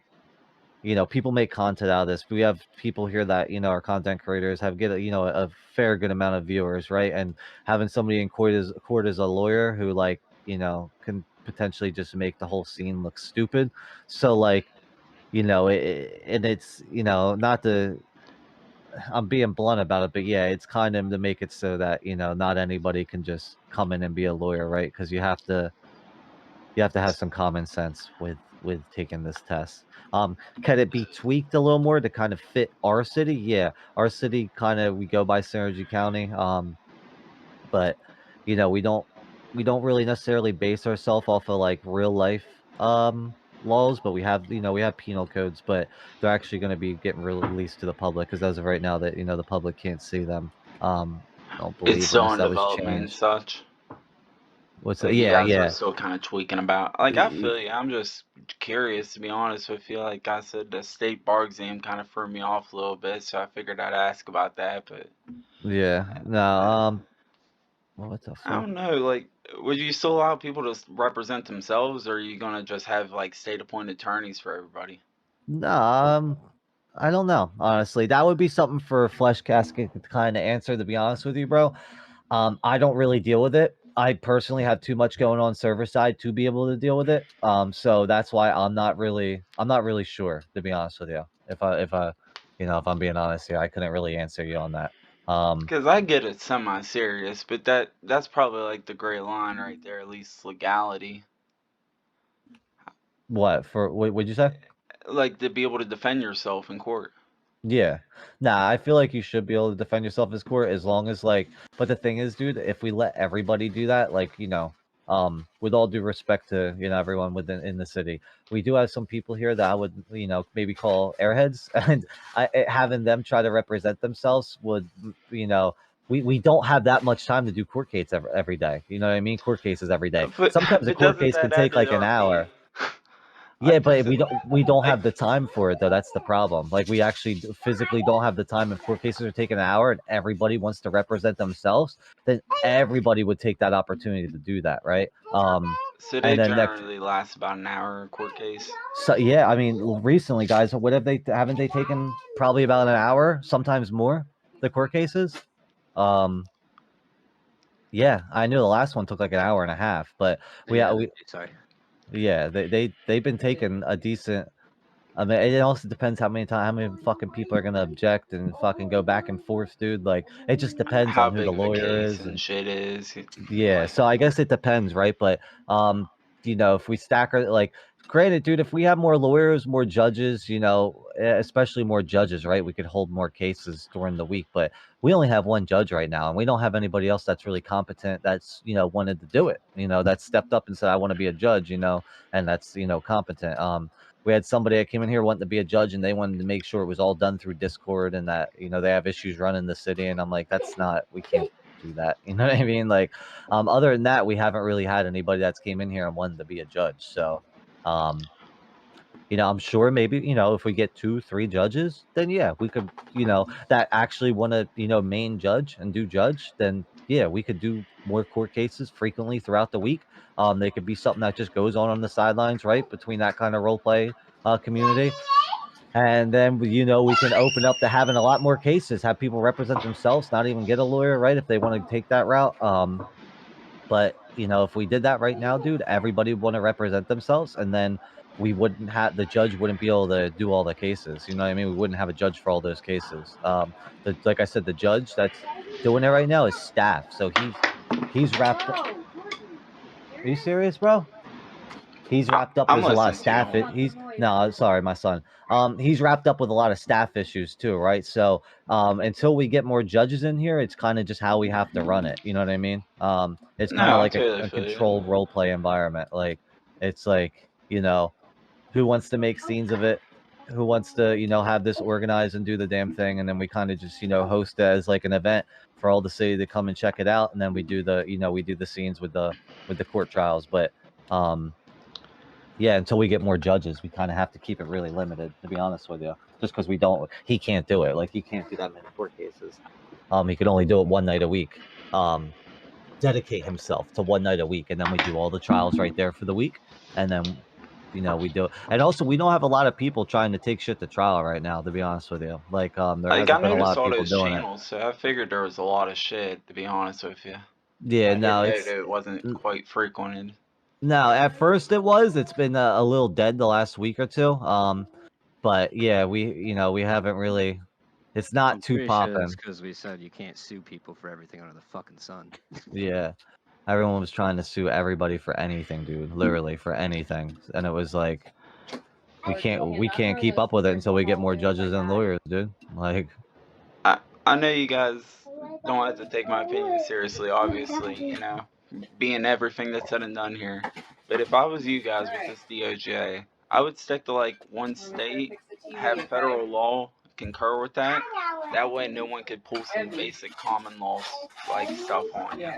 People make content out of this. We have people here that are content creators have get a fair good amount of viewers, right? And having somebody in court as a lawyer who can potentially just make the whole scene look stupid. So and it's not to. I'm being blunt about it, but yeah, it's kind of to make it so that not anybody can just come in and be a lawyer, right? Because you have to have some common sense with taking this test. Can it be tweaked a little more to kind of fit our city? Yeah, our city kind of we go by Synergy County, but we don't really necessarily base ourselves off of like real life laws, but we have penal codes, but they're actually going to be getting released to the public because as of right now that the public can't see them. I don't It's believe still unless in that was development and changed. such. What's that? Like you Yeah, guys are yeah. still kind of tweaking about. Like I feel you. I'm just curious to be honest with you. Like I said, the state bar exam kind of threw me off a little bit, so I figured I'd ask about that. But Yeah. No. What the I fuck? don't know. Like, would you still allow people to represent themselves, or are you gonna just have like state appointed attorneys for everybody? No. I don't know. Honestly, that would be something for Flesh Casket to kind of answer. To be honest with you, bro. I don't really deal with it. I personally have too much going on server side to be able to deal with it. So that's why I'm not really sure, to be honest with you. If I'm being honest here, I couldn't really answer you on that. Because I get it semi-serious, but that's probably like the gray line right there, at least legality. What would you say? Like to be able to defend yourself in court. Yeah. Nah, I feel like you should be able to defend yourself as court as long as but the thing is, dude, if we let everybody do that, with all due respect to, everyone within in the city, we do have some people here that I would, maybe call airheads and having them try to represent themselves would, we don't have that much time to do court cases every day. You know what I mean? Court cases every day. Sometimes a But court doesn't case can that add take to the like an RP? hour. Yeah, but just we don't like have the time for it though. That's the problem. Like we actually physically don't have the time. If court cases are taking an hour and everybody wants to represent themselves, then everybody would take that opportunity to do that, right? so they And then generally last about an hour in court case. so yeah, I mean, recently, guys, what haven't they taken probably about an hour, sometimes more, the court cases? Yeah, I knew the last one took like an hour and a half, but Yeah, we sorry. yeah, they've been taking a decent. I mean, it also depends how many fucking people are gonna object and fucking go back and forth, dude. Like, it just depends How on who the big of a lawyer case is, and and shit is. yeah. So I guess it depends, right? But if we stack our granted, dude, if we have more lawyers, more judges, especially more judges, right? We could hold more cases during the week, but we only have one judge right now, and we don't have anybody else that's really competent. That's wanted to do it. That stepped up and said, "I want to be a judge," and that's competent. We had somebody that came in here wanting to be a judge, and they wanted to make sure it was all done through Discord, and that they have issues running the city. And I'm like, that's not. We can't do that. You know what I mean? Like, other than that, we haven't really had anybody that's came in here and wanted to be a judge. So, I'm sure maybe, if we get 2, 3 judges, then yeah, we could, that actually want to, main judge and do judge, then yeah, we could do more court cases frequently throughout the week. They could be something that just goes on the sidelines, right, between that kind of role play community. And then, we can open up to having a lot more cases, have people represent themselves, not even get a lawyer, right, if they want to take that route. But if we did that right now, dude, everybody would want to represent themselves, and then we wouldn't have the judge wouldn't be able to do all the cases. You know what I mean? We wouldn't have a judge for all those cases. Like I said, the judge that's doing it right now is staff. So he's wrapped up. Are you serious, bro? He's wrapped up. I'm There's a lot of listening to you, staff. homie. He's no, sorry, my son. He's wrapped up with a lot of staff issues too, right? So, until we get more judges in here, it's kind of just how we have to run it. You know what I mean? It's No, kind of I like totally a feel you. controlled role play environment. Like, it's like, who wants to make scenes of it? Who wants to, have this organized and do the damn thing? And then we kind of just, host it as like an event for all the city to come and check it out. And then we do the scenes with the court trials. But, yeah, until we get more judges, we kind of have to keep it really limited, to be honest with you. Just because he can't do it. Like, he can't do that many court cases. He could only do it one night a week. Dedicate himself to one night a week, and then we do all the trials right there for the week, and then, we do it. And also, we don't have a lot of people trying to take shit to trial right now, to be honest with you. Like, there Like, I hasn't been a lot noticed of all people those doing it. channels, so I figured there was a lot of shit, to be honest with you. Yeah, I didn't no, know it's that it wasn't quite frequented. no. At first, it was. It's been a little dead the last week or two. But yeah, we haven't really. It's not I'm too pretty sure popping. it's because we said you can't sue people for everything under the fucking sun. Yeah, everyone was trying to sue everybody for anything, dude. Literally for anything, and it was like we can't keep up with it until we get more judges and lawyers, dude. Like, I know you guys don't have to take my opinion seriously, obviously, being everything that's said and done here. But if I was you guys with this DOJ, I would stick to like one state, have federal law concur with that. That way no one could pull some basic common laws like stuff on you.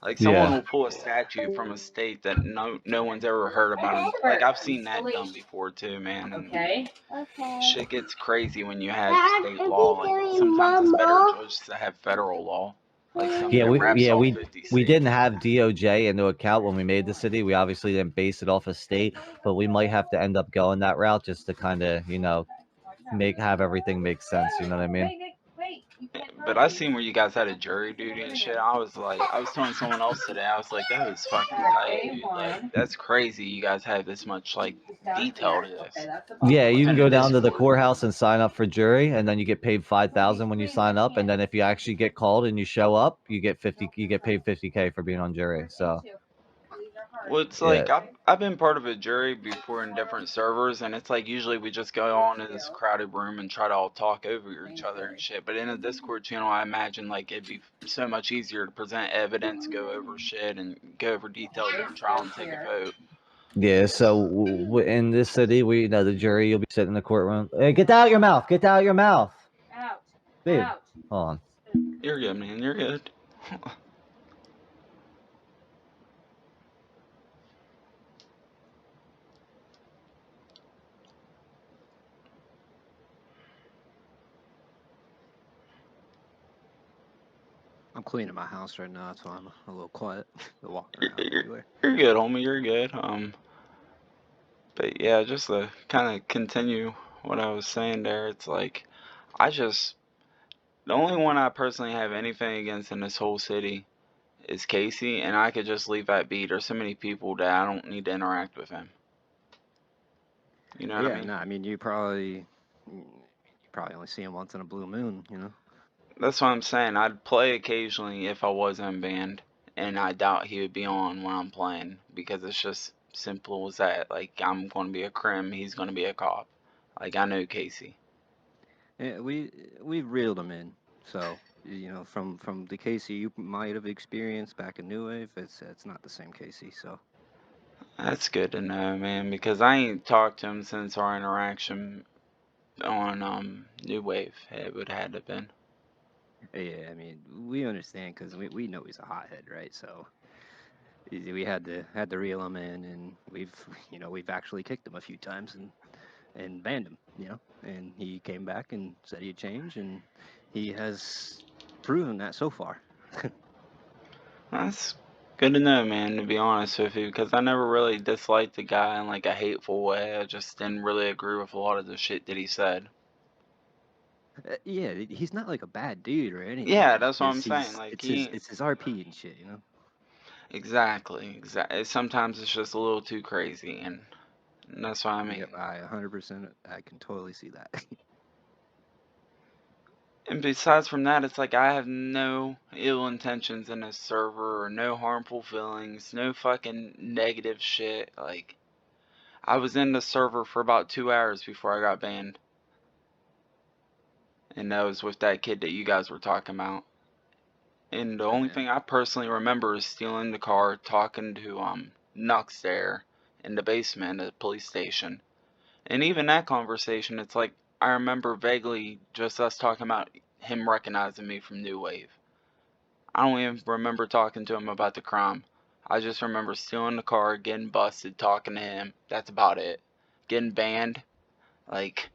Like someone yeah, will pull a statute from a state that no one's ever heard about. And like I've seen that done before too, man. And shit gets crazy when you have state law. Like sometimes it's better just to have federal law, like something that wraps all 50 we states. didn't have DOJ into account when we made the city. We obviously didn't base it off a state, but we might have to end up going that route just to kind of have everything make sense. You know what I mean? But I seen where you guys had a jury duty and shit. I was telling someone else today, I was like, that was fucking tight, dude. Like, that's crazy you guys have this much, like, detail to this. Yeah, you can Within go a down to the Discord. courthouse and sign up for jury, and then you get paid $5,000 when you sign up, and then if you actually get called and you show up, you get paid $50K for being on jury. So Well, it's yeah, like I've been part of a jury before in different servers, and it's like usually we just go on in this crowded room and try to all talk over each other and shit. But in a Discord channel, I imagine like it'd be so much easier to present evidence, go over shit, and go over details of the trial and take a vote. yeah. So in this city, the jury, you'll be sitting in the courtroom. Hey, get that out your mouth! Get that out your mouth! Out. Babe, Out. hold on. You're good, man. You're good. I'm cleaning my house right now, that's why I'm a little quiet. Walking around everywhere. You're good, homie. You're good. But yeah, just to kind of continue what I was saying there, it's like the only one I personally have anything against in this whole city is Casey, and I could just leave that be. There's so many people that I don't need to interact with him. You know what I mean? No, I mean you probably only see him once in a blue moon, That's what I'm saying. I'd play occasionally if I was unbanned, and I doubt he would be on when I'm playing because it's just simple as that. Like I'm going to be a crim, he's going to be a cop. Like I know Casey. Yeah, we reeled him in. So from the Casey you might have experienced back in New Wave, it's not the same Casey. So That's good to know, man, because I ain't talked to him since our interaction on New Wave. It would have had to been. Yeah, I mean, we understand because we know he's a hothead, right? So we had to reel him in, and we've actually kicked him a few times and banned him, and he came back and said he'd change, and he has proven that so far. That's good to know, man, to be honest with you, because I never really disliked the guy in like a hateful way. I just didn't really agree with a lot of the shit that he said. Yeah, he's not like a bad dude or anything. Yeah, It's that's what I'm just saying. Like it's he his it's his RP and shit, exactly. Sometimes it's just a little too crazy, and that's what I mean. Yep, I 100%, I can totally see that. And besides from that, it's like I have no ill intentions in this server or no harmful feelings, no fucking negative shit. Like, I was in the server for about 2 hours before I got banned. And that was with that kid that you guys were talking about. And the only thing I personally remember is stealing the car, talking to Nux there in the basement at the police station. And even that conversation, it's like I remember vaguely just us talking about him recognizing me from New Wave. I don't even remember talking to him about the crime. I just remember stealing the car, getting busted, talking to him. That's about it. Getting banned, like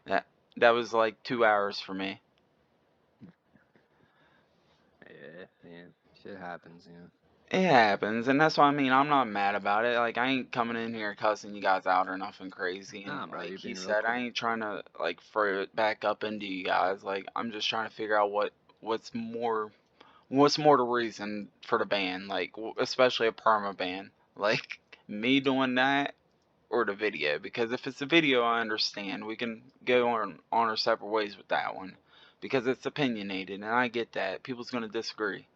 that. That was like 2 hours for me. Yeah, shit happens, It happens, and that's what I mean. I'm not mad about it. Like I ain't coming in here cussing you guys out or nothing crazy. And Nah, bro, like you're he being real said, I cool. ain't trying to like throw it back up into you guys. Like I'm just trying to figure out what's more the reason for the ban. Like especially a perma ban. Like me doing that or the video. Because if it's a video, I understand. We can go on our separate ways with that one. Because it's opinionated, and I get that. People's gonna disagree.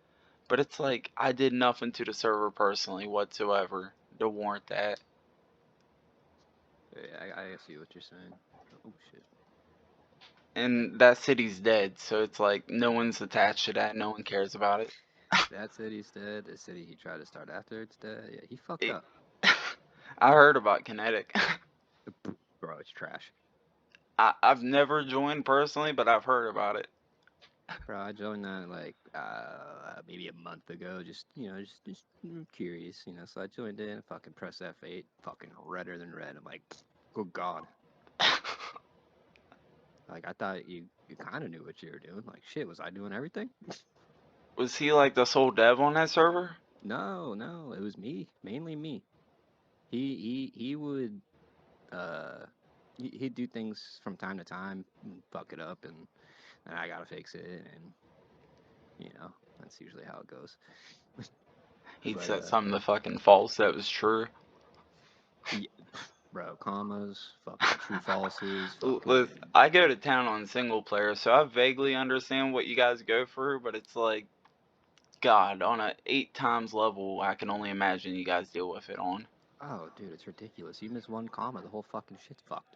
But it's like I did nothing to the server personally whatsoever to warrant that. Yeah, I see what you're saying. Oh shit. And that city's dead, so it's like no one's attached to that. No one cares about it. That city's dead. The city he tried to start after it's dead. Yeah, he fucked up. I heard about Kinetic. Bro, it's trash. I've never joined personally, but I've heard about it. Bro, I joined that like maybe a month ago. Just curious, So I joined in, fucking press F8, fucking redder than red. I'm like, good god. Like I thought you kind of knew what you were doing. Like shit, was I doing everything? Was he like the sole dev on that server? No, it was me, mainly me. He would he'd do things from time to time, and fuck it up, and I gotta fix it, and that's usually how it goes. He'd But said something fucking false that was true. yeah, bro, commas, fucking true falses, Listen, I go to town on single player, so I vaguely understand what you guys go through, but it's like, God, on a 8 times level, I can only imagine you guys deal with it on. Oh, dude, it's ridiculous. You miss one comma, the whole fucking shit's fucked.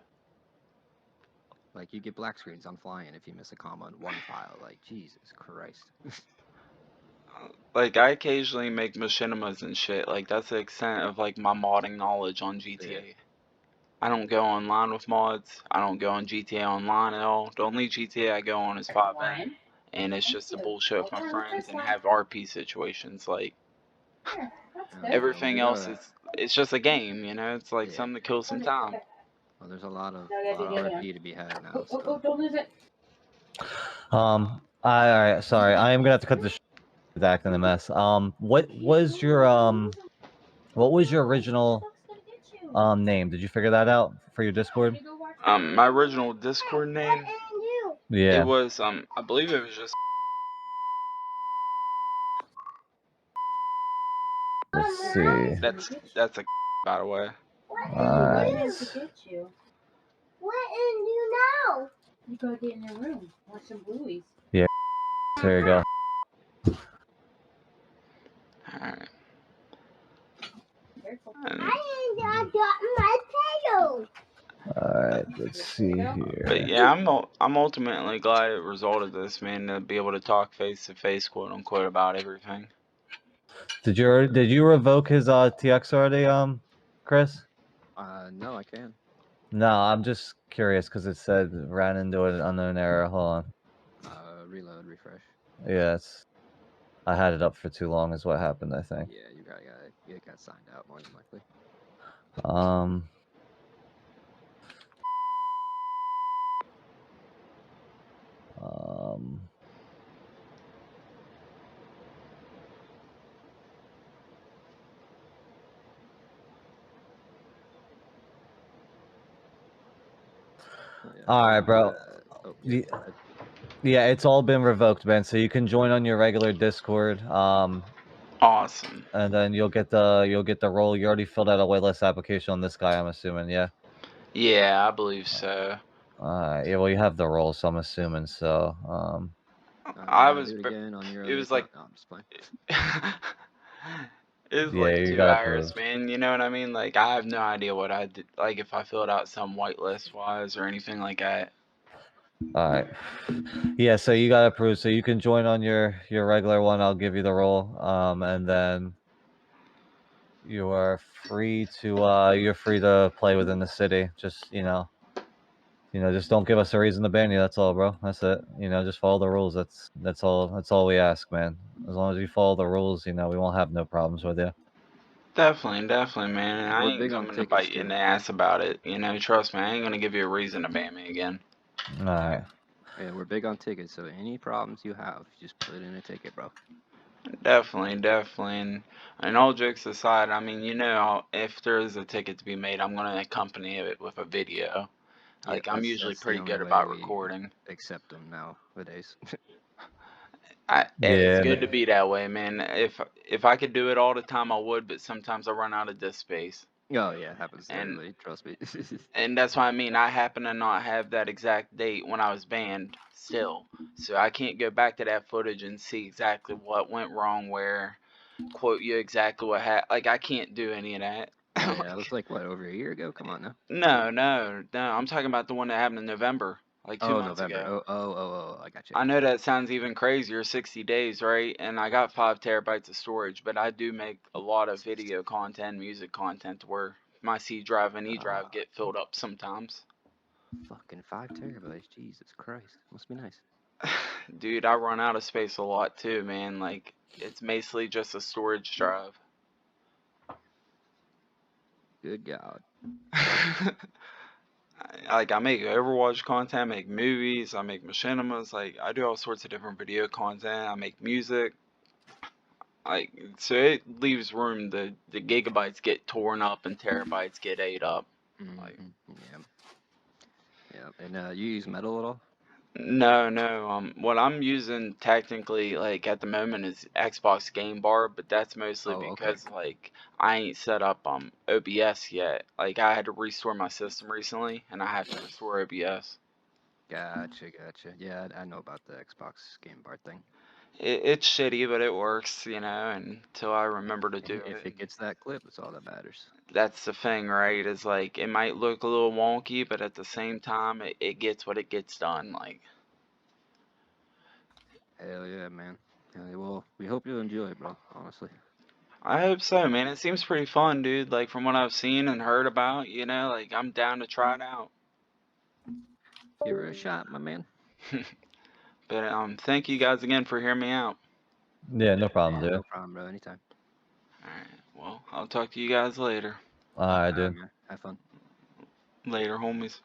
Like, you get black screens on flying if you miss a comma in one file. Like, Jesus Christ. Like, I occasionally make machinimas and shit. Like, that's the extent of, like, my modding knowledge on GTA. Yeah. I don't go online with mods. I don't go on GTA Online at all. The only GTA I go on is 5M. And it's just to bullshit with my friends and have RP situations. Like, everything else is, it's just a game, you know? It's like something to kill some time. Well, there's a lot of RP to be had now. So. Don't lose it. All right, sorry, I am gonna have to cut this acting a mess. What was your original name? Did you figure that out for your Discord? My original Discord name, Yeah. it was, I believe it was just... Let's see. That's a by the way. Alright. What in you now? You gotta get in your room. Watch some blueies. Yeah. There you go. Alright. I got my tail. Alright, let's see here. But yeah, I'm ultimately glad it resulted this, man, to be able to talk face to face, quote unquote, about everything. Did you revoke his TX already, Chris? No, I can. No, I'm just curious because it said ran into an unknown error. Hold on. Reload, refresh. Yes. I had it up for too long is what happened, I think. Yeah, you got signed out more than likely. Um. Um. All right, bro. Yeah, it's all been revoked, man. So you can join on your regular Discord. Awesome. And then you'll get the role. You already filled out a waitlist application on this guy, I'm assuming. Yeah. Yeah, I believe so. Yeah. Well, you have the role, so I'm assuming so. I was. Do it again on your It other was like. account. No, I'm just playing. It was Yeah, like you 2 got hours, approved. man. You know what I mean? Like I have no idea what I did. Like if I filled out some whitelist wise or anything like that. All right. Yeah, so you got approved. So you can join on your regular one. I'll give you the role. And then you are free to you're free to play within the city. Just just don't give us a reason to ban you. That's all, bro. That's it. Just follow the rules. That's all we ask, man. As long as you follow the rules, we won't have no problems with you. Definitely, man. And I We're ain't big on coming to tickets, bite you in too. the ass about it. Trust me, I ain't gonna give you a reason to ban me again. All right. Yeah, we're big on tickets, so any problems you have, just put in a ticket, bro. Definitely. And all jokes aside, I mean, if there is a ticket to be made, I'm gonna accompany it with a video. Yep, Like I'm usually that's the pretty only good way about we recording. accept them nowadays. It's Yeah. good to be that way, man. If I could do it all the time, I would, but sometimes I run out of disk space. Oh yeah, it happens to And everybody. Trust me. and that's what I mean. I happen to not have that exact date when I was banned still, so I can't go back to that footage and see exactly what went wrong where, quote you exactly what happened. Like I can't do any of that. Oh yeah, that was like what, over a year ago? Come on now. No. I'm talking about the one that happened in November, like 2 Oh, months November. ago. I got you. I know that sounds even crazier, 60 days, right? And I got 5 terabytes of storage, but I do make a lot of video content, music content where my C drive and E drive get filled up sometimes. Fucking 5 terabytes. Jesus Christ. Must be nice. Dude, I run out of space a lot too, man. Like, it's basically just a storage drive. Good God. Like, I make Overwatch content, I make movies, I make machinimas, like, I do all sorts of different video content, I make music. Like, so it leaves room, the gigabytes get torn up and terabytes get ate up. Like, Yeah. And you use metal at all? no. What I'm using technically, like at the moment, is Xbox Game Bar, but that's mostly because like I ain't set up OBS yet. Like I had to restore my system recently, and I have to restore OBS. Gotcha. Yeah, I know about the Xbox Game Bar thing. It's shitty, but it works, until I remember to do If it gets that clip, it's all that matters. That's the thing, right? Is like it might look a little wonky, but at the same time, it gets what it gets done. Like. Hell yeah, man. Well, we hope you enjoy it, bro. Honestly. I hope so, man. It seems pretty fun, dude. Like from what I've seen and heard about, like I'm down to try it out. Give her a shot, my man. But thank you guys again for hearing me out. Yeah, no problem, dude. No problem, bro. Anytime. Alright, well, I'll talk to you guys later. Alright, dude. Man. Have fun. Later, homies.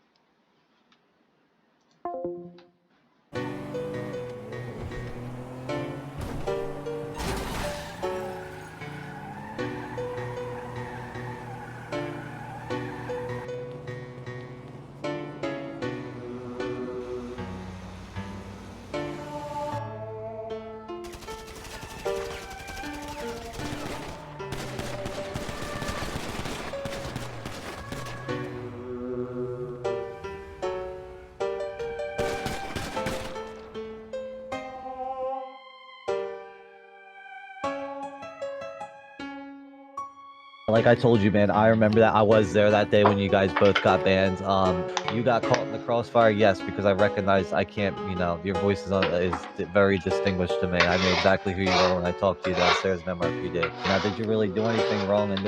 Like I told you, man, I remember that I was there that day when you guys both got banned. You got caught in the crossfire, yes, because I recognized I can't, your voice is very distinguished to me. I knew exactly who you were when I talked to you downstairs in MRPD. Now, did you really do anything wrong in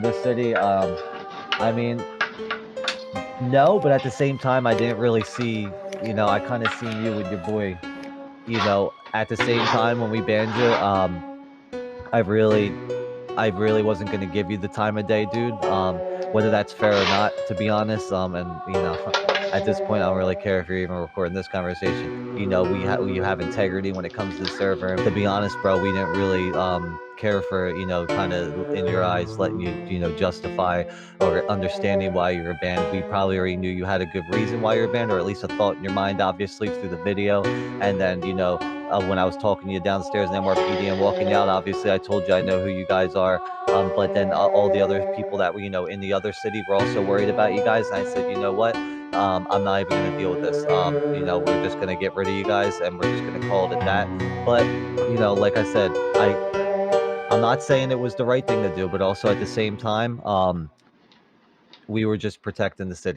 this city? I mean, no, but at the same time, I didn't really see, I kind of seen you with your boy, at the same time, when we banned you, I really wasn't gonna give you the time of day, dude. Whether that's fair or not, to be honest. And at this point, I don't really care if you're even recording this conversation. We have integrity when it comes to the server. And to be honest, bro, we didn't really care for kind of in your eyes letting you justify or understanding why you were banned. We probably already knew you had a good reason why you're banned, or at least a thought in your mind, obviously through the video. And then when I was talking to you downstairs in NYPD and walking you out, obviously I told you I know who you guys are. But then all the other people that were, in the other city were also worried about you guys. And I said, you know what? I'm not even going to deal with this. We're just going to get rid of you guys and we're just going to call it at that. But, like I said, I'm not saying it was the right thing to do, but also at the same time, we were just protecting the city.